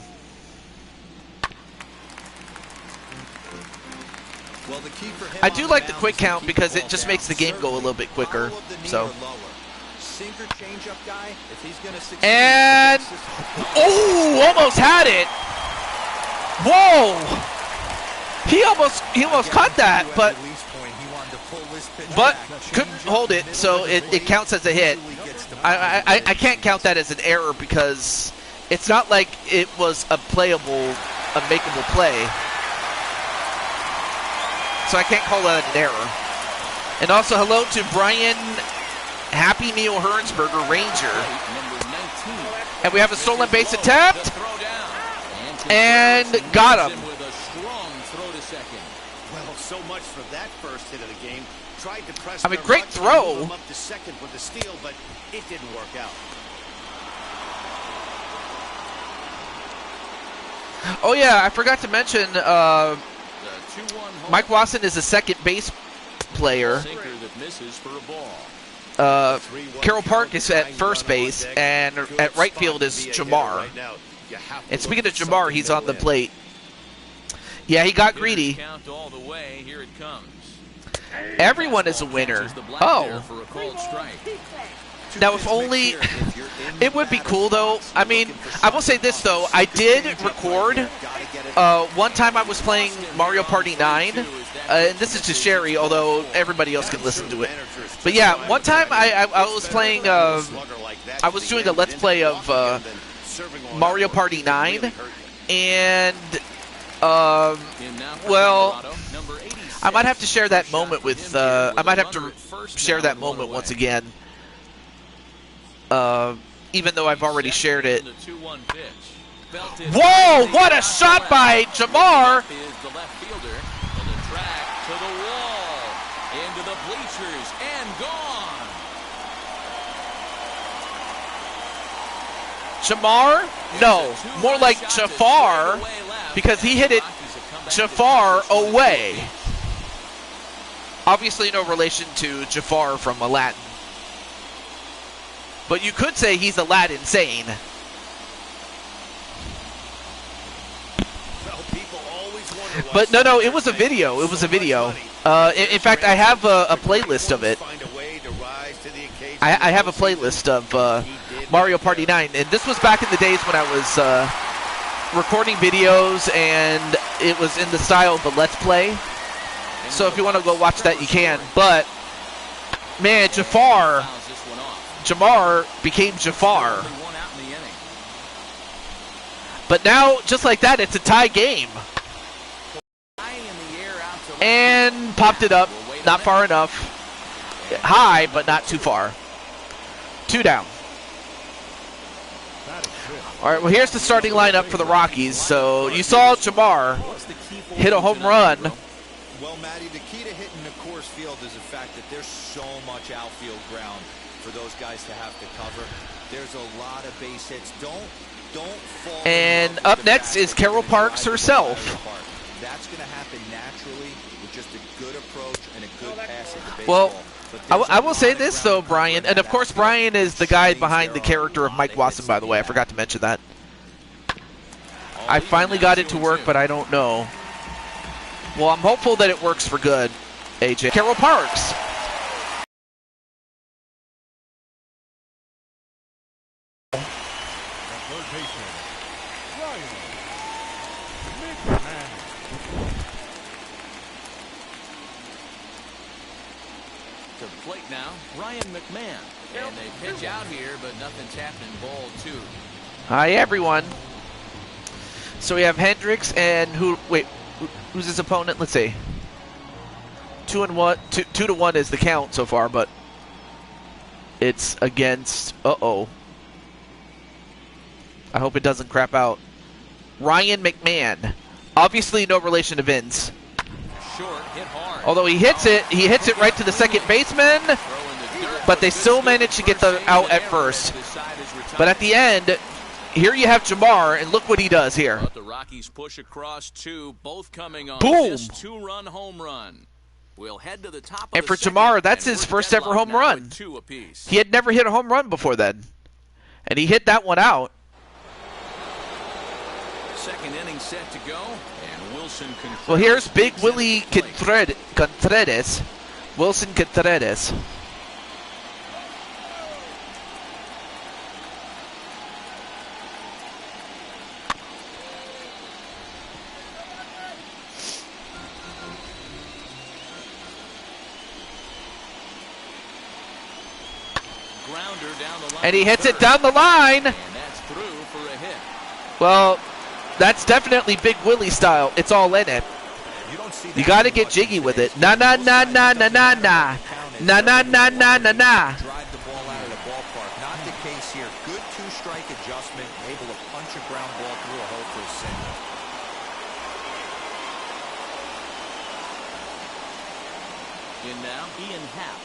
Well, the key for him I do like the quick count because it just makes the game go a little bit quicker. So. And almost had it. Whoa! He almost caught that, but couldn't hold it, so it counts as a hit. I can't count that as an error because it's not like it was a makeable play. So I can't call that an error. And also hello to Brian Happy Meal Hernsberger Ranger. And we have a stolen base attempt. And got him. Well, so much for that first hit of the game. Tried to press great throw. Up to second with the steal, but it didn't work out. Oh yeah, I forgot to mention Mike Watson is a second base player. Carroll Park is at first base, and at right field is Jamar. And speaking of Jamar, he's on the plate. Yeah, he got greedy. Everyone is a winner. Oh. Now, if only... It would be cool, though. I mean, I will say this, though. I did record. One time I was playing Mario Party 9. And this is to Sherry, although everybody else can listen to it. But yeah, one time I was playing... I was doing a Let's Play of Mario Party 9. And... well... I might have to share that moment with... I might have to share that moment once again. Even though I've already shared it. Whoa! What a shot by Jamar! Jamar? No, more like Jafar, because he hit it Jafar away. Obviously no relation to Jafar from Aladdin. But you could say he's Aladdin sane. But no, it was a video. It was a video. In fact, I have a playlist of it. I have a playlist of Mario Party 9. And this was back in the days when I was recording videos, and it was in the style of a Let's Play. So if you want to go watch that, you can. But, man, Jamar became Jafar. But now, just like that, it's a tie game. And popped it up. Not far enough. High, but not too far. 2 down. All right, well, here's the starting lineup for the Rockies. So you saw Jamar hit a home run. Well, Matty, the key to hitting the Coors Field is the fact that there's so much outfield ground for those guys to have to cover. There's a lot of base hits. Don't fall. And up next is Carol Parks herself. That's going to happen naturally with just a good approach and a good pass at the baseball. Well, I will say this, though, Brian. And, of course, Brian is the guy behind the character of Mike Watson, by the way. I forgot to mention that. I finally got it to work, but I don't know. Well, I'm hopeful that it works for good, AJ. Carol Parks. To the plate now, Ryan McMahon. And they pitch out here, but nothing's happening. Ball 2. Hi, everyone. So we have Hendricks and who's his opponent? Let's see. 2-1. 2-1 is the count so far, but it's against. I hope it doesn't crap out. Ryan McMahon. Obviously, no relation to Vince. Short, hit hard. Although he hits it right to the second baseman, but they still manage to get the out at first. But at the end, here you have Jamar, and look what he does here. But the Rockies push across 2, both coming on Boom! this 2-run home run. We'll head to the top of And the for second, Jamar, that's and his we're first ever deadlocked home now run. with 2 apiece. He had never hit a home run before then, and he hit that one out. Second inning set to go, and Wilson concludes. Well, here's Big Willie Contreras. Wilson Contreras. Grounder down the line. And he hits it down the line. And that's through for a hit. Well, that's definitely Big Willie style. It's all in it. You got to get jiggy with it. Na na na na na na na. Na na na na na na. Drive the ball out of the ballpark. Not the case here. Good 2-strike adjustment. Able to punch a ground ball through a hole for a single. In now, Ian Happ.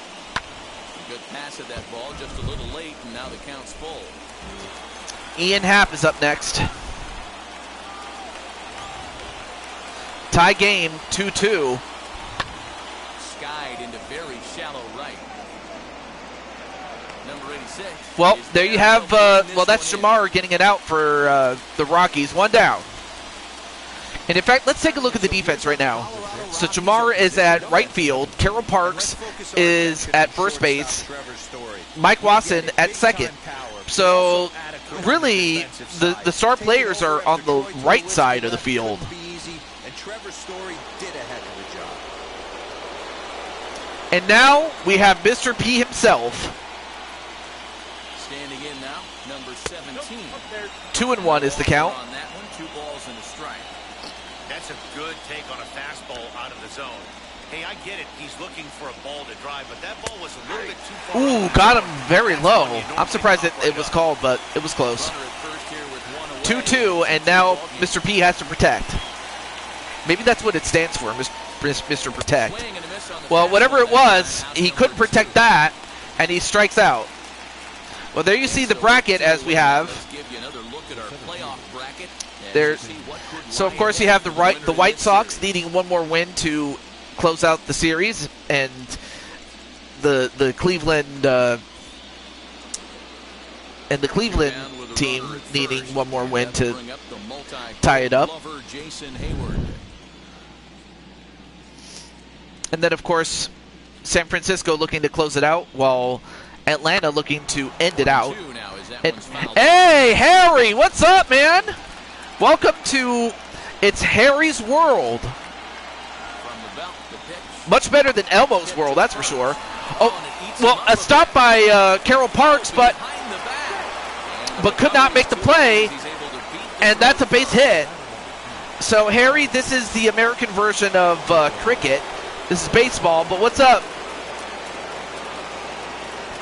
A good pass at that ball, just a little late, and now the count's full. Ian Happ is up next. Tie game, 2-2. Skied into very shallow right. Number 86. Well, there you have, well, that's Jamar getting it out for the Rockies. 1 down. And, in fact, let's take a look at the defense right now. So Jamar is at right field. Carol Parks is at first base. Mike Watson at second. So, really, the star players are on the right side of the field. And now we have Mr. P himself. Standing in now, number 17. 2-1 is the count. On that one, 2 balls and a strike. That's a good take on a fastball out of the zone. Hey, I get it. He's looking for a ball to drive, but that ball was a little bit too far. Ooh, got him very low. I'm surprised it was called, but it was close. 2-2, and now Mr. P has to protect. Maybe that's what it stands for, Mr. Protect. Well, whatever it was, he couldn't protect that, and he strikes out. Well, there you see the bracket as we have. There. So, of course, you have the White Sox needing 1 more win to close out the series, and the Cleveland team needing 1 more win to tie it up. And then, of course, San Francisco looking to close it out, while Atlanta looking to end it out. And, hey, Harry, what's up, man? Welcome to It's Harry's World. Much better than Elmo's World, that's for sure. Oh, well, a stop by Carol Parks, but could not make the play. And that's a base hit. So, Harry, this is the American version of cricket. This is baseball, but what's up?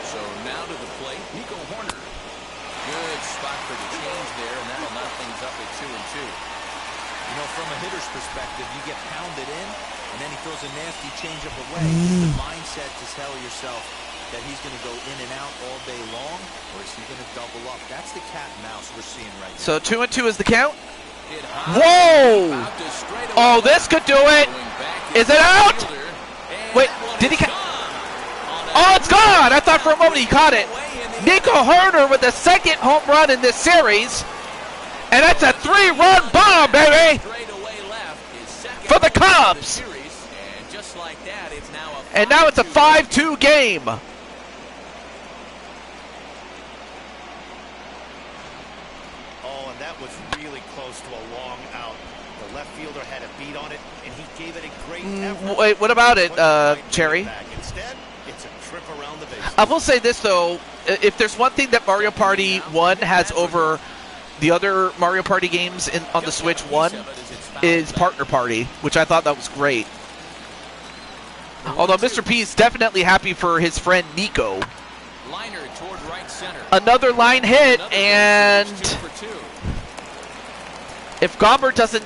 So now to the plate, Nico Horner. Good spot for the change there, and that'll knock things up at 2-2. You know, from a hitter's perspective, you get pounded in, and then he throws a nasty changeup away. The mindset to tell yourself that he's going to go in and out all day long, or is he going to double up? That's the cat and mouse we're seeing right now. So 2-2 is the count. Whoa! Oh, this could do it. Is it out? Wait, did he? Oh, it's gone. I thought for a moment he caught it. Nico Horner with the second home run in this series, and that's a 3-run bomb, baby, for the Cubs. And now it's a 5-2 game. That was really close to a long out. The left fielder had a beat on it, and he gave it a great effort. Wait, what about it, Cherry? Instead, it's a trip around the bases. I will say this, though. If there's one thing that Mario Party 1 has over the other Mario Party games on the Switch 1 is Partner Party, which I thought that was great. Although Mr. P is definitely happy for his friend Nico. Liner toward right center. Another line hit, and if Gomber doesn't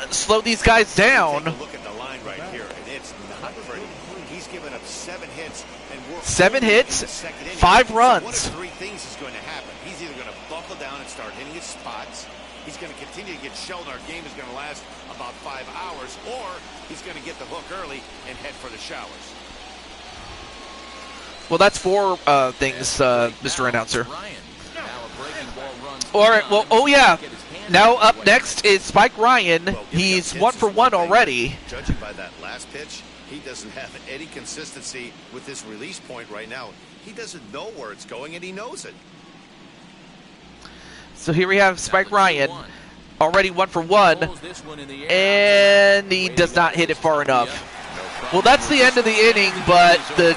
slow these guys down. Take a look at the line right here, and it's not pretty. He's given up 7 hits, and we're 7 hits, 5 runs. One of 3 things is going to happen. He's either going to buckle down and start hitting his spots, he's going to continue to get shelled, our game is going to last about 5 hours, or he's going to get the hook early and head for the showers. Well, that's 4 things, Mr. Announcer. All right, well, oh yeah. Now up next is Spike Ryan. He's 1 for 1 already. Judging by that last pitch, he doesn't have any consistency with this release point right now. He doesn't know where it's going, and he knows it. So here we have Spike Ryan, already 1 for 1, and he does not hit it far enough. Well, that's the end of the inning, but the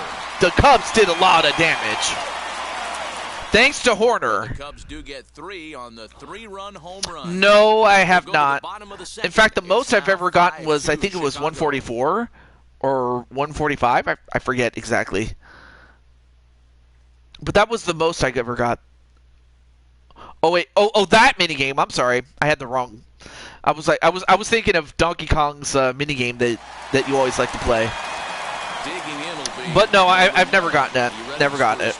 Cubs did a lot of damage. Thanks to Horner. The Cubs do get 3 on the 3-run home run. No, I have not. In fact, the most I've ever gotten was, I think it was 144 or 145. I forget exactly. But that was the most I ever got. Oh wait, oh that minigame. I'm sorry, I had the wrong. I was thinking of Donkey Kong's minigame that you always like to play. But no, I've never gotten that. Never gotten it.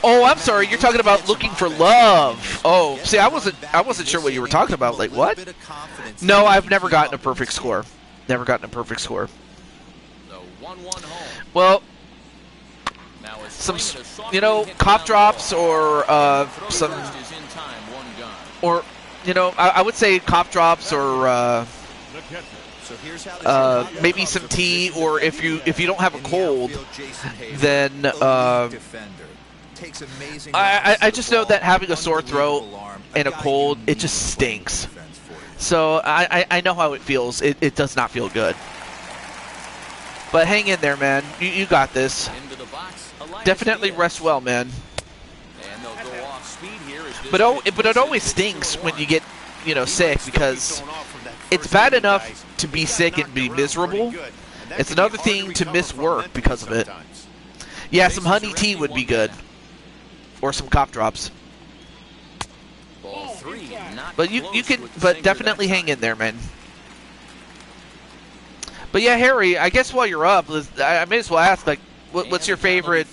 Oh, I'm sorry. You're talking about Looking for Love. Oh, see, I wasn't sure what you were talking about. Like what? No, I've never gotten a perfect score. Never gotten a perfect score. Well, some, cough drops or some, or I would say cough drops or maybe some tea, or if you don't have a cold, then I just know that having a sore throat and a cold, it just stinks. So I know how it feels. It does not feel good. But hang in there, man. You got this. Definitely rest well, man. But it always stinks when you get sick, because it's bad enough to be sick and be miserable. It's another thing to miss work because of it. Yeah, some honey tea would be good. Or some cough drops. But you can definitely hang in there, man. But yeah, Harry, I guess while you're up, I may as well ask, like, what's your favorite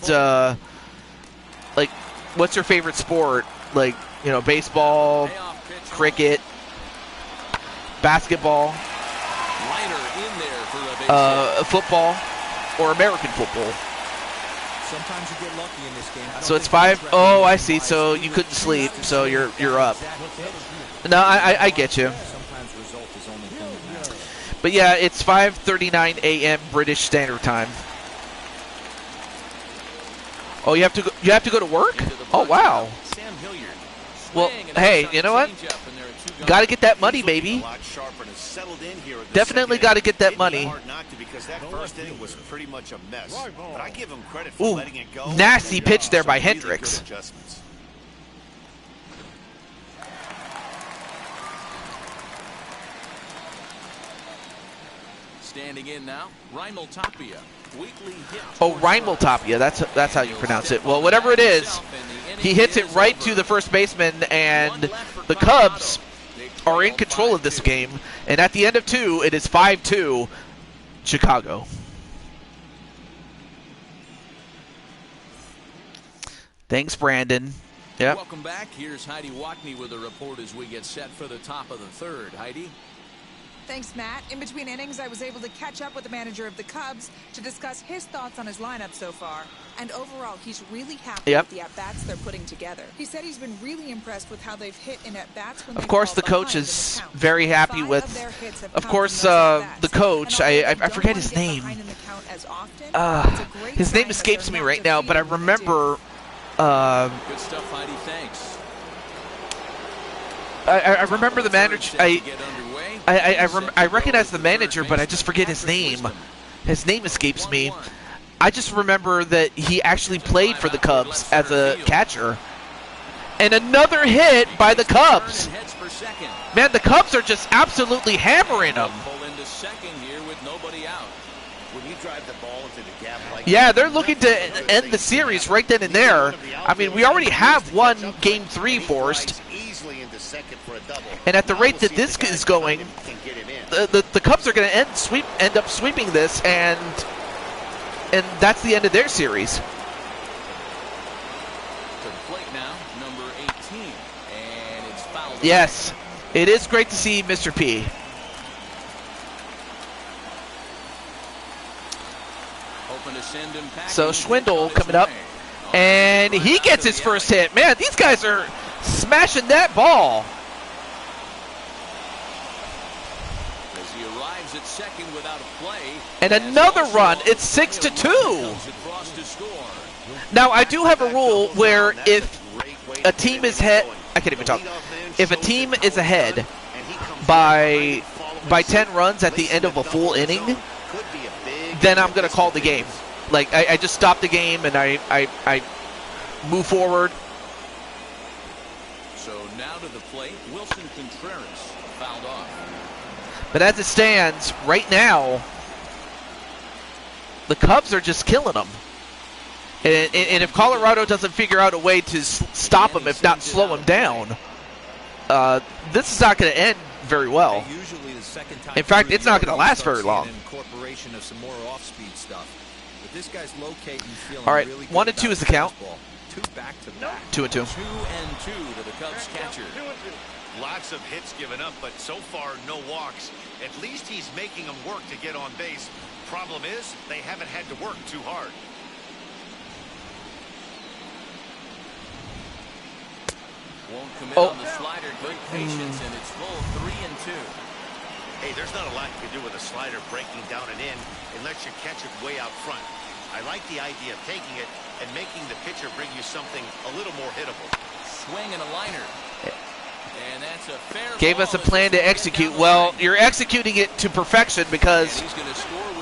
what's your favorite sport? Like, baseball, cricket, basketball, football, or American football. Sometimes you get lucky in this game. So it's 5. Oh, I see. So you couldn't sleep, so you're up. No, I get you. But yeah, it's 5:39 a.m. British Standard Time. Oh, you have to go to work? Oh, wow. Well, hey, you know what? Got to get that money, baby. Definitely got to get that money. Ooh, nasty pitch there by Hendricks. Standing in now, Raimel Tapia. Weekly hit. Oh, Raimel Tapia. That's how you pronounce it. Well, whatever it is, he hits it right to the first baseman, and the Cubs are in control of this game. And at the end of 2, it is 5-2 Chicago. Thanks, Brandon. Yep. Welcome back. Here's Heidi Wackney with a report as we get set for the top of the third. Heidi? Thanks, Matt. In between innings, I was able to catch up with the manager of the Cubs to discuss his thoughts on his lineup so far. And overall, he's really happy with the at-bats they're putting together. He said he's been really impressed with how they've hit in at-bats when Of course, the coach is very happy with... Of course, the coach, I forget his name. His name escapes me right now, but I remember... Good stuff, Heidi. Thanks. I remember the manager... I recognize the manager, but I just forget his name. His name escapes me. I just remember that he actually played for the Cubs as a catcher. And another hit by the Cubs. Man, the Cubs are just absolutely hammering them. Yeah, they're looking to end the series right then and there. I mean, we already have won Game 3 forced. And at the rate that this is going, the Cubs are going to end up sweeping this, and that's the end of their series. To the plate now, number 18, and it's fouled. Yes, it is great to see Mr. P. Hoping to send him packing. So Schwindel coming up, and he gets his first hit. Man, these guys are smashing that ball. As he arrives at second without a play. And another run. It's 6-2. Now, I do have a rule where if a team is I can't even talk. If a team is ahead by 10 runs at the end of a full inning, then I'm going to call the game. Like, I just stop the game and I move forward. So now to the plate, Wilson Contreras fouled off. But as it stands, right now, the Cubs are just killing them. And if Colorado doesn't figure out a way to stop them, if not slow them down, this is not going to end very well. In fact, it's not going to last very long. All right, 1-2 is the count. 2-2. 2-2 to the Cubs catcher. Lots of hits given up, but so far no walks. At least he's making them work to get on base. Problem is, they haven't had to work too hard. Won't commit on the slider. Good patience, and it's full 3-2. Hey, there's not a lot you can do with a slider breaking down and in unless you catch it way out front. I like the idea of taking it and making the pitcher bring you something a little more hittable. Swing and a liner. And that's a fair Gave us a plan to execute. Well, you're executing it to perfection because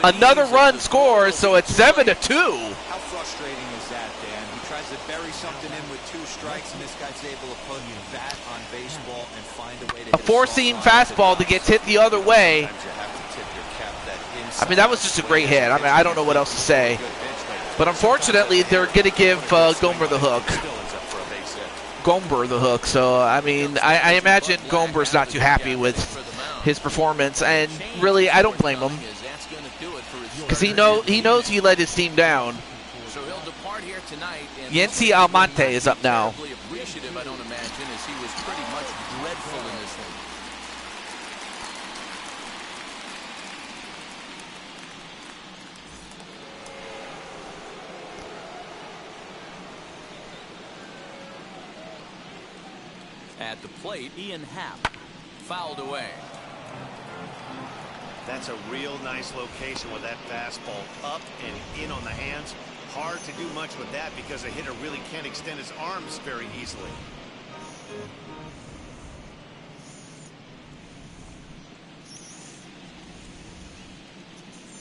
another run scores, so it's 7-2. How frustrating is that, Dan? He tries to bury something in with 2 strikes, and this guy's able to put bat on baseball and find a way to a four-seam fastball that gets hit the other way. I mean, that was just a great hit. I mean, I don't know what else to say. But unfortunately, they're going to give Gomber the hook. So, I mean, I imagine Gomber's not too happy with his performance. And really, I don't blame him. Because he knows he let his team down. Yency Almonte is up now. I don't imagine, as he was pretty much dreadful in this one. At the plate, Ian Happ fouled away. That's a real nice location with that fastball up and in on the hands. Hard to do much with that because a hitter really can't extend his arms very easily.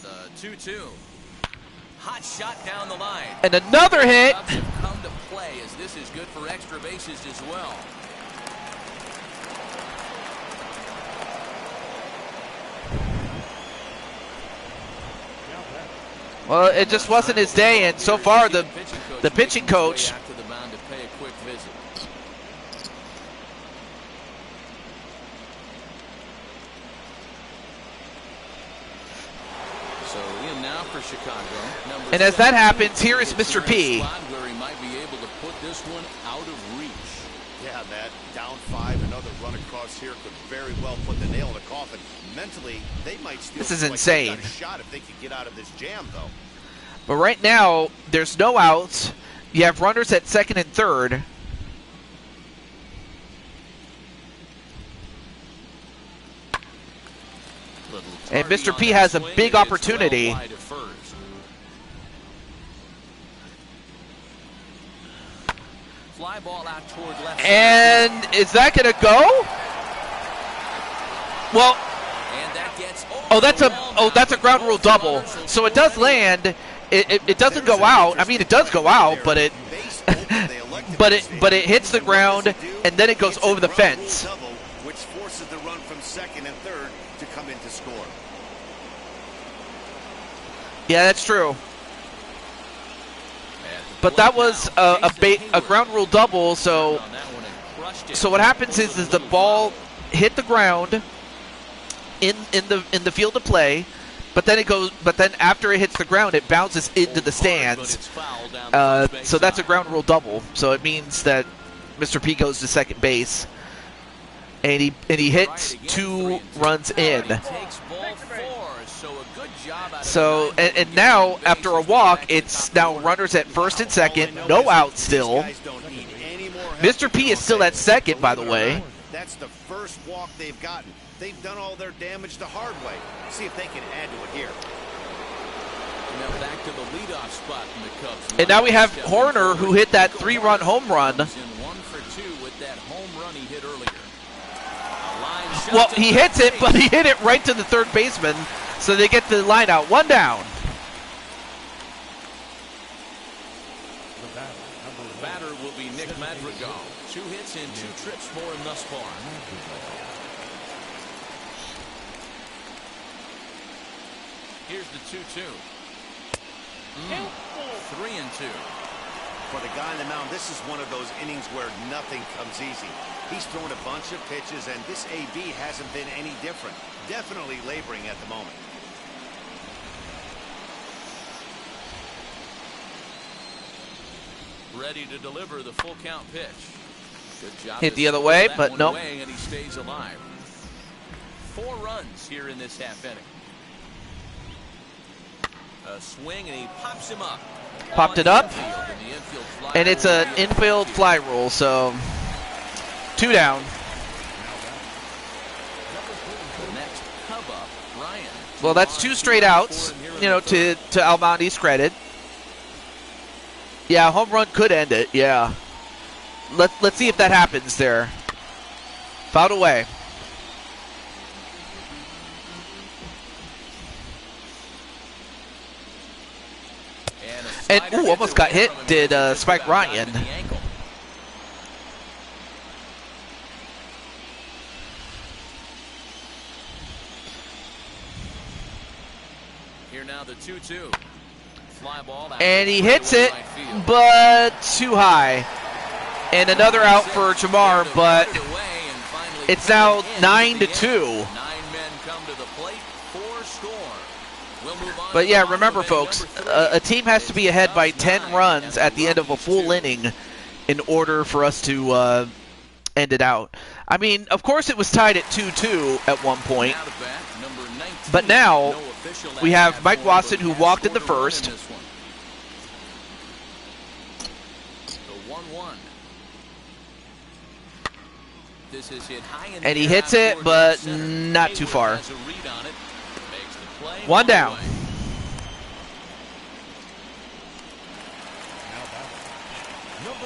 The 2-2. Hot shot down the line. And another hit. Cubs have come to play, as this is good for extra bases as well. Well, it just wasn't his day, and so far the pitching coach. Back to the mound to pay a quick visit. So in now for Chicago. And as that happens, here is Mr. P. Where he might be able to put this one out of reach. Yeah, Matt, down 5, another run across here could very well put the nail in the coffin. Mentally, they might still This is feel like insane. they've got a shot if they could get out of this jam, though. But right now, there's no outs. You have runners at second and third. And Mr. P has a big opportunity. Fly ball out toward left. And is that going to go? Well, And that gets that's a ground rule double. So it does land. It doesn't go out. I mean, it does go out, but it but it hits the ground and then it goes over the fence. Which forces the run from second and third to come in to score. Yeah, that's true. But that was a ground rule double. So what happens is the ball hit the ground in the field of play, but then after it hits the ground, it bounces into the stands. So that's a ground rule double. So it means that Mr. P goes to second base, and he hits 2 runs in. So and now after a walk, it's now runners at first and second, no out still. Mr. P is still at second, by the way. That's the first walk they've gotten. They've done all their damage the hard way. See if they can add to it here. Now back to the leadoff spot in the Cubs. And now we have Horner, who hit that 3-run home run. In 1 for 2 with that home run he hit earlier. Well, he hits it, but he hit it right to the third baseman, so they get the line out. 1 down. The batter will be Nick Madrigal. 2 hits and 2 trips for him thus far. Here's the 2-2. 3-2. For the guy on the mound, this is one of those innings where nothing comes easy. He's thrown a bunch of pitches, and this AB hasn't been any different. Definitely laboring at the moment. Ready to deliver the full count pitch. Good job. Hit the other way, but no. And he stays alive. 4 runs here in this half inning. A swing, and he pops him up. Popped it up, and it's an infield fly rule, so 2 down. The next Cub up, Ryan. Well, that's 2 straight outs, you know, to Almonte's credit. Yeah, home run could end it, yeah. Let's see if that happens there. Fouled away. And, ooh, almost got hit, did Spike Ryan. Here now the 2-2. Fly ball out And he hits it, but too high. And another out for Jamar, but it's now 9-2. 9 men come to the plate, 4 score. We'll move on. But yeah, remember, folks, a team has to be ahead by 10 runs at the end of a full inning in order for us to end it out. I mean, of course, it was tied at 2-2 at one point. But now we have Mike Watson, who walked in the first. The 1-1. This is hit high in the And he air hits out it, toward but left center. not too far. Has a read on it. Makes the play. 1 down.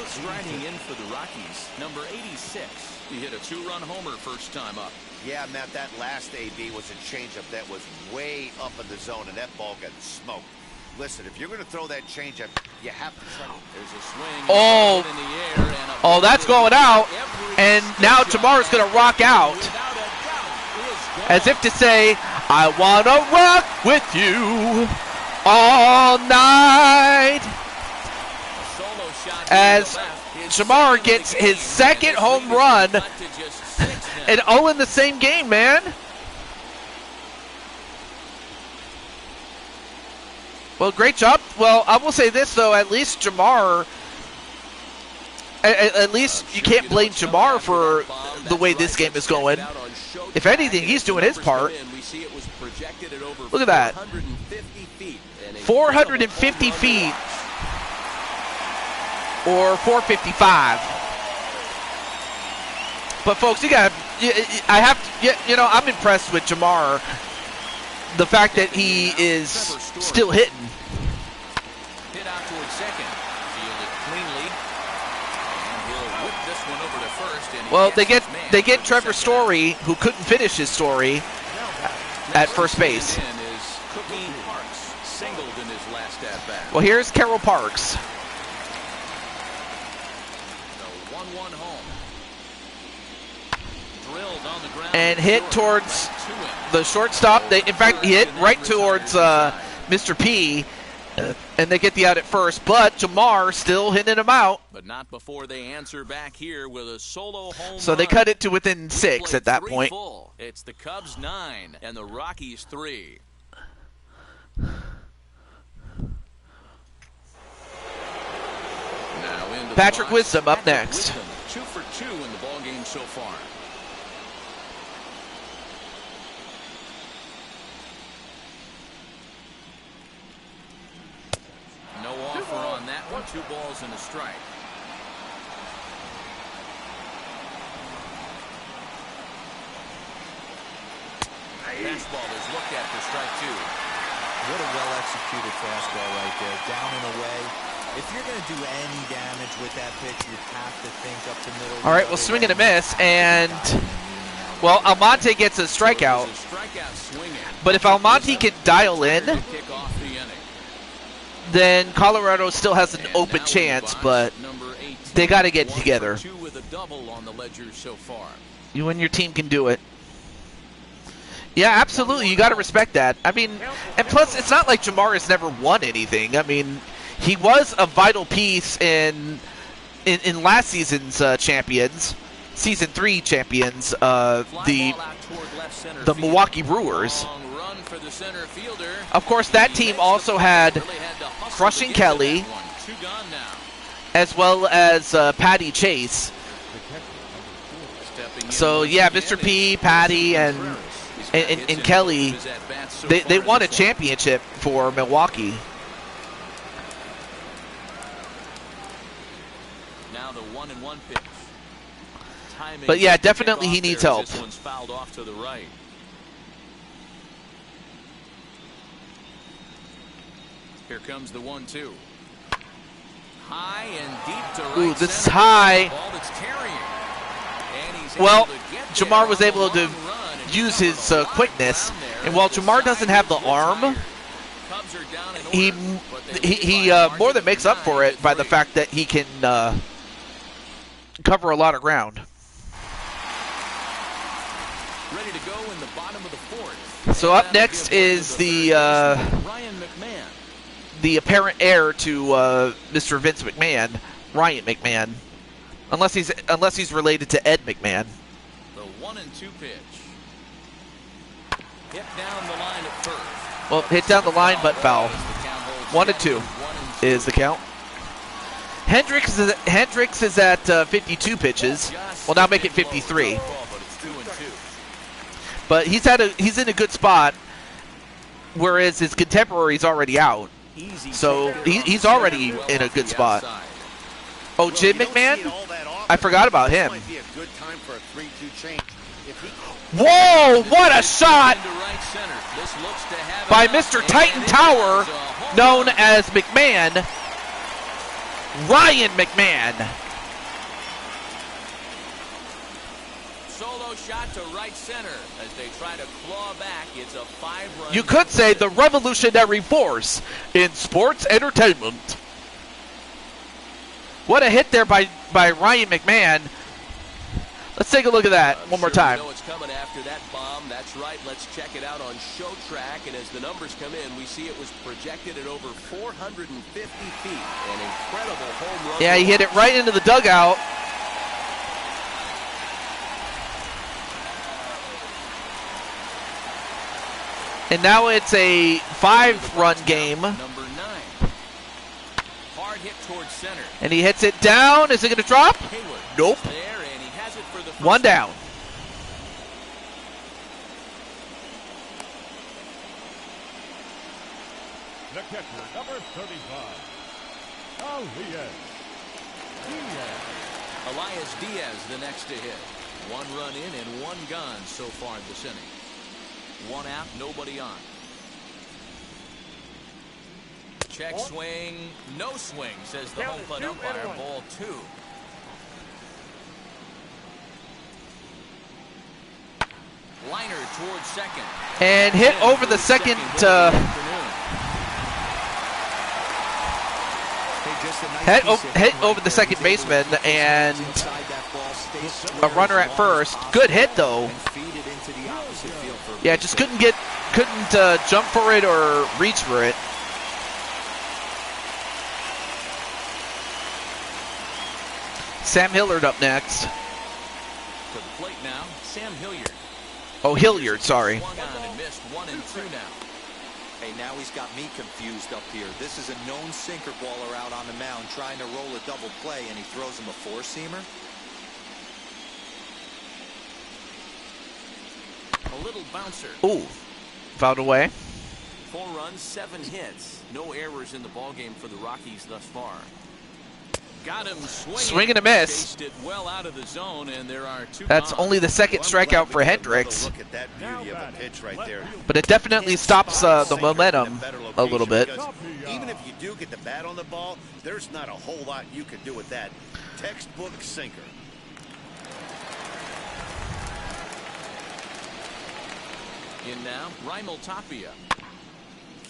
Striding in for the Rockies, number 86. He hit a 2-run homer first time up. Yeah, Matt, that last AB was a changeup that was way up in the zone, and that ball got smoked. Listen, if you're going to throw that changeup, you have to try. There's a swing. Oh, In the air and oh, that's going out. And now Tamar's going to rock out, as if to say, I want to rock with you. all night. A solo shot to As the left. His Jamar second of gets the his game, second and his home lead has run. been cut to just 6 now. And all in the same game, man. Well, great job. Well, I will say this, though. At least Jamar... At least you can't blame Jamar for the way this game is going. If anything, he's doing his part. Look at that. 450 feet. Or 455. But folks, I'm impressed with Jamar. The fact that he is still hitting. Hit out towards second. Fielded cleanly. And he'll whip this one over to first. And Well, they get Trevor Story, who couldn't finish his story, at first base. Is Cookie Parks singled in his last at bat. Well, here's Carroll Parks. The 1-1 home. Drilled on the ground. And hit towards the shortstop. In fact, he hit right towards Mr. P. And they get the out at first. But Jamar still hitting him out. But not before they answer back here with a solo home So they run. cut it to within 6 at that point. Full. It's the Cubs 9 and the Rockies 3. Now into Patrick the box, Wisdom up Patrick next. Wisdom, 2 for 2 in the ballgame so far. No offer on that one. 2 balls and a strike. Fastball is looked at for strike 2. What a well-executed fastball right there. Down and away. If you're going to do any damage with that pitch, you have to think up the middle. All right, well, swing and a miss. And, well, Almonte gets a strikeout. It's a strikeout swinging. But if Almonte can dial in, Kick off the inning. then Colorado still has an And open now chance. in the box, But number 18. they got to get 1 for together. 2 with a double on the ledger so far. You and your team can do it. Yeah, absolutely. You got to respect that. I mean, and plus, it's not like Jamar has never won anything. I mean, he was a vital piece in last season's champions, season 3 champions, the Milwaukee Brewers. Long run for the center fielder. Of course, that team also had Really had to hustle Crushing to get to Kelly, that one. 2 gone now. as well as Patty Chase. Stepping in So once yeah, again Mr. is P, Patty, and Kelly, they won a championship for Milwaukee. Now the 1-1 pitch. Timing But yeah, to kick definitely off he needs there as help. This one's fouled off to the right. Here comes the 1-2. High and deep to right. Ooh, this is center. high. Ball that's carrying. And he's Well, able to get Jamar there was on able the to long run, and use he his covered a lot of quickness, ground there and while as the Jamar doesn't have the side gets arm, tired. Cubs are down in he order, but they lead by a more margin than of makes up for it by the 9-3. fact that he can cover a lot of ground. Ready to go in the bottom of the 4th. So up next is the Ryan McMahon. the apparent heir to Mr. Vince McMahon, Ryan McMahon, unless he's related to Ed McMahon. The 1-2 pitch. Hit down the line at first. Well, hit down the line, but foul. As the count holds 1-2 1-2. is the count. Hendricks is at 52 pitches. Well, now make it 53. But it's 2-2. But he's in a good spot, whereas his contemporary's already out. Easy So check. he's already Well in a off good the spot. outside. Oh, Well, Jim you don't see McMahon? it all that often. I forgot about This him. might be a good time for a 3-2 change. If he Whoa, what a shot Into right center. This looks to have by it up, Mr. and Titan it Tower, is a home known run. as McMahon, Ryan McMahon. Solo shot to right center as they try to claw back. It's a 5-run. You could say the revolutionary force in sports entertainment. What a hit there by Ryan McMahon. Let's take a look at that one more time. You know it's coming after that bomb. That's right. Let's check it out on Show Track. And as the numbers come in, we see it was projected at over 450 feet. An incredible home run. Yeah, he hit it right into the dugout. And now it's a 5-run game. Number 9. Hard hit towards center. And he hits it down. Is it going to drop? Hayward Nope. there, and he has it for the first One down. The catcher, number 35. Elias Diaz. Elias Diaz, the next to hit. 1 run in and 1 gone so far this inning. 1 out, nobody on. Check swing, no swing, says the home plate umpire. Ball 2. Liner towards second. And hit over the second. Hit over the second baseman and a runner at first. Good hit though. Yeah, just couldn't jump for it or reach for it. Sam Hilliard up next. To the plate now, Sam Hilliard. Oh, Hilliard, sorry. Swung on and missed 1 and 2 now. Hey, now he's got me confused up here. This is a known sinker baller out on the mound trying to roll a double play, and he throws him a 4-seamer. A little bouncer. Ooh, fouled away. 4 runs, 7 hits. No errors in the ballgame for the Rockies thus far. Got him swinging. Swing and a miss. Chased it well out of the zone, and there are 2 That's gone. only the second strikeout for Hendricks. Look at that beauty of a pitch right there. But it definitely stops the momentum a little bit. Even if you do get the bat on the ball, there's not a whole lot you can do with that. Textbook sinker. In now, Raimel Tapia.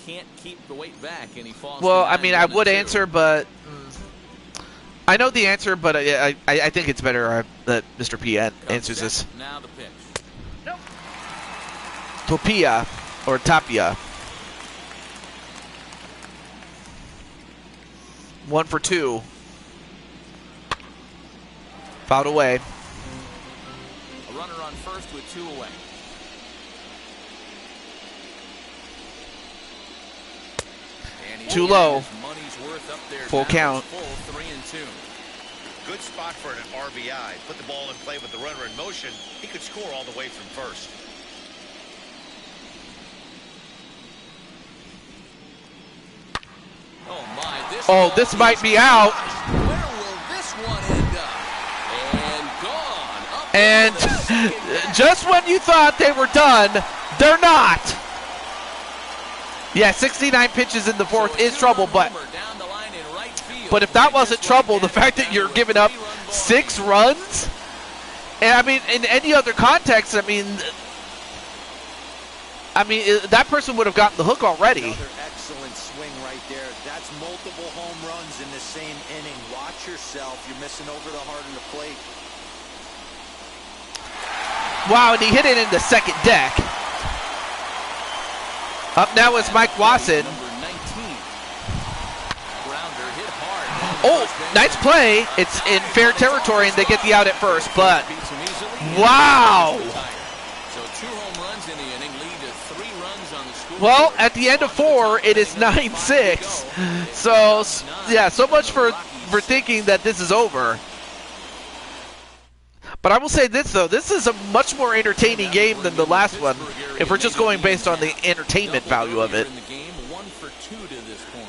Can't keep the weight back, and he falls. Well, I behind mean, I 1 would and 2. answer, but I know the answer, but I think it's better that Mr. P answers this. Now the pitch. Tapia or Tapia. 1 for 2. Fouled away. A runner on first with 2 away. And Too low. his money's worth up there. Full Now count. it's full 3 and 2. Good spot for an RBI. Put the ball in play with the runner in motion. He could score all the way from first. Oh my! Oh, this might be out. Where will this one end up? And gone. Up And into the second. just when you thought they were done, they're not. Yeah, 69 pitches in the fourth is trouble, but if that wasn't trouble, the fact that you're giving up 6 runs, and I mean, in any other context, I mean, that person would have gotten the hook already. Another excellent swing right there. That's multiple home runs in the same inning. Watch yourself. You're missing over the heart of the plate. Wow, and he hit it in the second deck. Up now is Mike Wasson. Number 19. Grounder hit hard. Oh, nice play. It's in fair territory, and they get the out at first, but Beats him easily. wow. So 2 home runs in the inning lead to 3 runs on the score. Well, at the end of 4, it is 9-6. So, yeah, so much for thinking that this is over. But I will say this, though. This is a much more entertaining game than the last one, if we're just going based on the entertainment value of it. In the game, 1 for 2 to this point.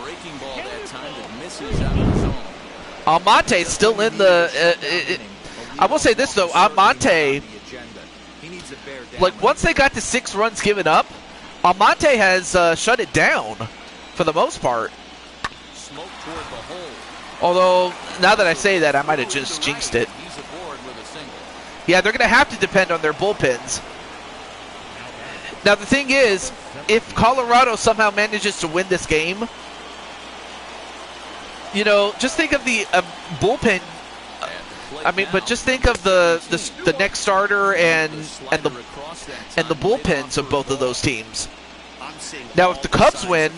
Breaking ball that time that misses out of the zone. Almonte's still in the... I will say this, though. Almonte, like, once they got to 6 runs given up, Almonte has shut it down for the most part. Smoke toward the hole. Although, now that I say that, I might have just jinxed it. He's aboard with a single. Yeah, they're going to have to depend on their bullpens. Now the thing is, if Colorado somehow manages to win this game, you know, just think of the bullpen. I mean, but just think of the next starter and the bullpens of both of those teams. Now, if the Cubs win,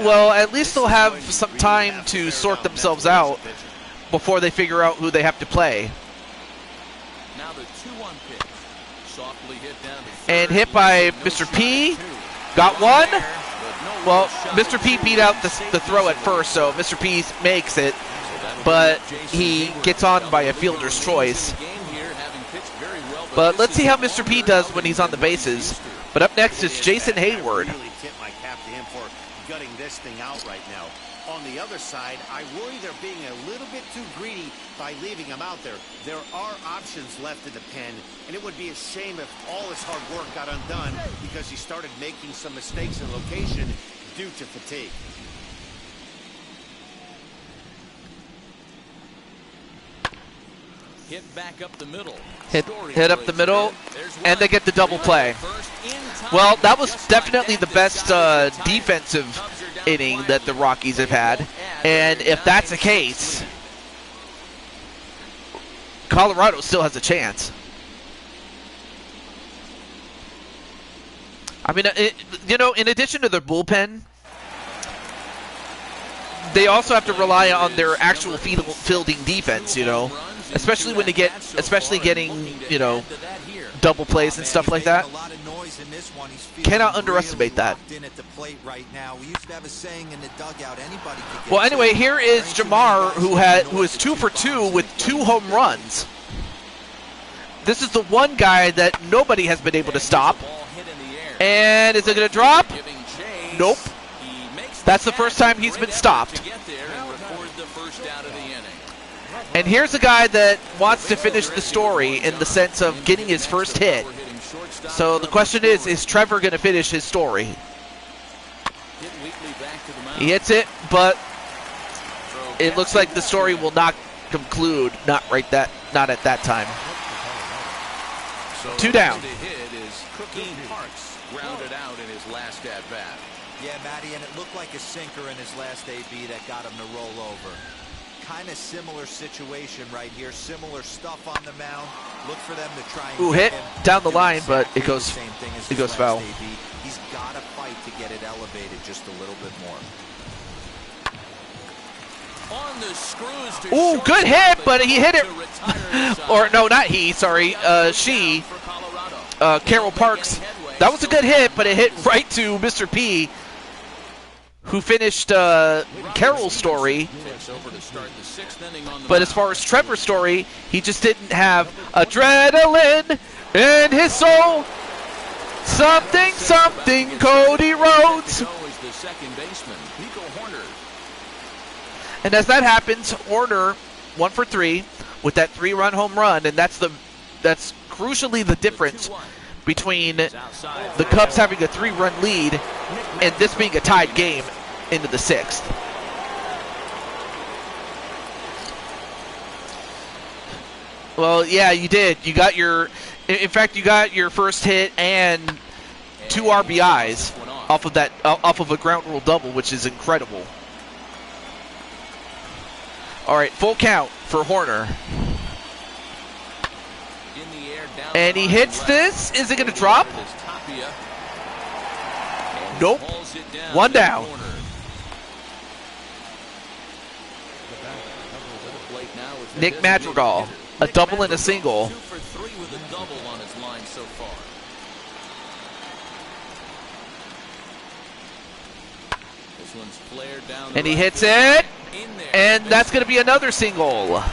well, at least they'll have some time to sort themselves out before they figure out who they have to play. Now the 2-1 pitch. Softly hit down to third. And hit by Mr. P. Got one. Well, Mr. P beat out the throw at first, so Mr. P makes it. But he gets on by a fielder's choice. But let's see how Mr. P does when he's on the bases. But up next is Jason Hayward. I really tip my cap to him for gutting this thing out right now. On the other side, I worry they're being a little bit too greedy by leaving him out there. There are options left in the pen, and it would be a shame if all his hard work got undone because he started making some mistakes in location due to fatigue. Hit back up the middle. Hit up the middle, and they get the double play. Well, that was definitely the best defensive inning that the Rockies have had. And if that's the case, Colorado still has a chance. I mean, you know, in addition to their bullpen, they also have to rely on their actual fielding defense, you know. Especially when they getting, you know, double plays and stuff like that. Cannot underestimate that. Well, anyway, here is Jamar, who is 2 for 2 with 2 home runs. This is the one guy that nobody has been able to stop. And is it going to drop? Nope. That's the first time he's been stopped. And here's a guy that wants to finish the story in the sense of getting his first hit. So the question is Trevor going to finish his story? He hits it, but it looks like the story will not conclude. Not at that time. 2 down. Grounded out in his last at bat. Yeah, Matty, and it looked like a sinker in his last AB that got him to roll over. Kind of similar situation right here. Similar stuff on the mound. Look for them to try and hit down the line, but it goes foul. He's got to fight to get it elevated just a little bit more. On the screws to Ooh, good hit, but he hit it. Or no, not he. Sorry, she. Carol Parks. That was a good hit, but it hit right to Mr. P, who finished Carol's story. But as far as Trevor's story, he just didn't have adrenaline in his soul. Something, something, Cody Rhodes. And as that happens, Horner 1 for 3 with that 3-run home run, and that's crucially the difference between the Cubs having a 3-run lead and this being a tied game into the 6th. Well, yeah, you did. You got in fact, you got your first hit and 2 RBIs off of a ground rule double, which is incredible. All right, full count for Horner. And he hits this. Is it going to drop? Nope. 1 down. Nick Madrigal, a double and a single. 2 for 3 with a double on his line so far. This one's flared down. And he hits it. And that's going to be another single.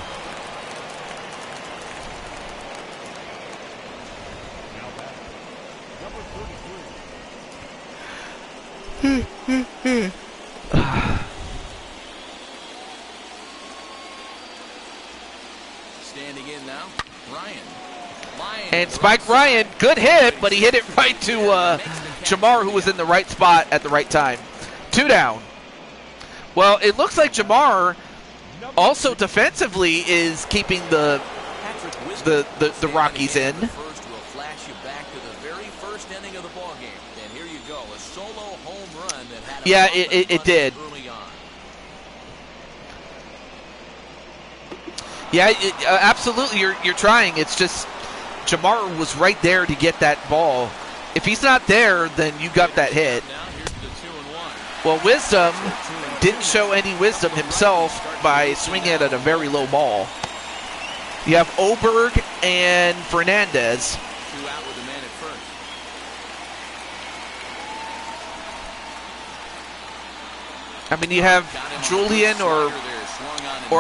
Standing in now, Ryan. And Spike Ryan, good hit, but he hit it right to Jamar, who was in the right spot at the right time. 2 down. Well, it looks like Jamar also defensively is keeping the Rockies in. First will flash you back to the very first inning of the ball game. Yeah, it did. Yeah, absolutely. You're trying. It's just Jamar was right there to get that ball. If he's not there, then you got that hit. Well, Wisdom didn't show any wisdom himself by swinging it at a very low ball. You have Oberg and Fernandez. I mean, you have Julian, or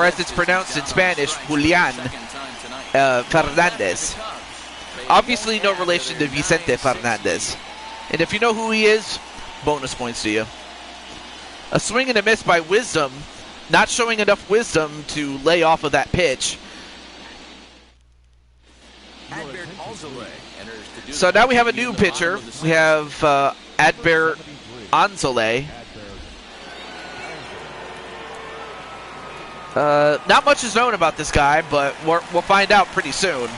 as it's pronounced in Spanish, Julian Fernandez. Obviously no relation to Vicente Fernandez. And if you know who he is, bonus points to you. A swing and a miss by Wisdom, not showing enough wisdom to lay off of that pitch. So now we have a new pitcher. We have Adbert Anzale. Not much is known about this guy, but we'll find out pretty soon.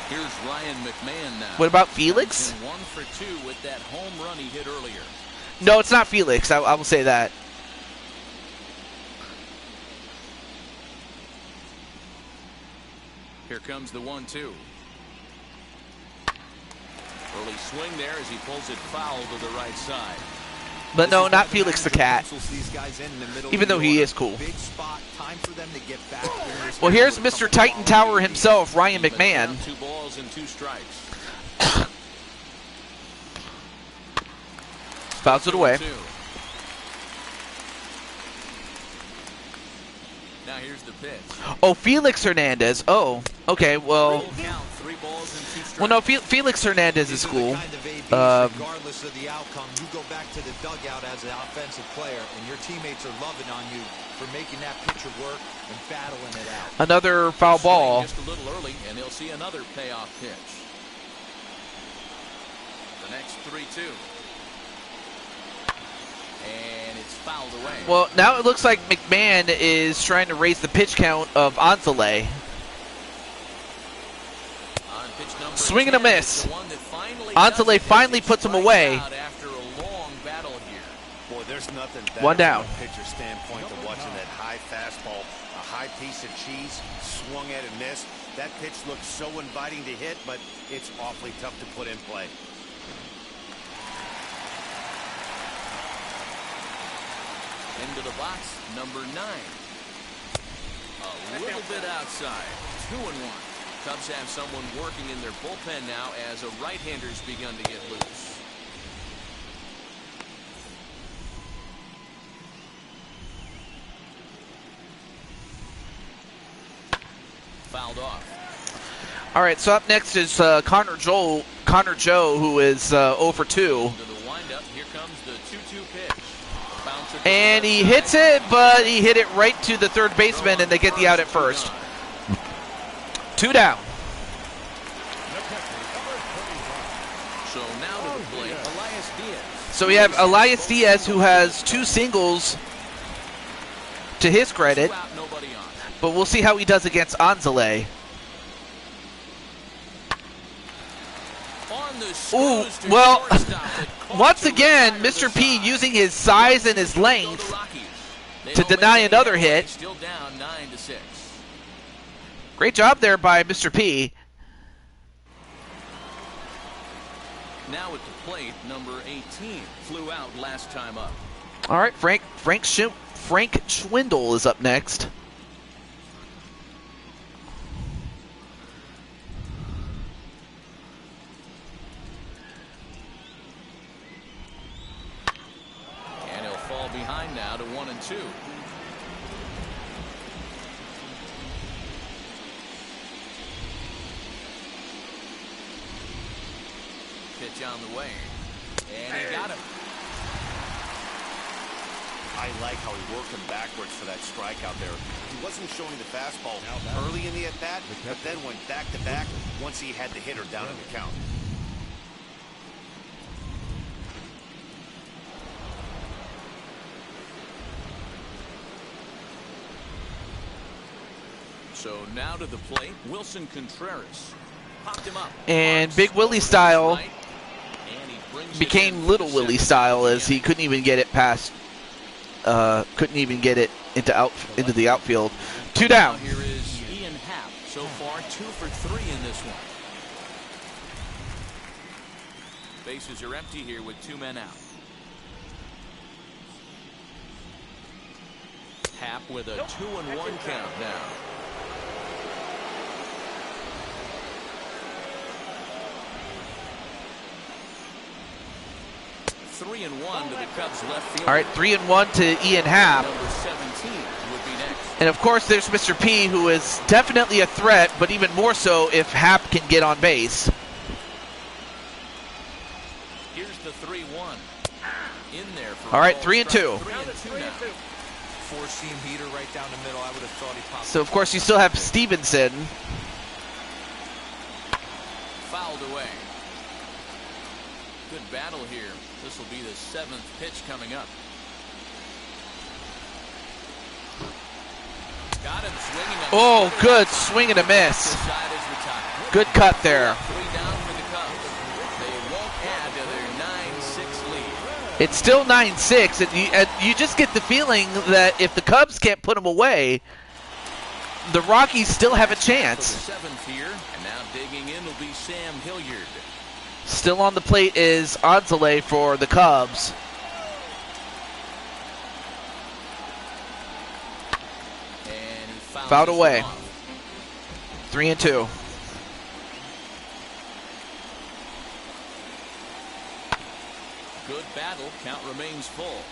Here's Ryan McMahon now. What about Felix? 1 for 2 with that home run he hit earlier. No, it's not Felix. I will say that. Here comes the 1-2. Early swing there as he pulls it foul to the right side. But no, not Felix the Cat. Even though he is cool. Well, here's Mr. Titan Tower himself, Ryan McMahon. 2 balls and 2 strikes. Fouls it away. Now here's the pitch. Oh, Felix Hernandez. Oh, okay. Well, no, Felix Hernandez is cool. Regardless of the outcome, you go back to the dugout as an offensive player, and your teammates are loving on you for making that pitcher work and battling it out. Another foul ball. Just a little early, and they'll see another payoff pitch. The next 3-2. And it's fouled away. Well, now it looks like McMahon is trying to raise the pitch count of Anzale. Swing and a miss. Anzale finally puts him away. After a long battle here. Boy, there's nothing better One down. from a pitcher standpoint than watching that high fastball, a high piece of cheese, swung at and missed. That pitch looks so inviting to hit, but it's awfully tough to put in play. Into the box, number 9. A little bit outside. 2-1. Cubs have someone working in their bullpen now as a right-hander's begun to get loose. Fouled off. All right, so up next is Connor Joe, who is 0 for 2. To the windup, here comes the 2-2 pitch. And he hits it, but he hit it right to the third baseman, and they get the out at first. 2 down. So now to the plate, Elias Diaz. So we have Elias Diaz, who has 2 singles to his credit, 2 out, nobody on. but we'll see how he does against Anzale. Ooh, well, once again, Mr. P using his size and his length to deny another hit. Still down 9-6. Great job there by Mr. P. Now at the plate, number 18 flew out last time up. All right, Frank Schwindel is up next. And he'll fall behind now to 1-2. Pitch on the way. And he got him. I like how he worked him backwards for that strikeout there. He wasn't showing the fastball early in the at-bat, but then went back-to-back once he had the hitter down in the count. So now to the plate, Wilson Contreras. Popped him up. And Big Willie style And he brings it became in Little for Willie second. style as he couldn't even get it past couldn't even get it into the outfield. 2 down. Here is Ian Happ. So far, 2 for 3 in this one. Bases are empty here with 2 men out. Happ with a 2-1 count now. Three and 1 to the Cubs left field. All right, 3-1 to Ian Happ. Number 17 would be next. And of course, there's Mr. P, who is definitely a threat, but even more so if Happ can get on base. Here's the 3-1 in there. For all right, 3-2. 3-2 now. Four-seam heater right down the middle. I would have thought he popped. So of course you still have Stevenson. Fouled away. Good battle here. This will be the 7th pitch coming up. Got him swinging. Oh, good swing and a miss. Good cut there. 3 down for the Cubs. They won't add to their 9-6 lead. It's still 9-6, and you just get the feeling that if the Cubs can't put them away, the Rockies still have a chance. For the 7th here, and now digging in will be Sam Hilliard. Still on the plate is Anzale for the Cubs. And he fouled away. 3-2. Good battle. Count remains full.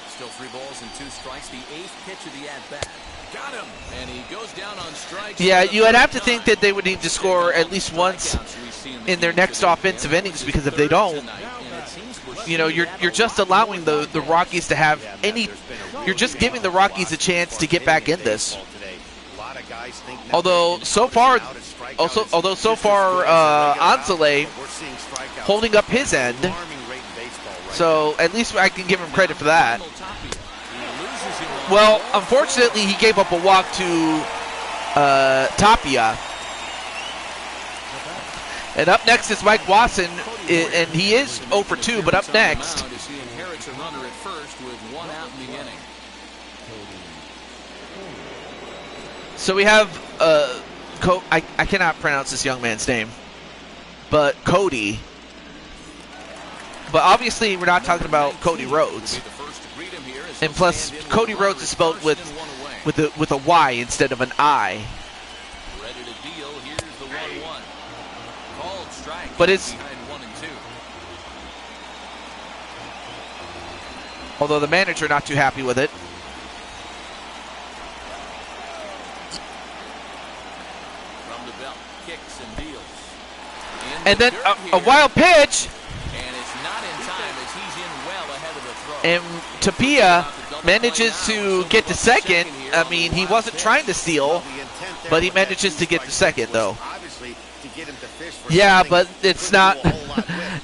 Still 3 balls and 2 strikes. The 8th pitch of the at-bat. Got him. And he goes down on strikes. Yeah, you would have to think that they would need to score at least once in their next offensive innings, because if they don't, you know, you're just allowing the Rockies to have any. You're just giving the Rockies a chance to get back in this. Although so far, Anzale holding up his end. So at least I can give him credit for that. Well, unfortunately, he gave up a walk to Tapia. And up next is Mike Wasson, and he is 0 for 2, but up next. He inherits a runner at first with 1 out in the inning. So we have, I cannot pronounce this young man's name, but Cody. But obviously, we're not talking about Cody Rhodes. And plus, Cody Rhodes is spelled with a Y instead of an I. Ready to deal. Here's the 1-1. Called strike. But it's, Behind 1 and 2. although the manager not too happy with it. From the belt, kicks and deals. And then a wild pitch. And it's not in time as he's in well ahead of the throw. And Tapia manages to get to second. I mean, he wasn't trying to steal, but he manages to get to second, though. Yeah, but it's not.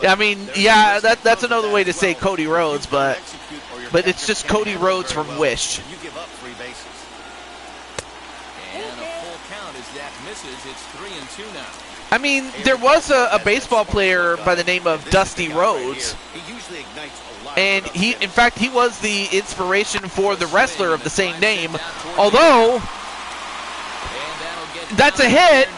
I mean, yeah, that's another way to say Cody Rhodes, but it's just Cody Rhodes from Wish. You give up 3 bases. And a full count as that misses. It's 3-2 now. I mean, there was a baseball player by the name of Dusty Rhodes, and in fact, he was the inspiration for the wrestler of the same name. Although, that's a hit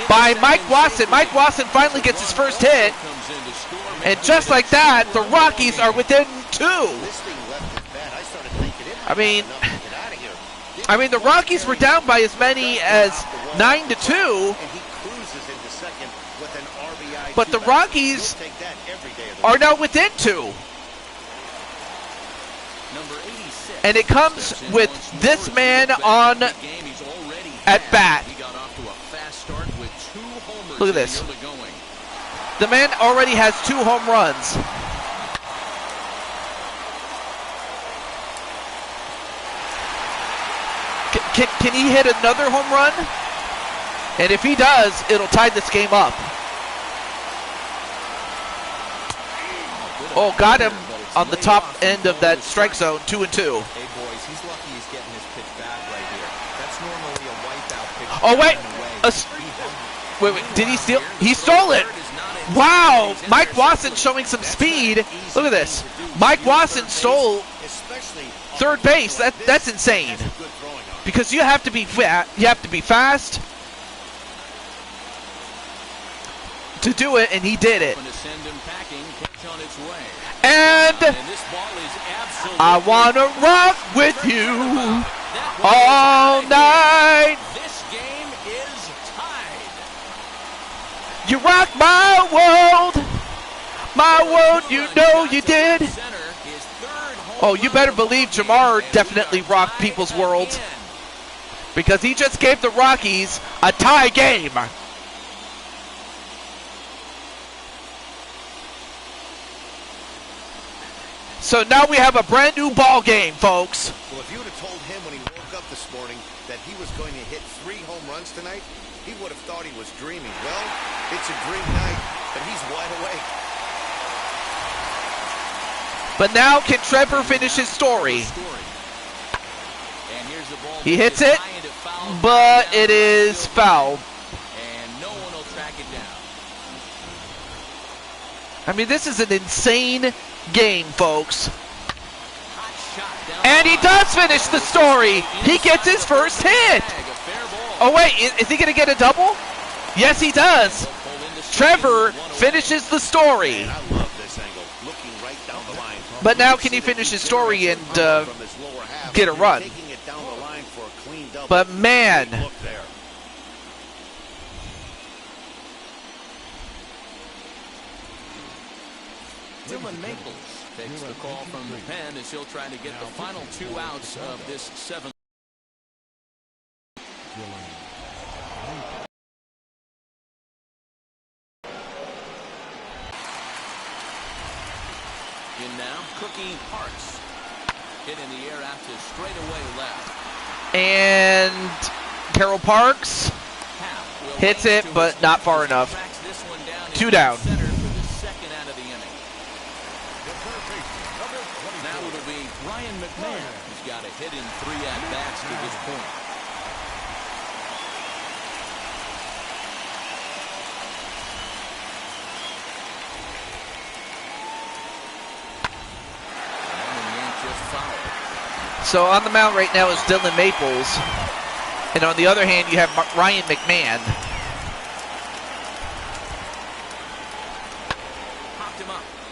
by Mike Wasson. Mike Wasson finally gets his first hit, and just like that, the Rockies are within 2. I mean, the Rockies were down by as many as 9-2, but the Rockies are now within 2. And it comes with this man on at bat. Look at this. The man already has 2 home runs. Can he hit another home run? And if he does, it'll tie this game up. Oh, got him on the top end of that strike zone, 2-2. Hey, boys, he's lucky he's getting his pitch back right here. That's normally a wipeout pitch. Oh, wait. Wait, did he steal? He stole it. Wow, Mike Watson showing some speed. Look at this. Mike Watson stole third base. That's insane. Because you have to be fast to do it, and he did it. And I wanna rock with you all night. This game is tied. You rock my world, you know you did. Oh, you better believe Jamar definitely rocked people's worlds, because he just gave the Rockies a tie game. So now we have a brand new ball game, folks. Well, if you would have told him when he woke up this morning that he was going to hit 3 home runs tonight, he would have thought he was dreaming. Well, it's a dream night, but he's wide awake. But now can Trevor finish his story? He hits it, but it is foul. And no one will track it down. I mean, this is an insane game, folks. And he does finish the story. He gets his first hit. Oh, wait, is he going to get a double? Yes, he does. Trevor finishes the story. I love this angle, looking right down the line. But now can he finish his story and get a run? Taking it down the line for a clean double. But man, Look there. Dylan Maples takes the call from the pen as he'll try to get the final 2 outs of this 7th. In now, Cookie Parks. Hit in the air out to straightaway left. and Carroll Parks hits it, but not far enough. 2 down. Now it'll be Ryan McMahon, who's got a hit in 3 at-bats to this point. So on the mound right now is Dylan Maples, and on the other hand you have Ryan McMahon.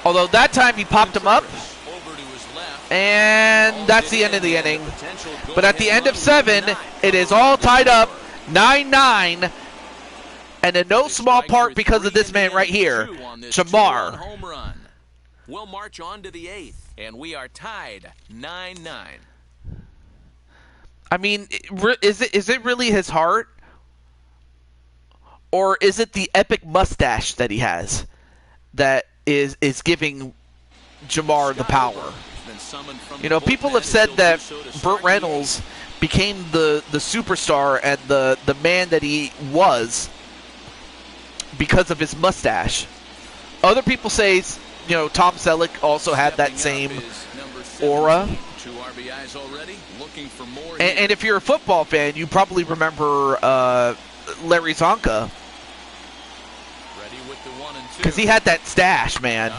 Although that time he popped him up, and that's the end of the inning. But at the end of 7, it is all tied up, 9-9, and in no small part because of this man right here, Jamar. We'll march on to the 8th, and we are tied 9-9. I mean, is it really his heart? Or is it the epic mustache that he has that is giving Jamar the power? You know, people have said that Burt Reynolds became the superstar and the man that he was because of his mustache. Other people say, you know, Tom Selleck also had that same aura. And if you're a football fan, you probably remember Larry Zonka. Because he had that stash, man.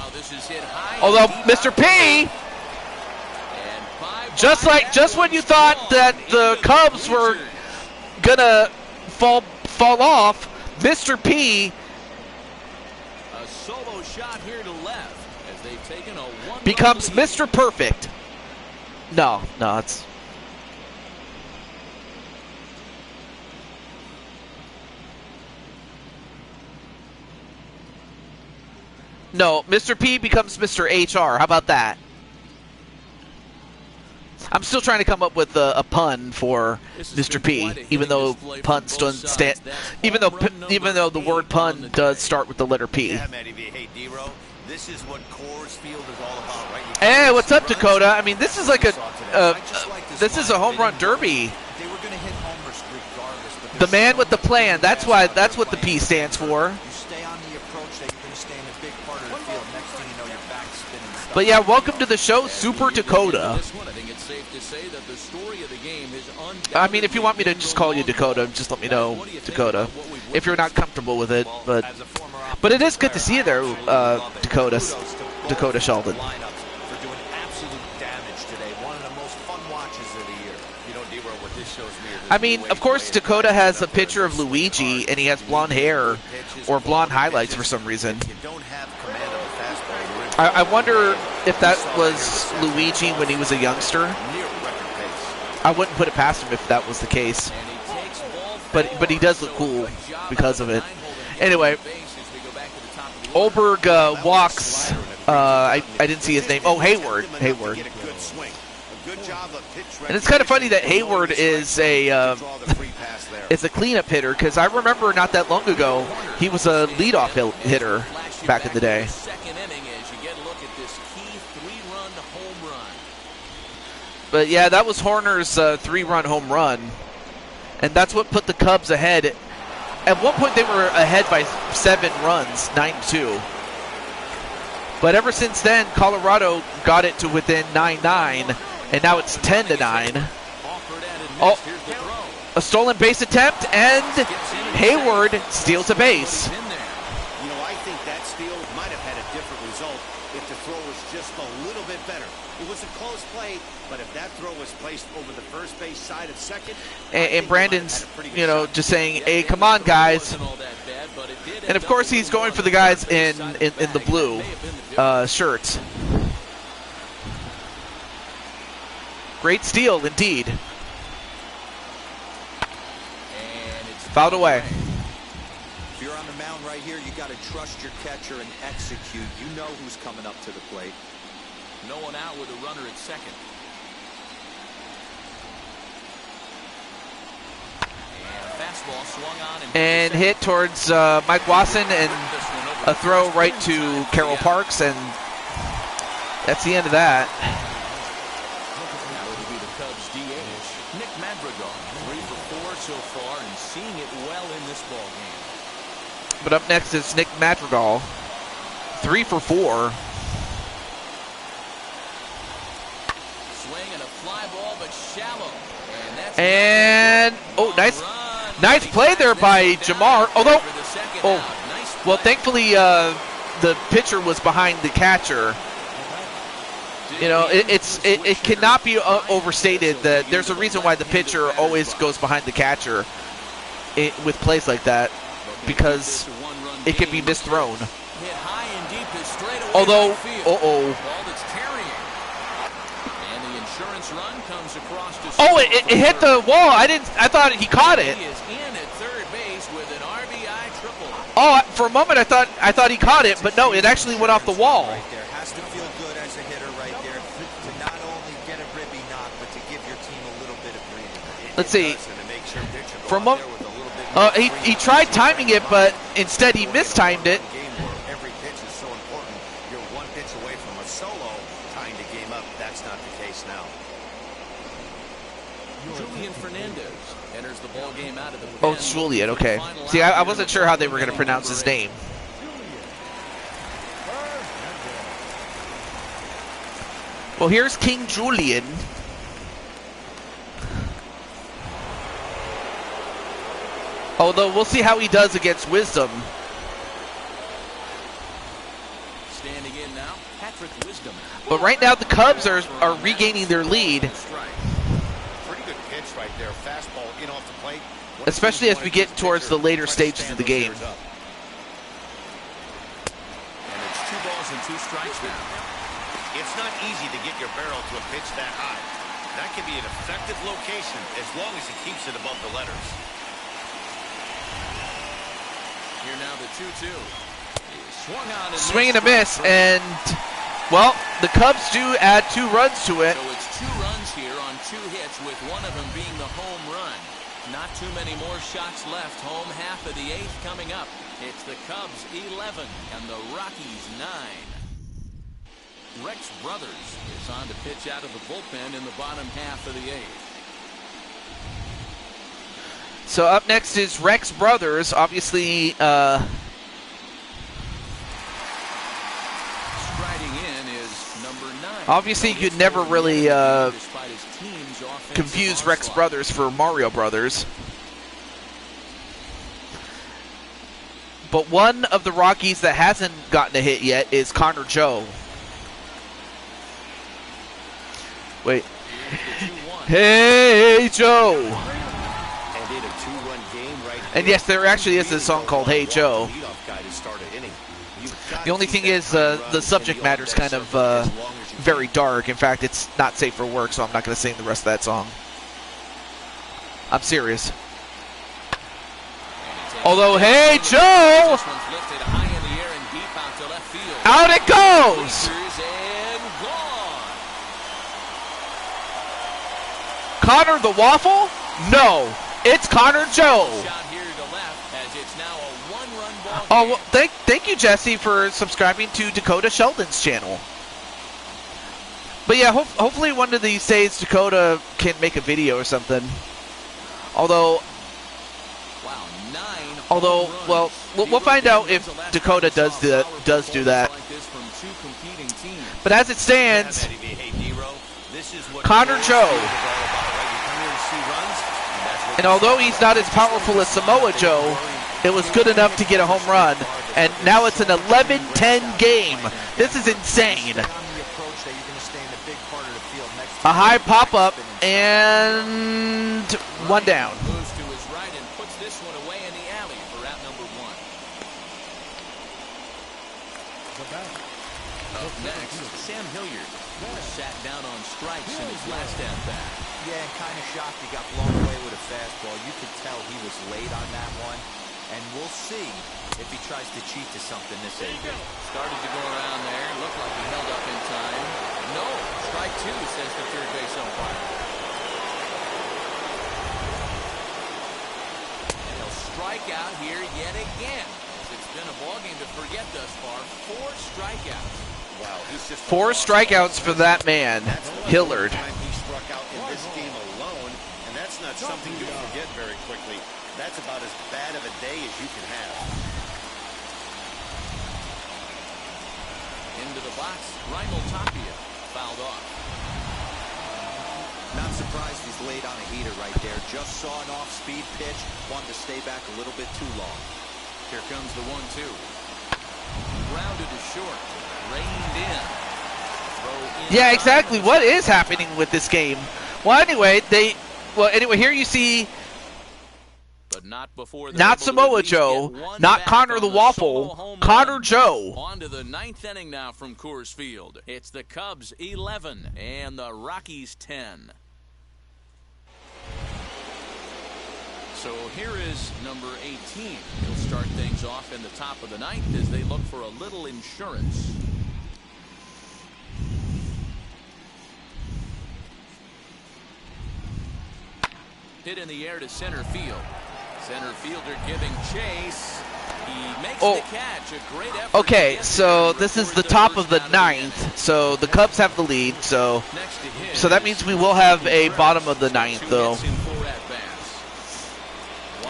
Although Mr. P, just when you thought that the Cubs were gonna fall off, Mr. P becomes Mr. Perfect. No, it's. No, Mr. P becomes Mr. HR. How about that? I'm still trying to come up with a pun for Mr. P, even though puns don't stand. Even though the word pun does start with the letter P. Yeah, Matty V. Hey, D-Row, this is what Coors Field is all about, right? Hey, what's up, Dakota? I mean, this is like this is a home run derby. They were going to hit homers regardless. The man with the plan. That's what the P stands for. You stay on the approach that you're going to stay in a big part of the field. Next thing you know, you're back spinning. But yeah, welcome to the show, Super Dakota. I mean, if you want me to just call you Dakota, just let me know, Dakota. If you're not comfortable with it, but But it is good to see you there, Dakota Sheldon. For doing absolute damage today. One of the most fun watches of the year. You know, D-Row, what this shows me is I mean, of course, Dakota has a picture of Luigi, and he has blonde hair or blonde highlights for some reason. You don't have command of the fastball. You're in I wonder if that was Luigi when he was a youngster. near record pace. I wouldn't put it past him if that was the case. And he takes ball But he does look so cool good job because out of it. the nine hole to get Anyway, to the base as we go back to the top of the order. Oberg walks. I didn't see his name. Oh, Hayward. Hayward. Get a good swing. A good job of pitch And it's kind of funny that Hayward is a draw the free pass there. is a cleanup hitter, because I remember not that long ago he was a leadoff hitter Flash you back in the to day. Second inning as you get a look at this key 3-run home run. But yeah, that was Horner's 3-run home run, and that's what put the Cubs ahead. At one point, they were ahead by 7 runs, 9-2. But ever since then, Colorado got it to within 9-9, and now it's 10-9. Offered and Oh. missed. Here's the throw. A stolen base attempt, and Hayward steals a base. In there. You know, I think that steal might have had a different result if the throw was just a little bit better. It was a close play, but if that throw was placed over the first base side of second, And Brandon's, just saying, hey, come on, guys. Wasn't all that bad, but it did And of end course, up he's with going one for the on guys base in side of the bag. It blue may have been the difference. shirts. Great steal, indeed. And it's Fouled away. If you're on the mound right here, you got to trust your catcher and execute. You know who's coming up to the plate. No one out with a runner at second. And a fastball swung on And hit towards Mike Wasson, and a throw right to Carroll Parks, and that's the end of that. Now it'll be the Cubs DH, Nick Madrigal, 3 for 4 so far, and seeing it well in this ball game. But up next is Nick Madrigal, 3 for 4. Swing and a fly ball, but shallow. And that's And oh, nice play there by Jamar. Although, well, thankfully the pitcher was behind the catcher. You know, it cannot be overstated that there's a reason why the pitcher always goes behind the catcher with plays like that, because it can be misthrown. Hit high and deep is straight away Although, right field. Ball that's carrying. And the insurance run comes across to it hit the wall. I thought he caught it. He is in at third base with an RBI triple. Oh, for a moment I thought he caught it, but no, it actually went off the wall. Right there. Has to feel good as a hitter right there to not only get a ribby knock, but to give your team a little bit of breathing. Let's see. For a From moment, he tried timing it, but instead he mistimed it. game where every pitch is so important. You're one pitch away from a solo tying the game up. That's not the case now. Julian Fernandez enters the ball game out of the Oh, pen. it's Julian, okay. See, I wasn't sure how they were going to pronounce his name. Well, here's King Julian. Although we'll see how he does against Wisdom. Standing in now, Patrick Wisdom. But right now the Cubs are regaining their lead, Pretty good pitch right there. Fastball in off the plate. especially as we get towards the later stages of the game. And it's 2 balls and 2 strikes now. It's not easy to get your barrel to a pitch that high. That can be an effective location as long as he keeps it above the letters. Here now the 2-2. Swung on and Swing and a missed. miss, and, well, the Cubs do add 2 runs to it. So it's 2 runs here on 2 hits, with one of them being the home run. Not too many more shots left. Home half of the 8th coming up. It's the Cubs 11 and the Rockies 9. Rex Brothers is on to pitch out of the bullpen in the bottom half of the 8th. So up next is Rex Brothers, obviously Striding in is number 9. Obviously, you could never really Despite his team's offensive confuse Rex onslaught. Brothers for Mario Brothers. But one of the Rockies that hasn't gotten a hit yet is Connor Joe. Wait. Hey, Joe! And in a 2-run game right And yes, there actually is a song called Hey, Joe. The only thing is the subject matter is kind of very dark. In fact, it's not safe for work, so I'm not going to sing the rest of that song. I'm serious. Although, hey, Joe! Out it goes! Connor the Waffle? No, it's Connor Joe. Oh, well, thank you, Jesse, for subscribing to Dakota Sheldon's channel. But yeah, hopefully one of these days Dakota can make a video or something. Although, well, we'll find out if Dakota does do that. But as it stands, Connor Joe. And although he's not as powerful as Samoa Joe, it was good enough to get a home run. And now it's an 11-10 game. This is insane. A high pop-up and one down. Moves to his right and puts this one away in the alley for out number 1. Up next, Sam Hilliard was sat down on strikes in his last at-bat. Yeah, and kind of shocked he got blown away with a fastball. You could tell he was late on that one. And we'll see if he tries to cheat to something this inning. Started to go around there. Looked like he held up in time. No, strike 2, says the third base umpire. And he'll strike out here yet again. It's been a ballgame to forget thus far. 4 strikeouts. Wow, he's just 4 strikeouts for that man, Hilliard. He struck out in this game alone, and that's not something you forget very quickly. That's about as bad of a day as you can have. Into the box, Raimel Tapia fouled off. Not surprised he's laid on a heater right there. Just saw an off-speed pitch. Wanted to stay back a little bit too long. Here comes the 1-2. Grounded to short. Reined in. Throw in. Yeah, exactly. What is happening with this game? Well, anyway, here you see But not before not Samoa Joe, not Connor the Waffle, Connor Joe. On to the 9th inning now from Coors Field. It's the Cubs 11 and the Rockies 10. So here is number 18. He'll start things off in the top of the 9th as they look for a little insurance. Hit in the air to center field. Center fielder giving chase. He makes the catch. A great effort. Okay, so this is the top of the 9th. So the Cubs have the lead. So that means we will have a bottom of the 9th, though.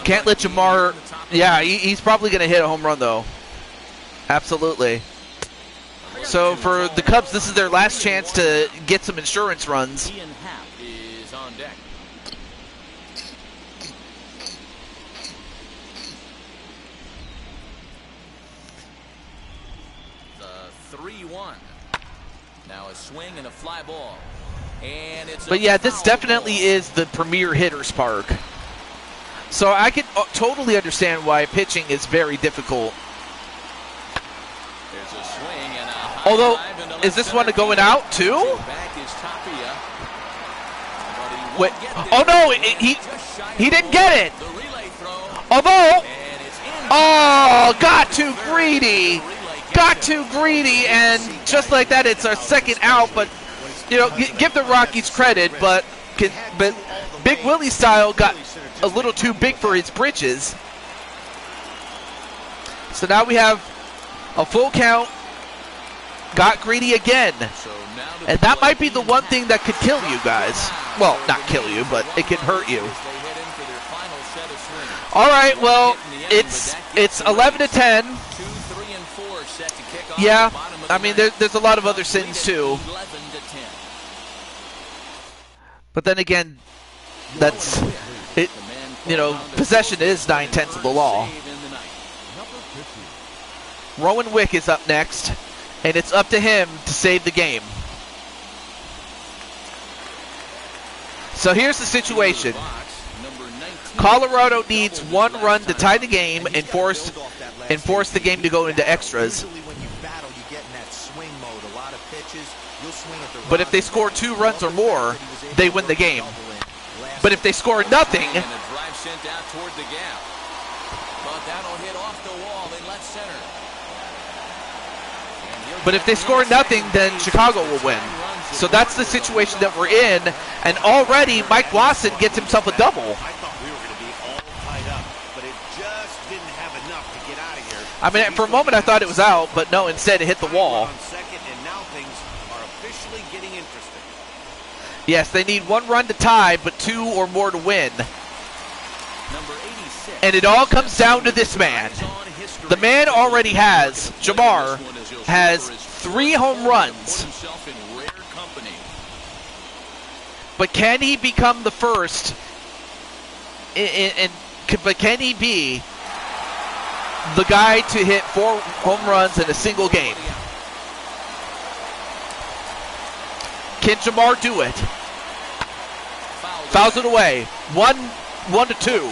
Can't let Jamar. Yeah, he's probably going to hit a home run, though. Absolutely. So for the Cubs, this is their last chance to get some insurance runs. Ian Happ is on deck. The 3-1. Now a swing and a fly ball. And it's But yeah, this definitely is the premier hitter's park. So I can totally understand why pitching is very difficult. There's a swing and a high Although, drive into left is this one center going field. out too? Back is Tapia. But he Wait, won't get oh there. no, he didn't get it. The relay throw. Although, And it's in. oh, got too greedy. Got too greedy, and just like that, it's our second out. But, you know, give the Rockies credit, but Big Willie style got a little too big for his britches. So now we have a full count. Got greedy again. And that might be the one thing that could kill you guys. Well, not kill you, but it can hurt you. All right, well, it's 11-10. Yeah, I mean, there's a lot of other sins too. But then again, that's it. You know, possession is 9/10 of the law. Rowan Wick is up next, and it's up to him to save the game. So here's the situation. Colorado needs 1 run to tie the game and force the game to go into extras. But if they score 2 runs or more, they win the game. But if they score nothing, then Chicago will win. So that's the situation that we're in, and already Mike Wasson gets himself a double. I thought we were going to be all tied up, but it just didn't have enough to get out of here. I mean, for a moment I thought it was out, but no, instead it hit the wall. On second, and now things are officially getting interesting. Yes, they need 1 run to tie, but 2 or more to win. And it all comes down to this man. The man already has, Jamar, has 3 home runs. But can he become the first? But can he be the guy to hit 4 home runs in a single game? Can Jamar do it? Fouls it away. 1 to 2.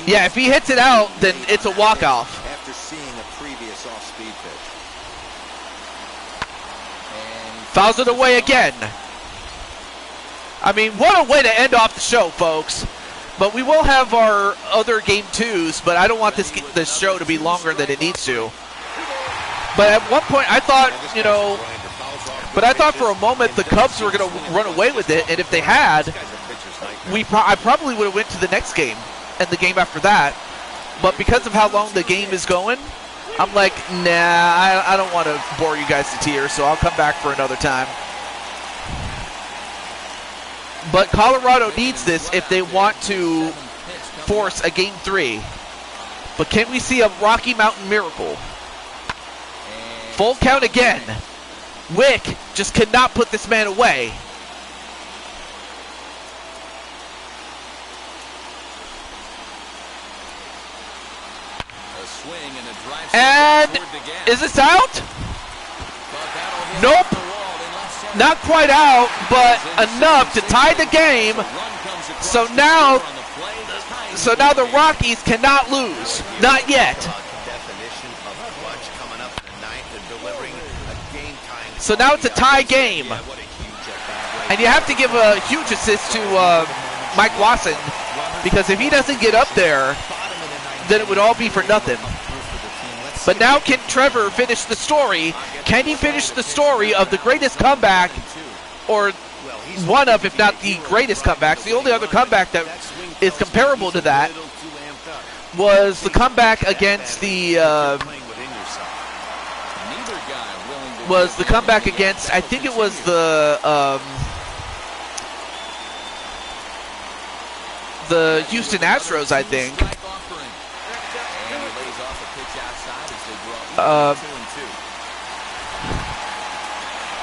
Yeah, if he hits it out, then it's a walk-off. After seeing a previous off-speed pitch. Fouls it away again. I mean, what a way to end off the show, folks. But we will have our other game 2s, but I don't want this show to be longer than it needs to. But at one point, I thought, for a moment the Cubs were going to run away with it, and if they had, I probably would have went to the next game and the game after that. But because of how long the game is going, I'm like, nah, I don't want to bore you guys to tears, so I'll come back for another time. But Colorado needs this if they want to force a Game 3. But can we see a Rocky Mountain miracle? Full count again. Wick just cannot put this man away. And is this out? Nope. Not quite out, but enough to tie the game. So now the Rockies cannot lose. Not yet. So now it's a tie game. And you have to give a huge assist to Mike Wasson, because if he doesn't get up there, then it would all be for nothing. But now can Trevor finish the story? Can he finish the story of the greatest comeback, or one of, if not the greatest comebacks? The only other comeback that is comparable to that was the comeback against I think it was the Houston Astros, I think.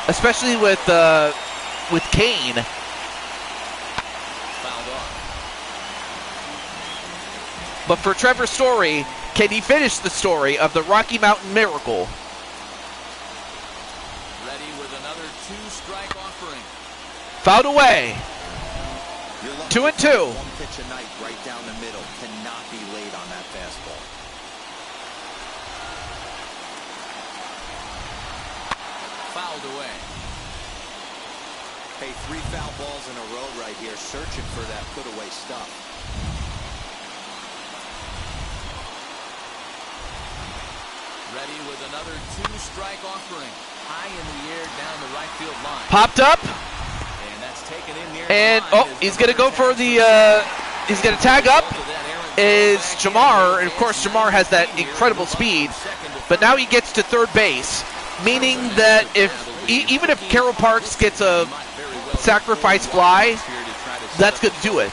Especially with Kane. But for Trevor Story, can he finish the story of the Rocky Mountain Miracle? Ready with another 2-strike offering. Fouled away. 2-2. One pitch a night right down the middle. Cannot be late on that fastball. Fouled away. Hey, 3 foul balls in a row right here, searching for that put-away stuff. Ready with another 2-strike offering. High in the air down the right field line. Popped up. And that's taken in near And, the line. he's going to go for the, he's going to tag up, is Jamar. And, of course, Jamar has that incredible speed. But now he gets to third base, meaning that even if Carroll Parks gets a sacrifice fly, that's going to do it.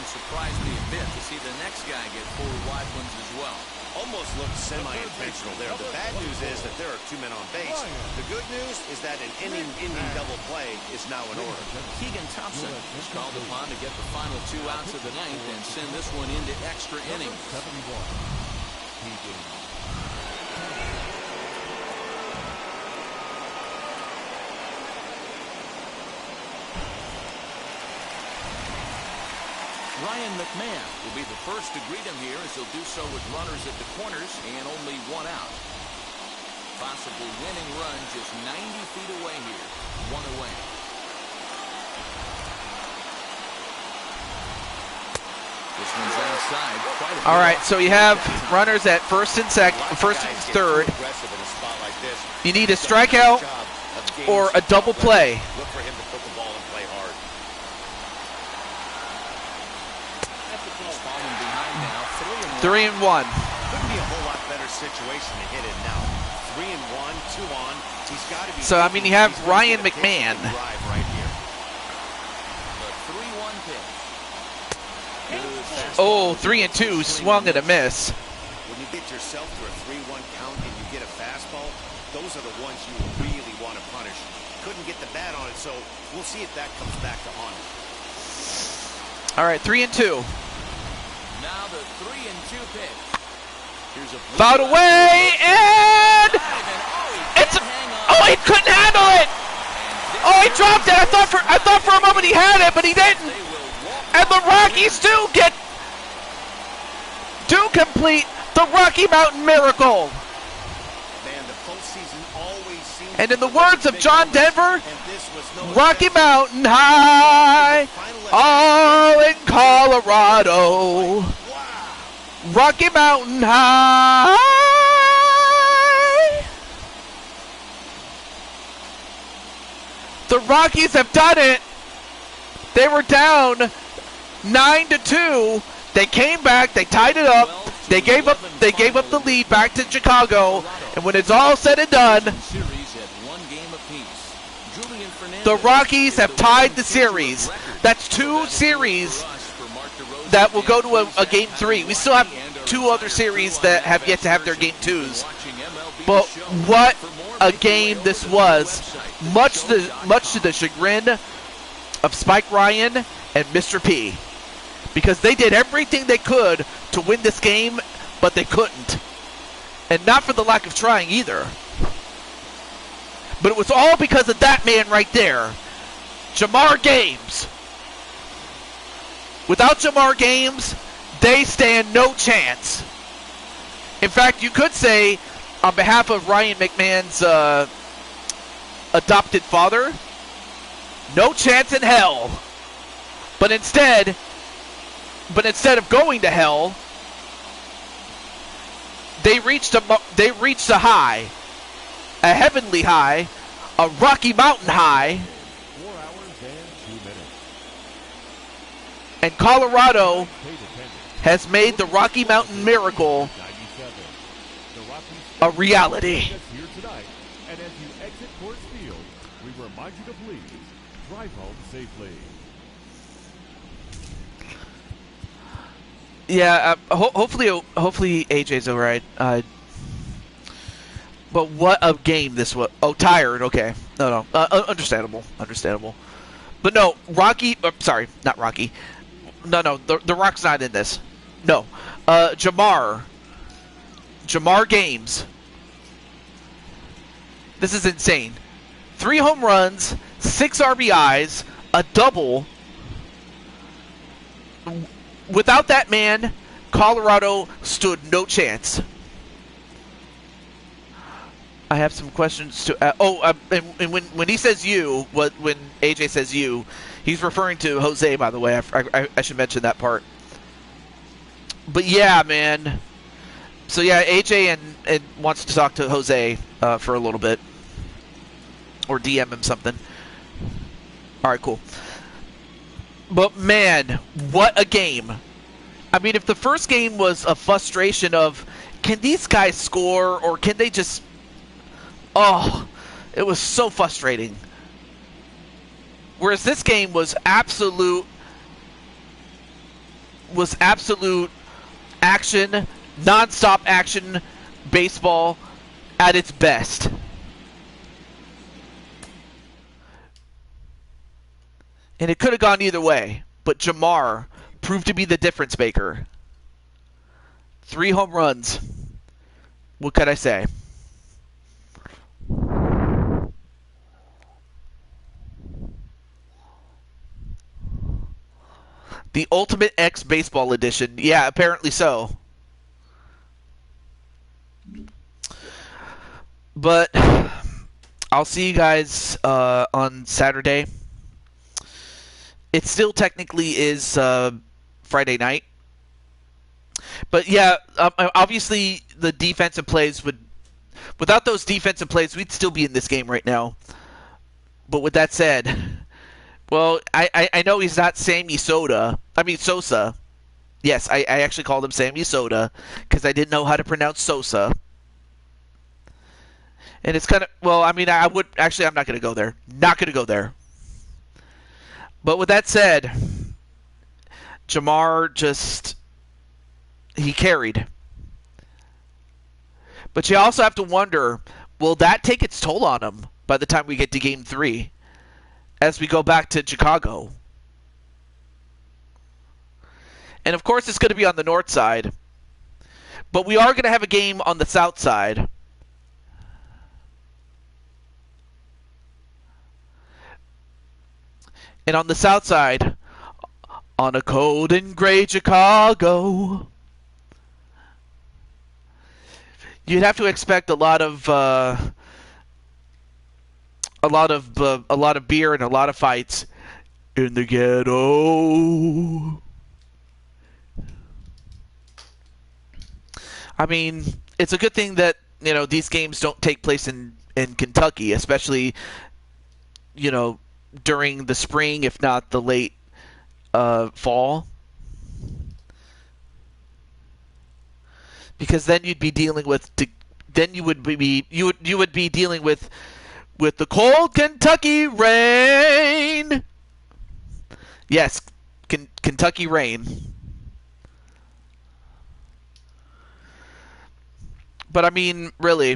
Surprise me a bit to see the next guy get 4 wide ones as well. Almost looked semi-intentional there. The bad news is that there are 2 men on base. The good news is that an inning-ending double play is now in order. Keegan Thompson is called upon to get the final 2 outs of the ninth and send this one into extra innings. 71. Ryan McMahon will be the first to greet him here, as he'll do so with runners at the corners and only 1 out. Possible winning run just 90 feet away here. 1 away. This one's outside. All right, so you have runners at first and third. You need a strikeout or a double play. Look for him to put the ball and play hard. Falling behind now. 3-1. Couldn't be a whole lot better situation to hit in now. 3-1, 2 on. He's got to be. So I mean, you have Ryan McMahon. Drive right here. The 3-1 pitch. Oh, 3-2, swung and a miss. When you get yourself to a 3-1 count and you get a fastball, those are the ones you really want to punish. Couldn't get the bat on it, so we'll see if that comes back to haunt him. All right, 3-2. Now the 3-2 pitch. Here's a Fouled away, and it's he couldn't handle it. Oh, he dropped it. I thought for a moment he had it, but he didn't. And the Rockies do complete the Rocky Mountain Miracle. Man, the postseason always seems. And in the words of John Denver, Rocky Mountain High, all in Colorado. Rocky Mountain High. The Rockies have done it. They were down 9-2. They came back. They tied it up. They gave up the lead back to Chicago. And when it's all said and done, the Rockies have tied the series. That's 2 series that will go to a game 3. We still have 2 other series that have yet to have their game 2s. But what a game this was! Much to the chagrin of Spike Ryan and Mr. P, because they did everything they could to win this game, but they couldn't, and not for the lack of trying either. But it was all because of that man right there, Jamar Games. Without Jamar Games, they stand no chance. In fact, you could say, on behalf of Ryan McMahon's adopted father, no chance in hell. But instead of going to hell, they reached a high, a heavenly high, a Rocky Mountain high. 4 hours and 2 minutes. And Colorado has made the Rocky Mountain Miracle 97. The Rockies a reality. here tonight. And as you exit Coors Field, we remind you to please drive home safely. Yeah, hopefully AJ's all right. But what a game this was. Oh, tired. Okay. No. Understandable. But no, Rocky. Sorry, not Rocky. No. The Rock's not in this. No. Jamar Games. This is insane. 3 home runs, 6 RBIs, a double. Without that man, Colorado stood no chance. I have some questions to. And when he says you, when AJ says you, he's referring to Jose. By the way, I should mention that part. But yeah, man. So yeah, AJ and wants to talk to Jose for a little bit, or DM him something. All right, cool. But man, what a game! I mean, if the first game was a frustration of, can these guys score or can they just? Oh, it was so frustrating. Whereas this game was absolute action, non-stop action baseball at its best. And it could have gone either way, but Jamar proved to be the difference maker. 3 home runs. What could I say? The Ultimate X Baseball Edition. Yeah, apparently so. But I'll see you guys on Saturday. It still technically is Friday night. But yeah, obviously the defensive plays would... Without those defensive plays, we'd still be in this game right now. But with that said... Well, I know he's not Sosa. Yes, I actually called him Sammy Soda because I didn't know how to pronounce Sosa. And it's kind of... Well, I mean, I would... Actually, I'm not going to go there. Not going to go there. But with that said, Jamar just... He carried. But you also have to wonder, will that take its toll on him by the time we get to Game 3? As we go back to Chicago. And of course it's going to be on the north side. But we are going to have a game on the south side. And on the south side, on a cold and gray Chicago, you'd have to expect a lot of beer and a lot of fights in the ghetto. I mean, it's a good thing that, you know, these games don't take place in Kentucky, especially, you know, during the spring, if not the late fall. Because then you'd be dealing with you would be dealing with the cold Kentucky rain. Yes, Kentucky rain. But I mean, really,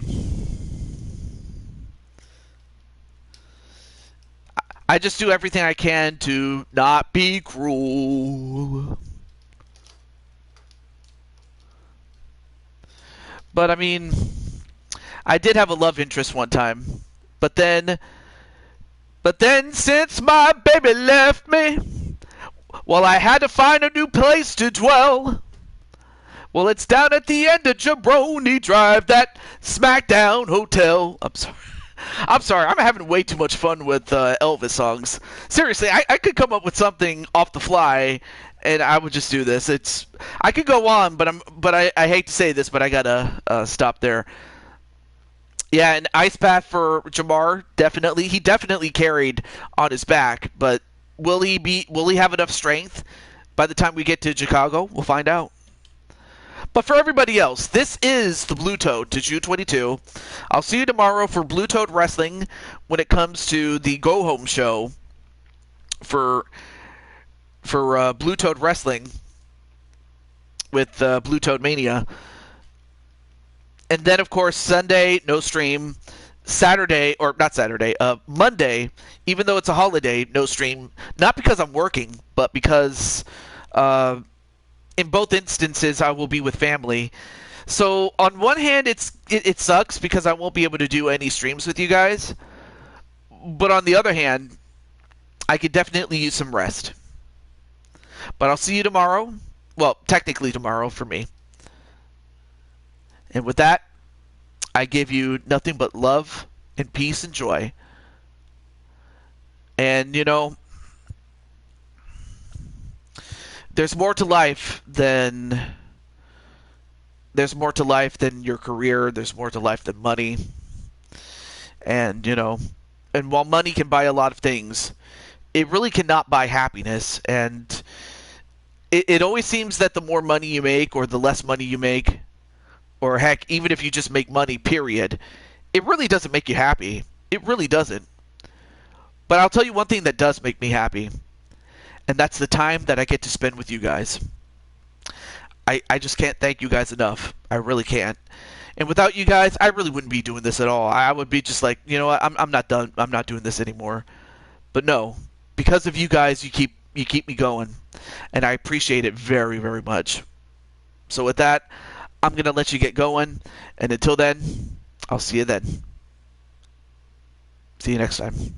I just do everything I can to not be cruel. But I mean, I did have a love interest one time. But then since my baby left me, well, I had to find a new place to dwell. Well, it's down at the end of Jabroni Drive, that SmackDown Hotel. I'm sorry. I'm having way too much fun with Elvis songs. Seriously, I could come up with something off the fly, and I would just do this. I could go on, but I hate to say this, but I gotta stop there. Yeah, an ice bath for Jamar, definitely. He definitely carried on his back, but will he have enough strength by the time we get to Chicago? We'll find out. But for everybody else, this is the Blue Toad to June 22. I'll see you tomorrow for Blue Toad Wrestling when it comes to the Go Home show for Blue Toad Wrestling with Blue Toad Mania. And then, of course, Sunday, no stream. Monday, even though it's a holiday, no stream. Not because I'm working, but because in both instances I will be with family. So on one hand, it sucks because I won't be able to do any streams with you guys. But on the other hand, I could definitely use some rest. But I'll see you tomorrow. Well, technically tomorrow for me. And with that, I give you nothing but love and peace and joy. And, you know, there's more to life than your career. There's more to life than money. And, you know, and while money can buy a lot of things, it really cannot buy happiness. And it always seems that the more money you make or the less money you make, or heck, even if you just make money, period, it really doesn't make you happy. It really doesn't. But I'll tell you one thing that does make me happy, and that's the time that I get to spend with you guys. I just can't thank you guys enough. I really can't. And without you guys, I really wouldn't be doing this at all. I would be just like, you know what, I'm not done. I'm not doing this anymore. But no, because of you guys, you keep me going, and I appreciate it very, very much. So with that, I'm gonna let you get going, and until then, I'll see you then. See you next time.